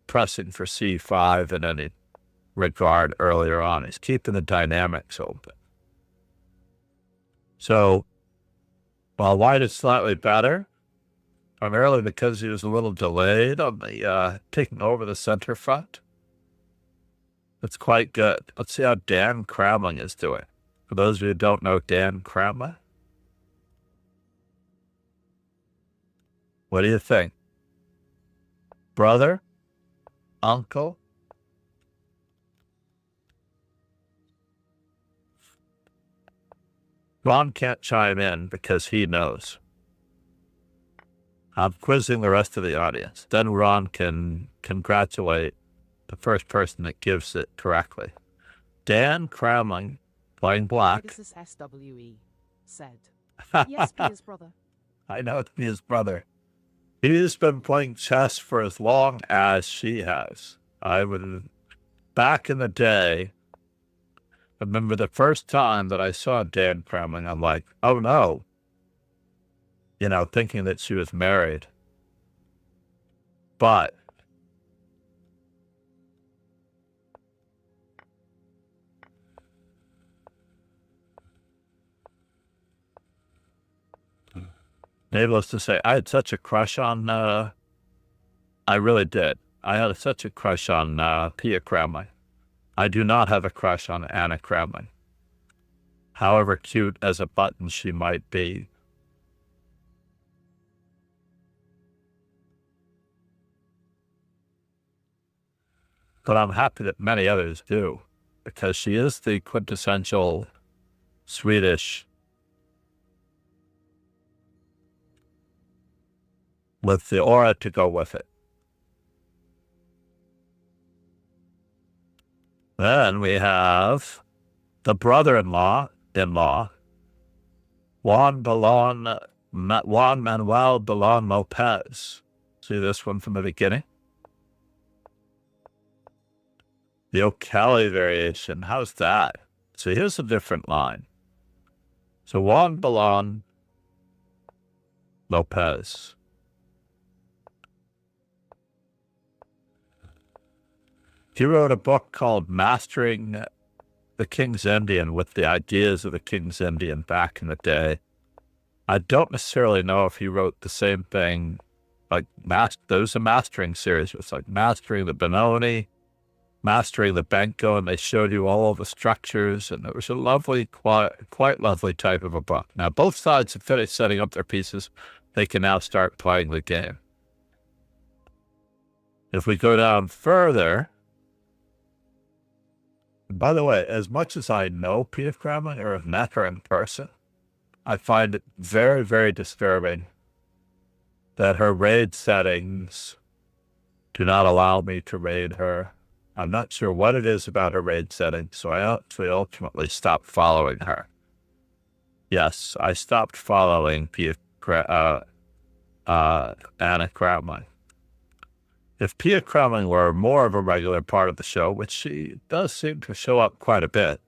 B: pressing for c5 in any regard earlier on. He's keeping the dynamics open. So while white is slightly better, primarily because he was a little delayed on the taking over the center front, it's quite good. Let's see how Dan Cramling is doing. For those of you who don't know Dan Cramling, what do you think? Brother? Uncle? Ron can't chime in because he knows. I'm quizzing the rest of the audience. Then Ron can congratulate the first person that gives it correctly. Dan Cramling, playing black.
D: Pegasus SWE. Said. Yes, be his brother.
B: I know it's his brother. He's been playing chess for as long as she has. Back in the day, I remember the first time that I saw Dan Cramling, I'm like, oh no. Thinking that she was married. But needless to say, I had such a crush on, I really did. I had such a crush on Pia Cramling. I do not have a crush on Anna Cramling. However cute as a button she might be. But I'm happy that many others do, because she is the quintessential Swedish with the aura to go with it. Then we have the brother-in-law, Juan Manuel Balon Lopez. See this one from the beginning? The O'Callaghan variation, how's that? So here's a different line. So Juan Balon Lopez. He wrote a book called Mastering the King's Indian with the ideas of the King's Indian back in the day. I don't necessarily know if he wrote the same thing, like there's a mastering series. It's like Mastering the Benoni, Mastering the Benko, and they showed you all of the structures, and it was a lovely, quite lovely type of a book. Now, both sides have finished setting up their pieces. They can now start playing the game. If we go down further, and by the way, as much as I know Pia Kremlin or have met her in person, I find it very, very disturbing that her raid settings do not allow me to raid her. I'm not sure what it is about her raid settings, so I actually ultimately stopped following her. Yes, I stopped following Anna Kremlin. If Pia Kremlin were more of a regular part of the show, which she does seem to show up quite a bit,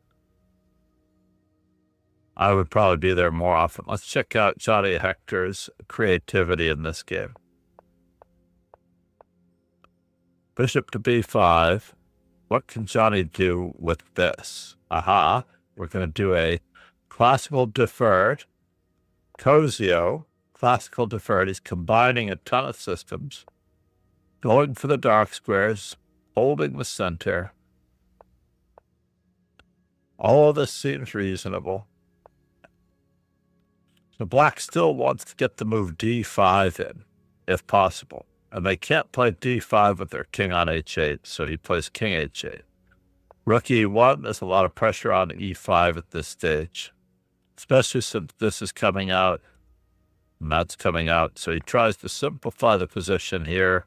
B: I would probably be there more often. Let's check out Johnny Hector's creativity in this game. Bishop to b5. What can Johnny do with this? Aha. We're going to do a classical deferred. Cosio, classical deferred. He's combining a ton of systems. Going for the dark squares. Holding the center. All of this seems reasonable. So Black still wants to get the move d5 in, if possible. And they can't play d5 with their king on h8, so he plays king h8. Rook e1, there's a lot of pressure on e5 at this stage, especially since this is coming out, and that's coming out. So he tries to simplify the position here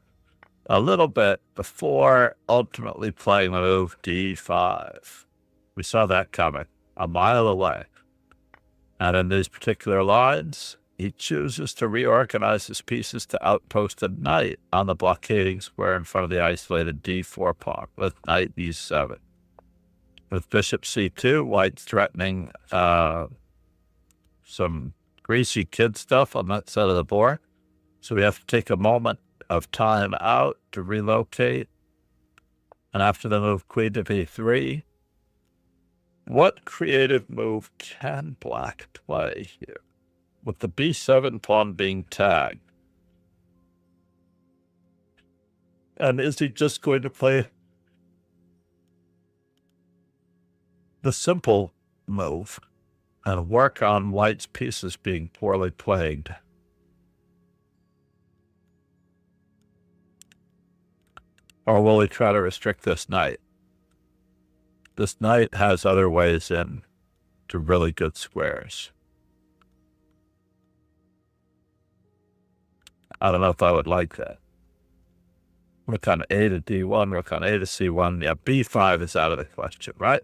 B: a little bit before ultimately playing the move d5. We saw that coming a mile away. And in these particular lines, he chooses to reorganize his pieces to outpost a knight on the blockading square in front of the isolated d4 pawn with knight e7. With bishop c2, White's threatening some greasy kid stuff on that side of the board. So we have to take a moment of time out to relocate. And after the move queen to b3, what creative move can Black play here? With the b7 pawn being tagged. And is he just going to play the simple move and work on White's pieces being poorly played? Or will he try to restrict this knight? This knight has other ways in to really good squares. I don't know if I would like that. Rook on a to d1, rook on a to c1. Yeah, b5 is out of the question, right?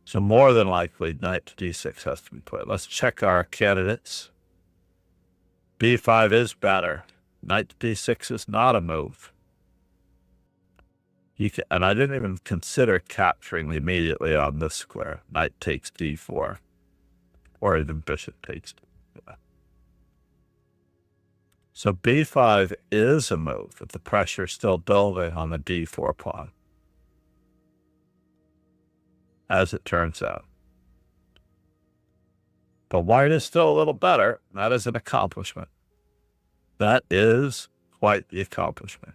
B: So more than likely, knight to d6 has to be played. Let's check our candidates. b5 is better. Knight to d6 is not a move. And I didn't even consider capturing immediately on this square. Knight takes d4. Or even bishop takes d4. So b5 is a move if the pressure is still building on the d4 pawn. As it turns out. But White is still a little better. That is an accomplishment. That is quite the accomplishment.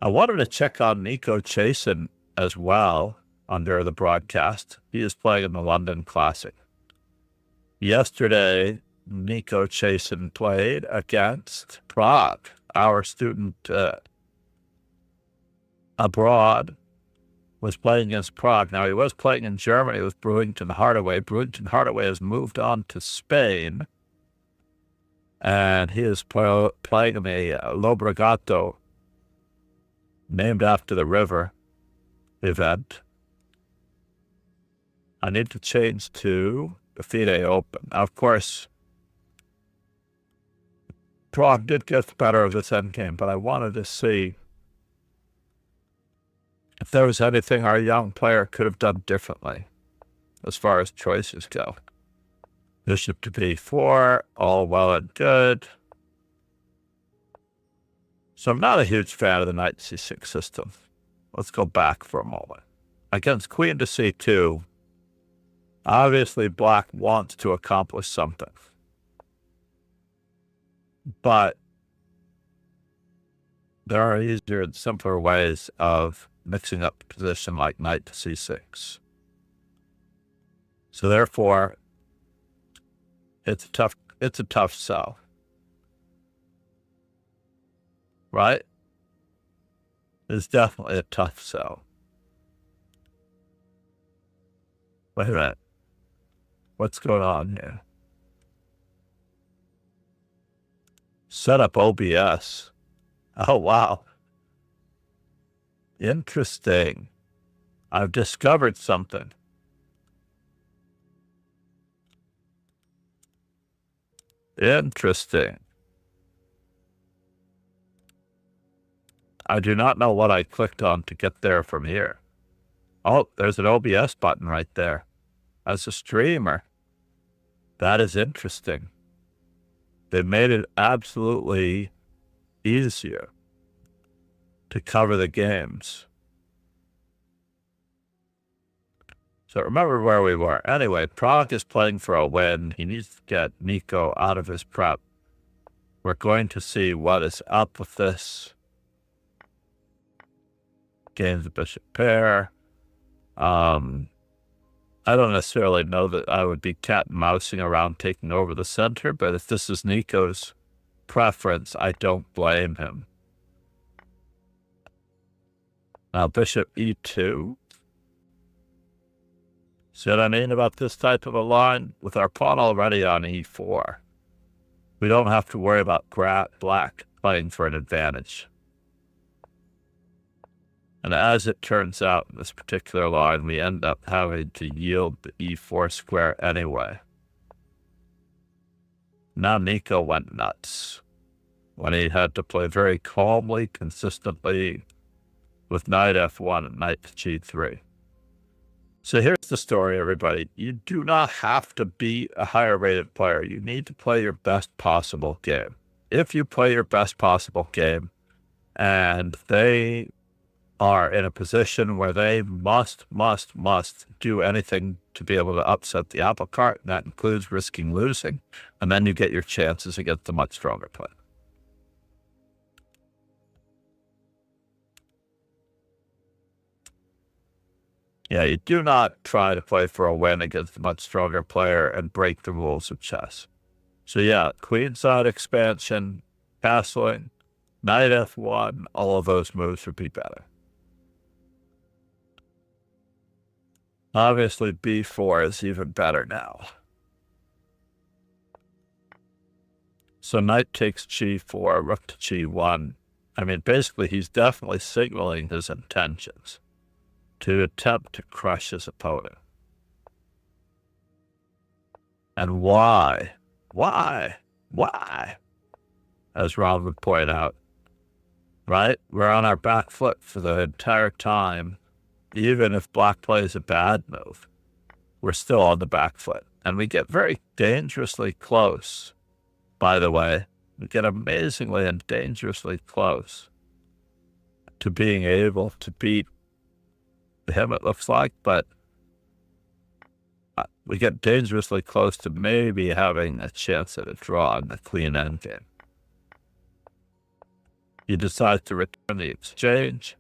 B: I wanted to check on Nico Chasen as well under the broadcast. He is playing in the London Classic. Yesterday, Nico Chasen played against Prague. Our student abroad was playing against Prague. Now, he was playing in Germany with Brewington Hardaway. Brewington Hardaway has moved on to Spain, and he is playing in the Llobregato, named after the river, event. I need to change to the FIDE Open. Now, of course, Prague did get the better of this endgame, but I wanted to see if there was anything our young player could have done differently as far as choices go. Bishop to b4, all well and good. So I'm not a huge fan of the knight c6 system. Let's go back for a moment. Against queen to c2, obviously black wants to accomplish something. But there are easier and simpler ways of mixing up a position like knight to c6. So therefore, it's a tough sell. Right? It's definitely a tough sell. Wait a minute. What's going on here? Set up OBS. Oh, wow. Interesting. I've discovered something. Interesting. I do not know what I clicked on to get there from here. Oh, there's an OBS button right there. As a streamer, that is interesting. They made it absolutely easier to cover the games. So remember where we were. Anyway, Prague is playing for a win. He needs to get Nico out of his prep. We're going to see what is up with this. Gains the bishop pair. I don't necessarily know that I would be cat and mousing around taking over the center, but if this is Nico's preference, I don't blame him. Now bishop e2. See what I mean about this type of a line? With our pawn already on e4, we don't have to worry about black playing for an advantage. And as it turns out, in this particular line, we end up having to yield the e4 square anyway. Now Nico went nuts when he had to play very calmly, consistently, with knight f1 and knight to g3. So here's the story, everybody. You do not have to be a higher rated player. You need to play your best possible game. If you play your best possible game and they are in a position where they must do anything to be able to upset the apple cart, and that includes risking losing, and then you get your chances against a much stronger player. Yeah, you do not try to play for a win against a much stronger player and break the rules of chess. So yeah, queenside expansion, castling, knight f1, all of those moves would be better. Obviously, b4 is even better now. So knight takes g4, rook to g1. I mean, basically, he's definitely signaling his intentions to attempt to crush his opponent. And why? Why? As Ron would point out, right? We're on our back foot for the entire time. Even if black plays a bad move, we're still on the back foot. And we get very dangerously close, by the way. We get amazingly and dangerously close to being able to beat him, it looks like. But we get dangerously close to maybe having a chance at a draw in the queen endgame. He decides to return the exchange.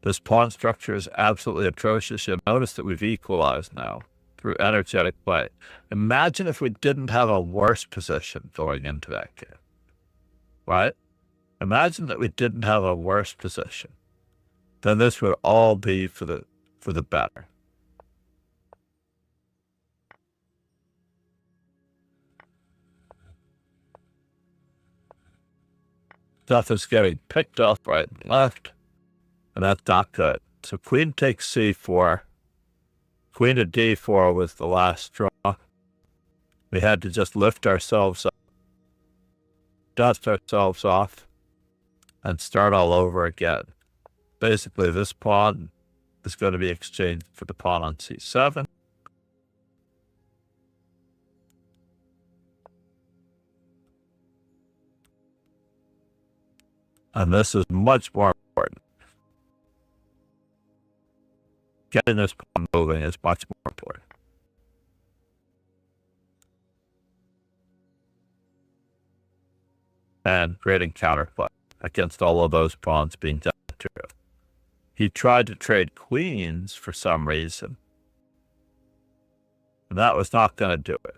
B: This pawn structure is absolutely atrocious. You'll notice that we've equalized now through energetic play. Imagine if we didn't have a worse position going into that game, right? Imagine that we didn't have a worse position. Then this would all be for the better. Stuff is getting picked up right and left. And that's not good. So queen takes c4. Queen to d4 was the last straw. We had to just lift ourselves up, dust ourselves off, and start all over again. Basically, this pawn is going to be exchanged for the pawn on c7. And this is much more important. Getting this pawn moving is much more important. And creating counterplay against all of those pawns being done to. He tried to trade queens for some reason. And that was not going to do it.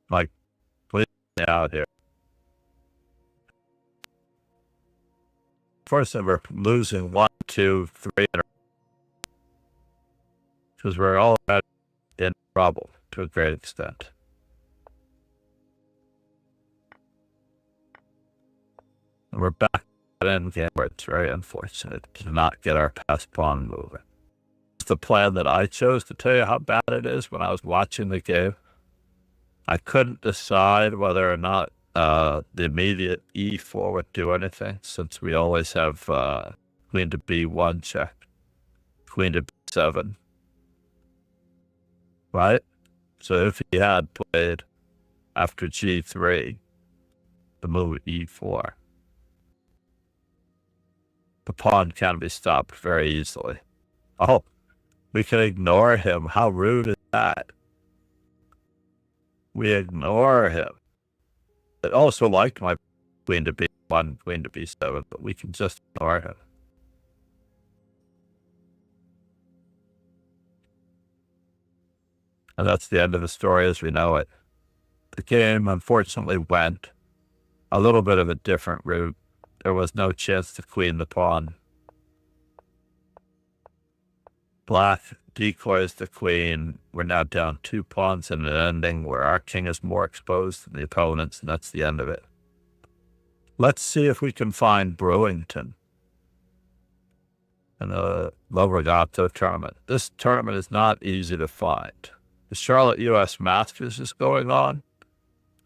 B: Like, please out here. First, we're losing 1, 2, 3, because we're all in trouble to a great extent. And we're back in game where it's very unfortunate to not get our passed pawn moving. It's the plan that I chose to tell you how bad it is when I was watching the game. I couldn't decide whether or not the immediate e4 would do anything, since we always have queen to b1 check, queen to b7, right? So if he had played after g3, the move e4, the pawn can be stopped very easily. Oh, we can ignore him. How rude is that? We ignore him. It also liked my queen to b1, queen to b7, but we can just ignore him. And that's the end of the story as we know it. The game, unfortunately, went a little bit of a different route. There was no chance to queen the pawn. Black decoys the queen. We're now down 2 pawns in an ending where our king is more exposed than the opponent's, and that's the end of it. Let's see if we can find Brewington in the Lavorato tournament. This tournament is not easy to find. The Charlotte U.S. Masters is going on.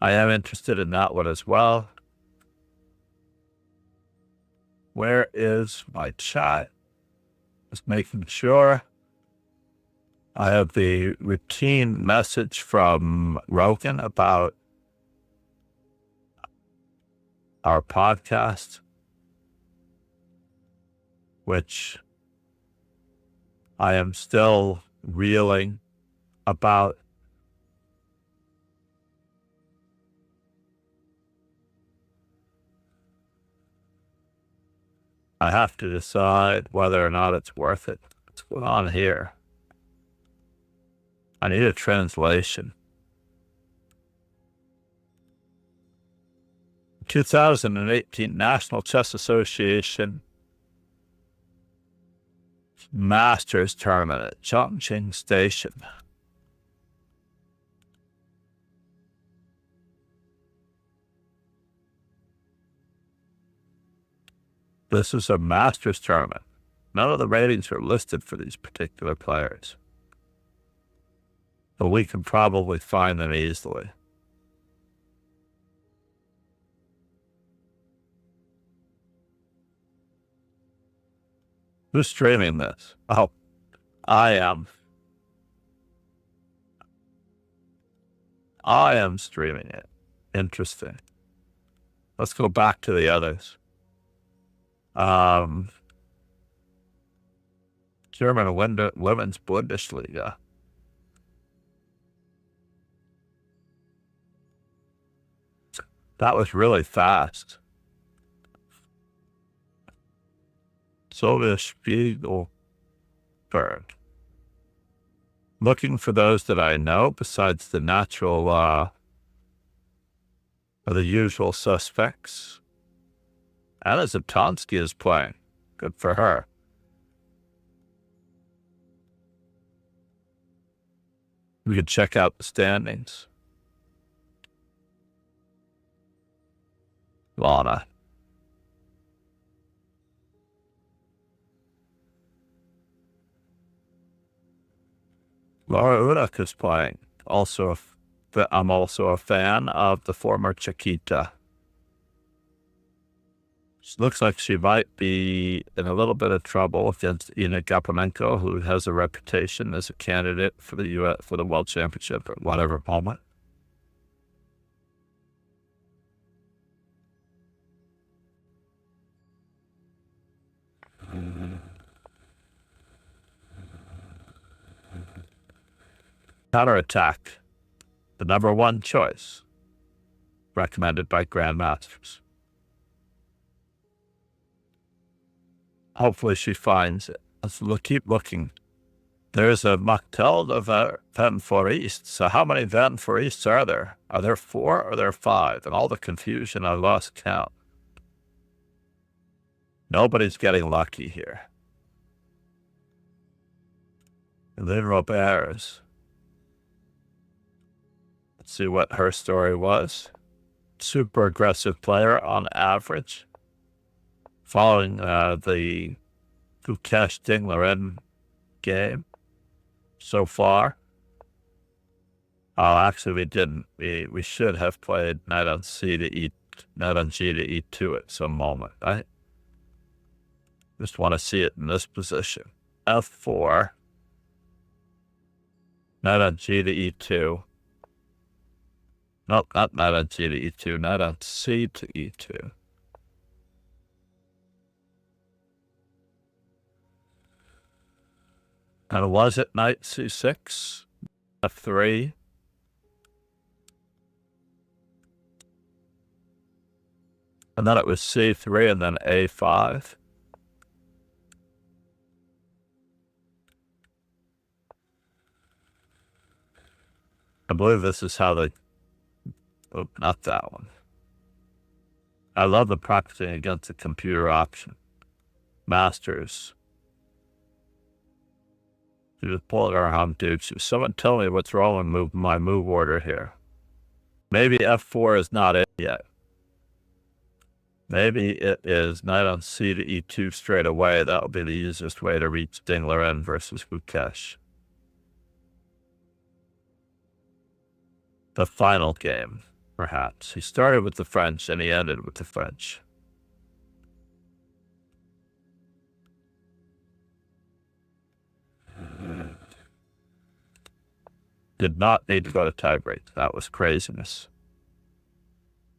B: I am interested in that one as well. Where is my chat? Just making sure. I have the routine message from Rogan about our podcast, which I am still reeling about. I have to decide whether or not it's worth it. What's going on here? I need a translation. 2018 National Chess Association Masters Tournament at Chongqing Station. This is a Masters tournament. None of the ratings are listed for these particular players, but we can probably find them easily. Who's streaming this? Oh, I am. I am streaming it. Interesting. Let's go back to the others. German Women's Bundesliga. That was really fast. Soviet Spiegelberg. Looking for those that I know besides the natural, or the usual suspects. Anna Zaptonsky is playing. Good for her. We could check out the standings. Lana. Laura Udak is playing. I'm also a fan of the former Chiquita. looks like she might be in a little bit of trouble against Ina Gaponenko, who has a reputation as a candidate for the for the World Championship at whatever moment. Counterattack, the #1 choice, recommended by grandmasters. Hopefully she finds it. Let's keep looking. There's a Machtel of Van for East. So how many Van for East are there? Are there 4 or are there 5? And all the confusion, I lost count. Nobody's getting lucky here. Lynn Roberts. Let's see what her story was. Super aggressive player on average. Following the Gukesh Dingler game so far. Oh, actually, we didn't. We should have played knight on C to E, knight on G to E2 at some moment. I just want to see it in this position. F4, knight on G to E2. Nope, not knight on G to E2, knight on C to E2. And was it knight C6, F3? And then it was C3 and then A5. I believe this is how they... Oh, not that one. I love the practicing against the computer option. Masters. Just pulling our home dudes. Someone tell me what's wrong with my move order here. Maybe F4 is not it yet. Maybe it is knight on C to E2 straight away. That'll be the easiest way to reach Dingler versus Gukesh. The final game, perhaps. He started with the French and he ended with the French. Did not need to go to tiebreak. That was craziness.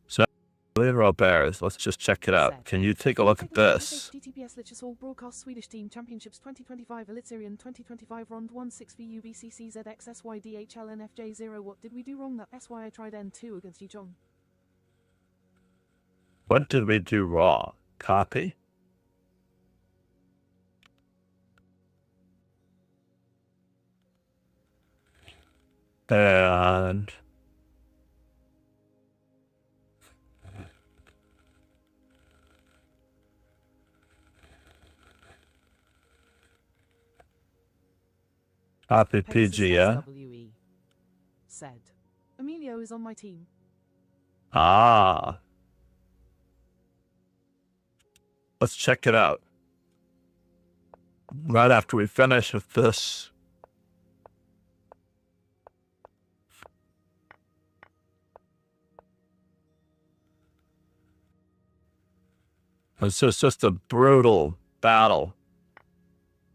B: So, Lynn Roberts, let's just check it out. Can you take a look at this?
D: HTTPS Lichess Broadcast Swedish Team Championships 2025 Elitserien 2025 Round 1 6 VU BCC ZX SY DHL NFJ 0. What did we do wrong? That SY I tried N2 against you, John.
B: What did we do wrong? Copy? And copy PGN.
D: SWE said, Emilio is on my team.
B: Ah. Let's check it out. Right after we finish with this. It's just a brutal battle.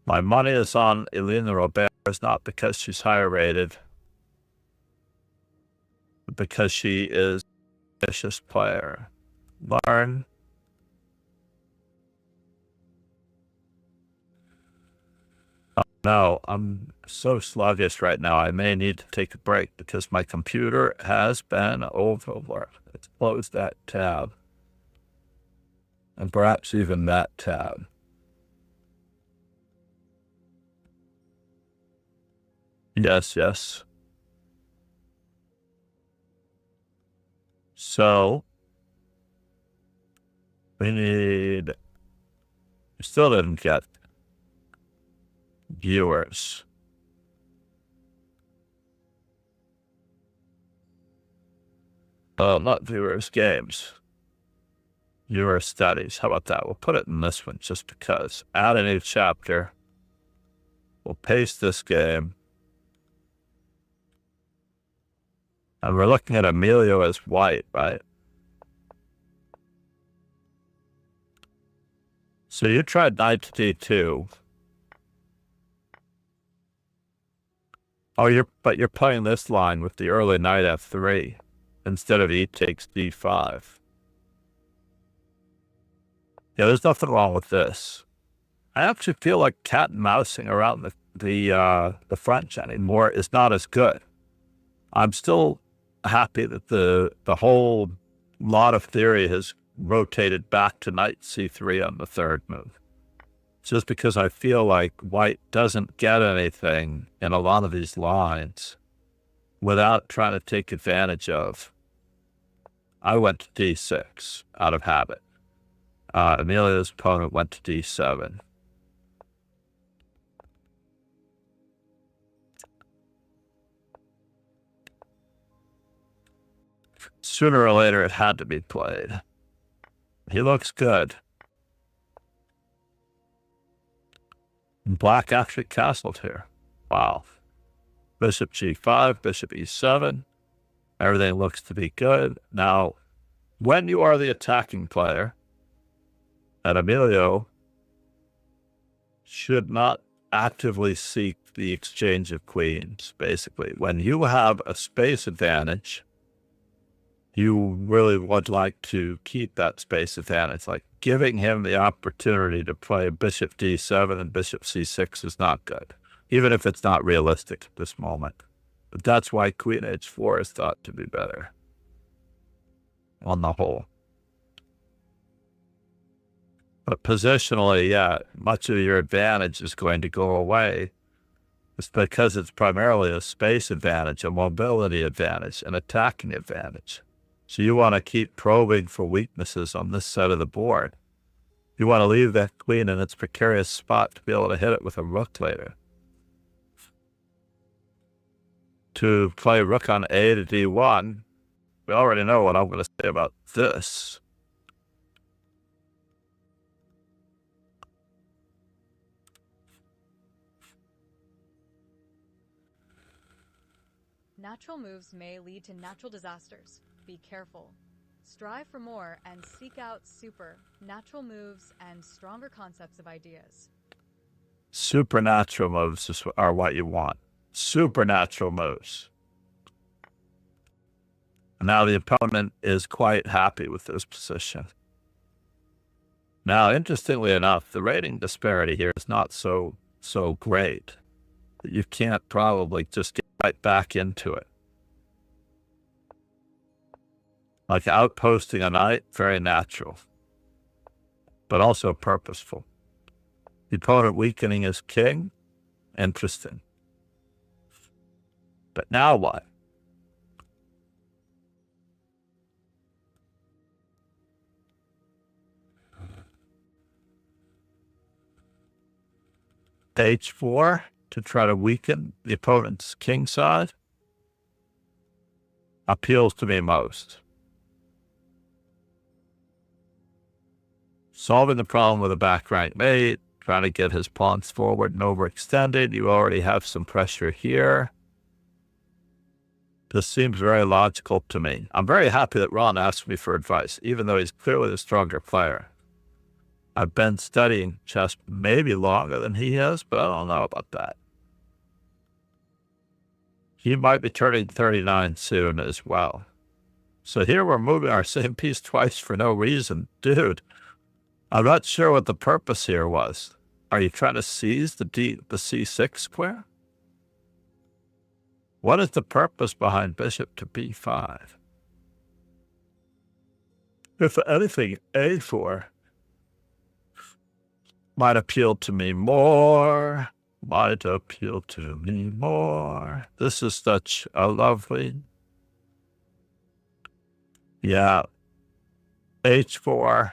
B: My money is on Elena Roberts, not because she's higher rated, but because she is a vicious player. Learn. Oh, no, I'm so sluggish right now. I may need to take a break because my computer has been overworked. Let's close that tab. And perhaps even that tab. Yes, yes. So, we still didn't get viewers. Oh, not viewers, games. Viewer studies. How about that? We'll put it in this one just because. Add a new chapter. We'll paste this game. And we're looking at Emilio as white, right? So you tried knight to d2. Oh, but you're playing this line with the early knight f3 instead of e takes d5. Yeah, there's nothing wrong with this. I actually feel like cat and mousing around the French anymore is not as good. I'm still happy that the whole lot of theory has rotated back to knight c3 on the third move. Just because I feel like white doesn't get anything in a lot of these lines without trying to take advantage of. I went to d6 out of habit. Emilia's opponent went to d7. Sooner or later, it had to be played. He looks good. Black actually castled here. Wow. Bishop g5, bishop e7. Everything looks to be good. Now, when you are the attacking player, and Emilio should not actively seek the exchange of queens, basically. When you have a space advantage, you really would like to keep that space advantage. Like giving him the opportunity to play bishop d7 and bishop c6 is not good, even if it's not realistic at this moment. But that's why queen h4 is thought to be better on the whole. But positionally, yeah, much of your advantage is going to go away. It's because it's primarily a space advantage, a mobility advantage, an attacking advantage. So you want to keep probing for weaknesses on this side of the board. You want to leave that queen in its precarious spot to be able to hit it with a rook later. To play rook on a to d1, we already know what I'm going to say about this.
C: Natural moves may lead to natural disasters. Be careful. Strive for more and seek out supernatural moves and stronger concepts of ideas.
B: Supernatural moves are what you want. Supernatural moves. Now the opponent is quite happy with this position. Now, interestingly enough, the rating disparity here is not so great that you can't probably just get right back into it. Like outposting a knight, very natural, but also purposeful. The opponent weakening his king, interesting. But now what? H4 to try to weaken the opponent's king side appeals to me most. Solving the problem with a back rank mate, trying to get his pawns forward and overextended. You already have some pressure here. This seems very logical to me. I'm very happy that Ron asked me for advice, even though he's clearly the stronger player. I've been studying chess maybe longer than he has, but I don't know about that. He might be turning 39 soon as well. So here we're moving our same piece twice for no reason. Dude, I'm not sure what the purpose here was. Are you trying to seize the c6 square? What is the purpose behind bishop to b5? If anything, a4 might appeal to me more. Might appeal to me more. This is such a lovely... Yeah. h4,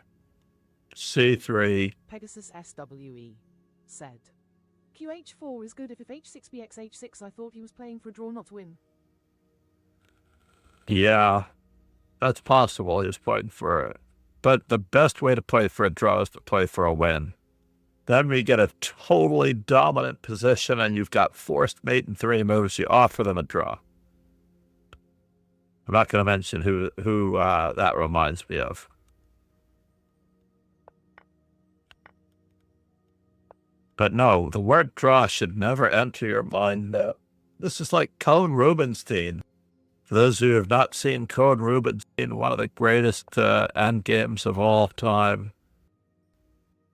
B: c3.
D: Pegasus SWE said. QH4 is good if h6 bx h6. I thought he was playing for a draw, not to win.
B: Yeah, that's possible. He's playing for it. But the best way to play for a draw is to play for a win. Then we get a totally dominant position and you've got forced mate in 3 moves. You offer them a draw. I'm not going to mention who that reminds me of. But no, the word draw should never enter your mind now. This is like Cone Rubenstein. For those who have not seen Cone Rubenstein, one of the greatest end games of all time.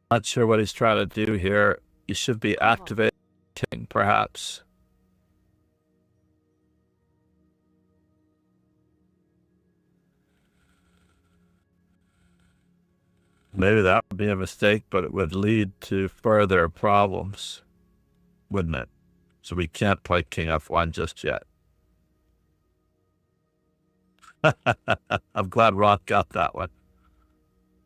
B: Not sure what he's trying to do here. You should be activating king, perhaps. Maybe that would be a mistake, but it would lead to further problems, wouldn't it? So we can't play king f1 just yet. I'm glad Roth got that one.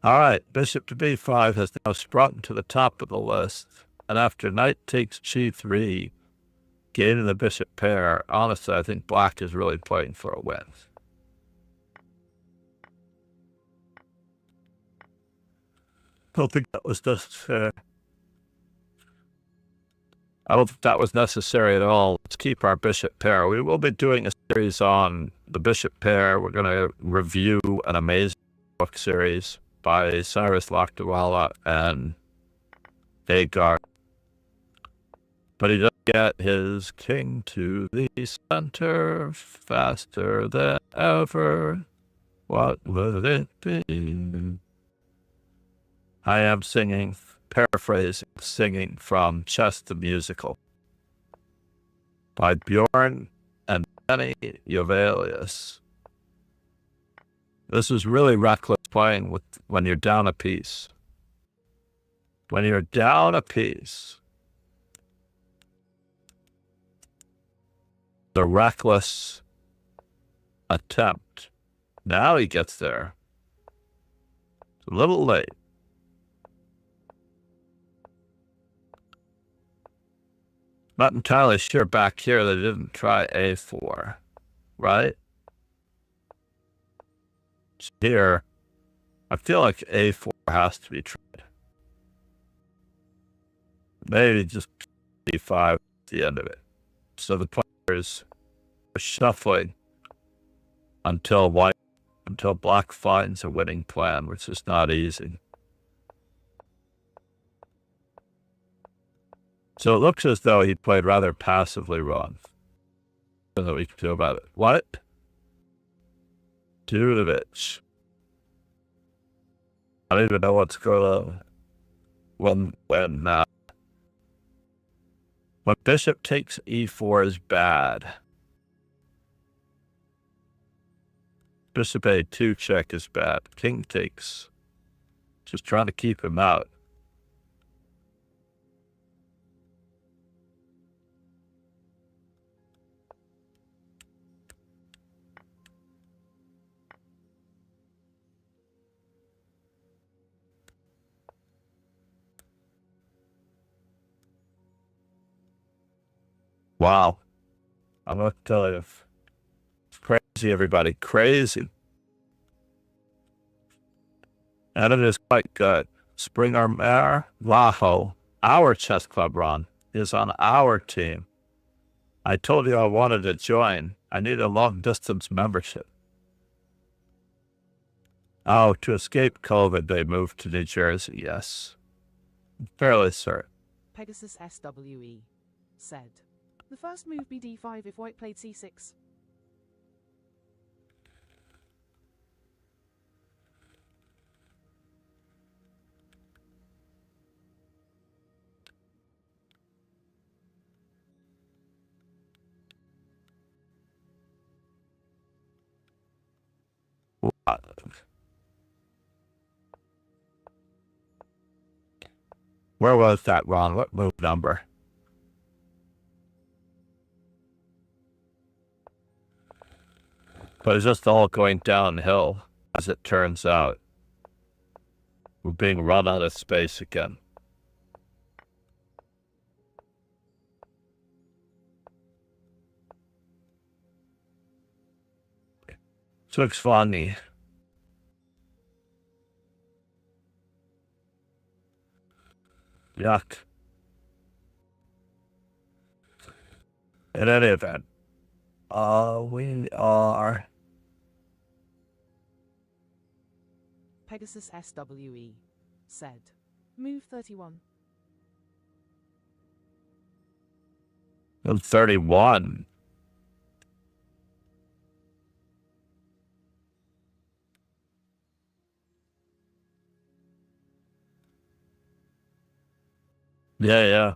B: All right, bishop to b5 has now sprung to the top of the list. And after knight takes g3, gaining the bishop pair, honestly, I think black is really playing for a win. I don't think that was I don't think that was necessary at all. Let's keep our bishop pair. We will be doing a series on the bishop pair. We're going to review an amazing book series by Cyrus Lakdawala and Agar. But he does get his king to the center faster than ever. What would it be? I am singing, paraphrasing, singing from Chess the Musical by Bjorn and Benny Jovelius. This is really reckless playing when you're down a piece. When you're down a piece, the reckless attempt. Now he gets there. It's a little late. Not entirely sure back here they didn't try a4, right? Here, I feel like a4 has to be tried. Maybe just d5 at the end of it. So the players are shuffling until black finds a winning plan, which is not easy. So it looks as though he played rather passively wrong. I don't know what we can do about it. What? Dudovich. I don't even know what's going on. When bishop takes e4 is bad. Bishop a2 check is bad. King takes. Just trying to keep him out. Wow. I'm going to tell you. It's crazy, everybody. Crazy. And it is quite good. Spring Armare Laho, our chess club run, is on our team. I told you I wanted to join. I need a long-distance membership. Oh, to escape COVID, they moved to New Jersey, yes. I'm fairly certain.
D: Pegasus SWE said. The first move be d5 if white played c6.
B: What? Where was that, Ron? What move number? But it's just all going downhill, as it turns out. We're being run out of space again. So it's funny. Yuck. In any event, we are...
D: Pegasus SWE said. Move 31.
B: And 31. Yeah, yeah.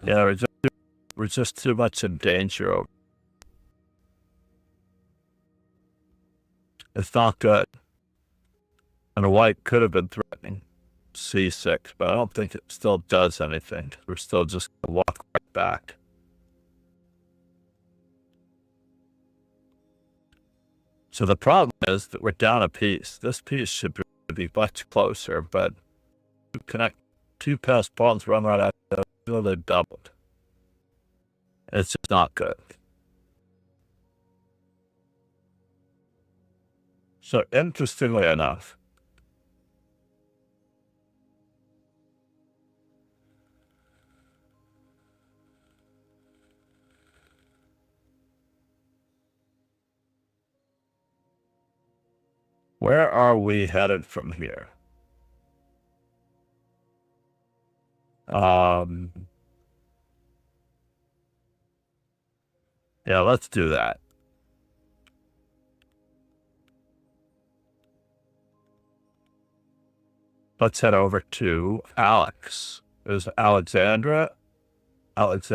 B: Yeah, we're just too much in danger over. It's not good. And a white could have been threatening C6, but I don't think it still does anything. We're still just going to walk right back. So the problem is that we're down a piece. This piece should be much closer, but connect two passed pawns, run right after they doubled. It's just not good. So interestingly enough, where are we headed from here? Yeah, let's do that. Let's head over to Alex. There's Alexandra, Alex,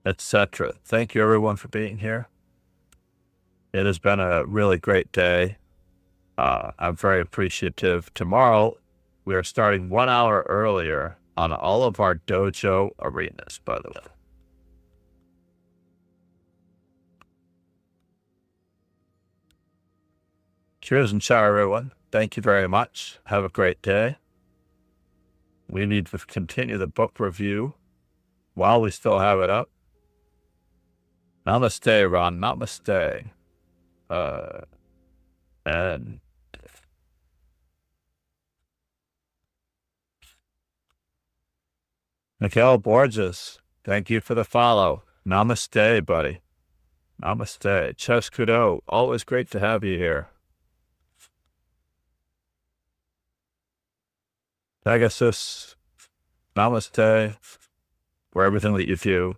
B: etc. Thank you, everyone, for being here. It has been a really great day. I'm very appreciative. Tomorrow, we are starting 1 hour earlier on all of our dojo arenas, by the way. Cheers and ciao, everyone. Thank you very much. Have a great day. We need to continue the book review while we still have it up. Namaste, Ron. Namaste. And Mikhail Borges, thank you for the follow. Namaste, buddy. Namaste. Chess Kudo, always great to have you here. Pegasus, namaste for everything that you do.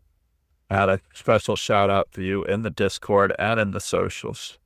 B: I had a special shout out for you in the Discord and in the socials.